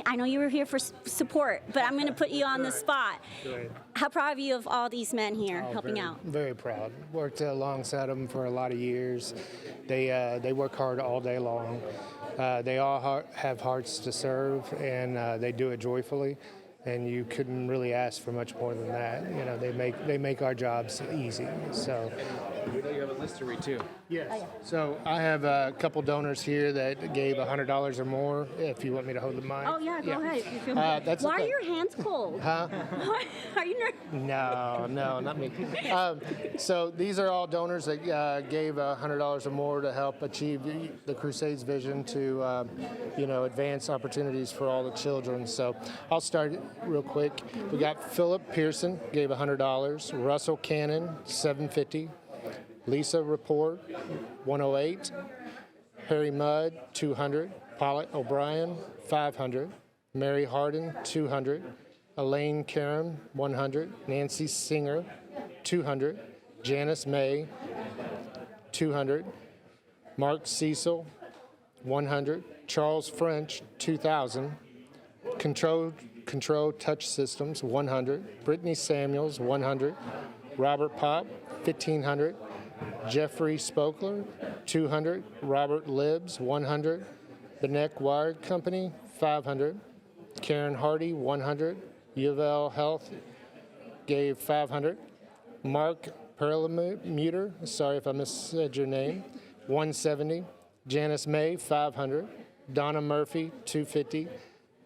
I know you were here for support, but I'm going to put you on the spot. How proud of you of all these men here helping out? Very proud. Worked alongside them for a lot of years. They work hard all day long. They all have hearts to serve, and they do it joyfully. And you couldn't really ask for much more than that. They make our jobs easy. So. We know you have a list to read too. Yes. Oh, yeah. So I have a couple donors here that gave $100 or more. If you want me to hold the mic. Oh yeah, go ahead. Why are your hands cold? Huh? Are you nervous? No, not me. So these are all donors that gave $100 or more to help achieve the Crusade's vision to, advance opportunities for all the children. So I'll start real quick. We got Philip Pearson gave $100. Russell Cannon $750. Lisa Report, $108. Harry Mudd, $200. Paulette O'Brien, $500. Mary Harden, $200. Elaine Karam, $100. Nancy Singer, $200. Janice May, $200. Mark Cecil, $100. Charles French, 2,000. Control Touch Systems, 100. Brittany Samuels, 100. Robert Pop, 1,500. Jeffrey Spokler, 200. Robert Libbs, 100. Benek Wire Company, 500. Karen Hardy, 100. U of L Health gave 500. Mark Perlmuter, sorry if I missaid your name, 170. Janice May, 500. Donna Murphy, 250.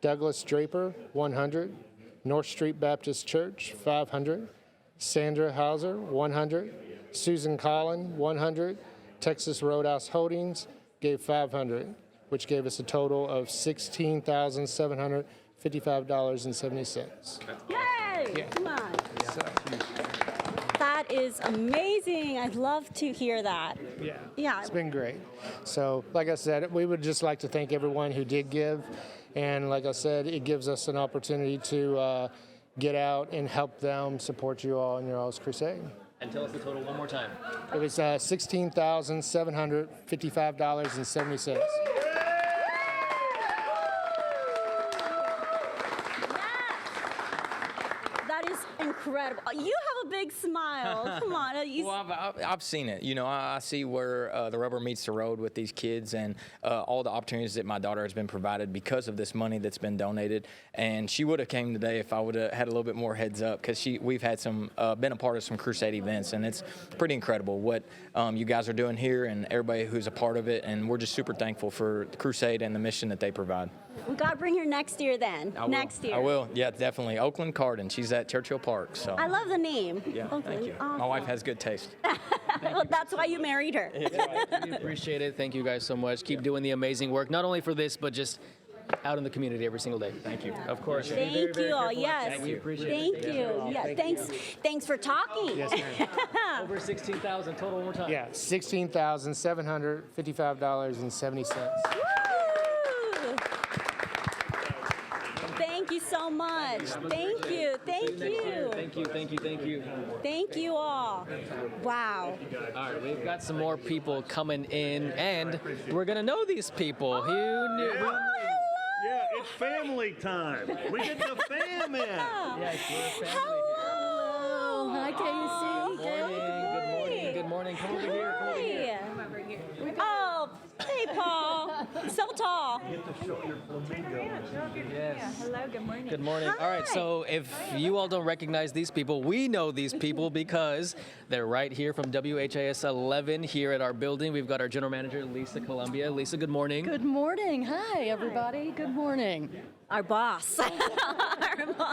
Douglas Draper, 100. North Street Baptist Church, 500. Sandra Hauser, 100. Susan Collin, 100. Texas Roadhouse Holdings gave 500, which gave us a total of $16,755.70. Yay! Yeah. Come on. That is amazing. I'd love to hear that. Yeah. It's been great. So, like I said, we would just like to thank everyone who did give. And like I said, it gives us an opportunity to get out and help them support you all in your all's crusade. And tell us the total one more time. It was $16,755.70. That is incredible. You have a big smile. Come on. Well, I've seen it. You know, I see where the rubber meets the road with these kids and all the opportunities that my daughter has been provided because of this money that's been donated. And she would have came today if I would have had a little bit more heads up, because we've had been a part of some crusade events, and it's pretty incredible what you guys are doing here and everybody who's a part of it. And we're just super thankful for the crusade and the mission that they provide. We got to bring her next year then. Next year. I will. Yeah, definitely. Oakland Carden. She's at Churchill Park. So. I love the name. Yeah, Oakland. thank you. Awesome. My wife has good taste. Well, that's why you married her. We appreciate it. Thank you guys so much. Keep doing the amazing work, not only for this, but just out in the community every single day. Thank you. Of course. Thank you all. Yes. We appreciate Thank it. you. Yeah. Thanks for talking. Yes, ma'am. Over 16,000 total one more time. Yeah, $16,755.70. Thank you so much. Thank you. Thank you. Thank you. Thank you. Thank you. Thank you all. Wow. All right, we've got some more people coming in, and we're gonna know these people. Who knew? Yeah, it's family time. We get the fam in. Yes, we're a family. Hello. Hi, Casey. Good morning. Good morning. Come over here. Come over here. Oh, hey, Paul. So tall. Yes. Hello, good morning. Good morning. All right, so if you all don't recognize these people, we know these people because they're right here from WHAS 11 here at our building. We've got our general manager, Lisa Columbia. Lisa, good morning. Good morning. Hi, everybody. Good morning. Our boss.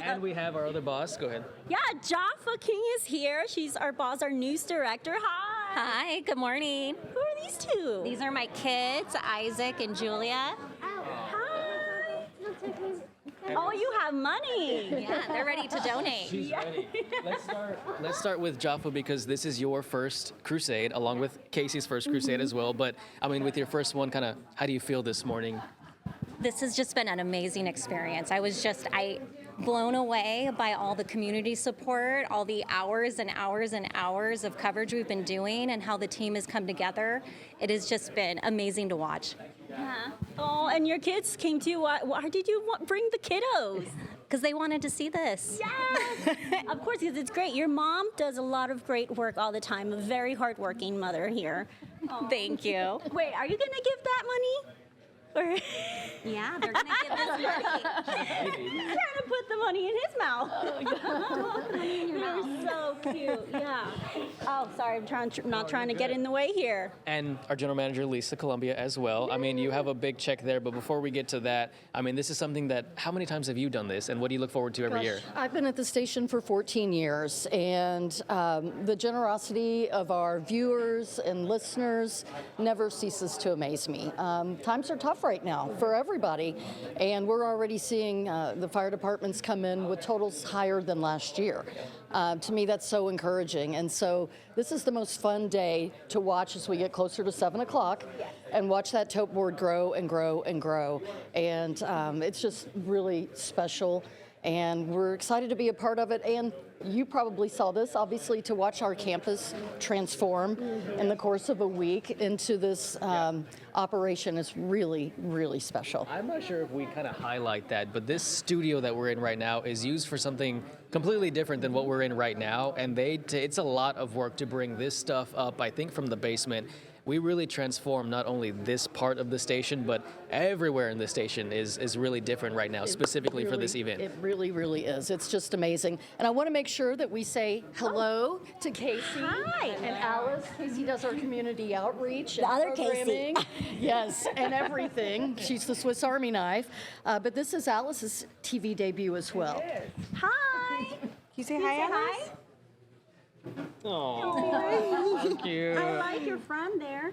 And we have our other boss. Go ahead. Yeah, Jaffa King is here. She's our boss, our news director. Hi. Hi, good morning. Who are these two? These are my kids, Isaac and Julia. Hi. Oh, you have money. Yeah, they're ready to donate. She's ready. Let's start with Jaffa, because this is your first crusade, along with Casey's first crusade as well. But I mean, with your first one, kind of, how do you feel this morning? This has just been an amazing experience. I blown away by all the community support, all the hours and hours and hours of coverage we've been doing, and how the team has come together. It has just been amazing to watch. Oh, and your kids came too. Why did you bring the kiddos? Because they wanted to see this. Yes, of course, because it's great. Your mom does a lot of great work all the time. A very hardworking mother here. Thank you. Wait, are you gonna give that money? Or yeah, they're gonna give this money. He's trying to put the money in his mouth. You're so cute. Yeah. Oh, sorry. I'm not trying to get in the way here. And our general manager, Lisa Columbia, as well. I mean, you have a big check there, but before we get to that, I mean, this is something that, how many times have you done this, and what do you look forward to every year? I've been at the station for 14 years, and the generosity of our viewers and listeners never ceases to amaze me. Times are tough right now for everybody, and we're already seeing the fire departments come in with totals higher than last year. To me, that's so encouraging, and so this is the most fun day to watch as we get closer to 7 o'clock and watch that tote board grow and grow and grow, and it's just really special. and we're excited to be a part of it. And you probably saw this, obviously, to watch our campus transform in the course of a week into this operation is really, really special. I'm not sure if we kind of highlight that, but this studio that we're in right now is used for something completely different than what we're in right now, and it's a lot of work to bring this stuff up, I think, from the basement. We really transformed not only this part of the station, but everywhere in the station is really different right now, specifically for this event. It really, really is. It's just amazing. And I want to make sure that we say hello to Casey. Hi. And Alice. Casey does our community outreach and The other programming. Casey. Yes, and everything. She's the Swiss Army knife. But this is Alice's TV debut as well. Hi. Can you say hi, Alice? Oh, so cute. I like your friend there.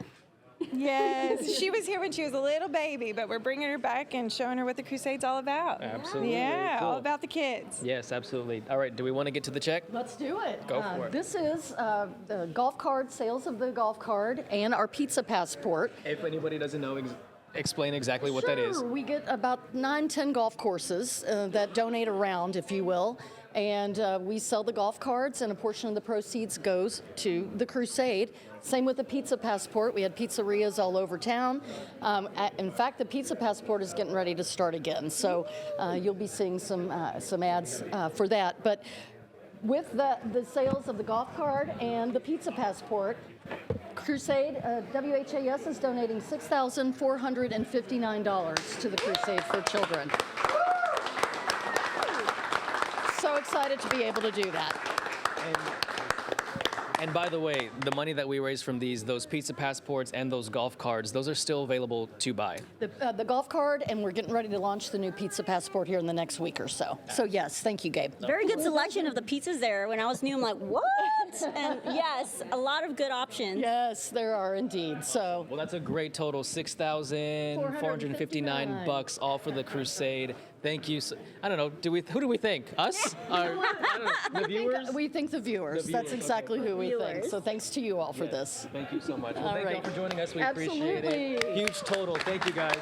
Yes, she was here when she was a little baby, but we're bringing her back and showing her what the Crusade's all about. Absolutely. Yeah, Cool. all about the kids. Yes, absolutely. All right, do we want to get to the check? Let's do it. Go for it. This is the golf card, sales of the golf card, and our pizza passport. If anybody doesn't know, explain exactly what that is. Sure, we get about 9-10 golf courses that donate around, if you will. And we sell the golf cards, and a portion of the proceeds goes to the Crusade. Same with the pizza passport. We had pizzerias all over town. In fact, the pizza passport is getting ready to start again, so you'll be seeing some ads for that. But with the sales of the golf card and the pizza passport, Crusade, WHAS is donating $6,459 to the Crusade for Children. So excited to be able to do that. And by the way, the money that we raise from those pizza passports and those golf cards, those are still available to buy. The golf card, and we're getting ready to launch the new pizza passport here in the next week or so. So yes, thank you, Gabe. Very good selection of the pizzas there. When I was new, I'm like, what? And yes, a lot of good options. Yes, there are indeed. So. Well, that's a great total, $6,459, all for the Crusade. Thank you. I don't know. Who do we think? Us? I don't know, the viewers? We think the viewers. That's exactly who we think. So thanks to you all for this. Thank you so much. Well, All thank you right. all for joining us. We Absolutely. appreciate it. Huge total. Thank you, guys.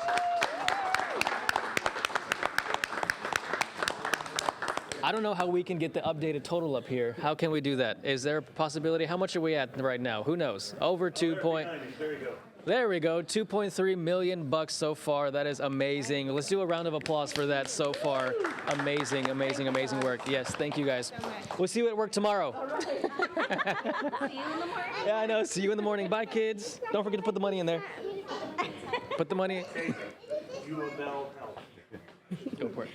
I don't know how we can get the updated total up here. How can we do that? Is there a possibility? How much are we at right now? Who knows? Over 2 point. There we go. 2.3 million bucks so far. That is amazing. Let's do a round of applause for that so far. Amazing, amazing, amazing work. Yes, thank you guys. We'll see you at work tomorrow. See you in the morning. Yeah, I know. See you in the morning. Bye, kids. Don't forget to put the money in there. Put the money. You will now help. Go for it.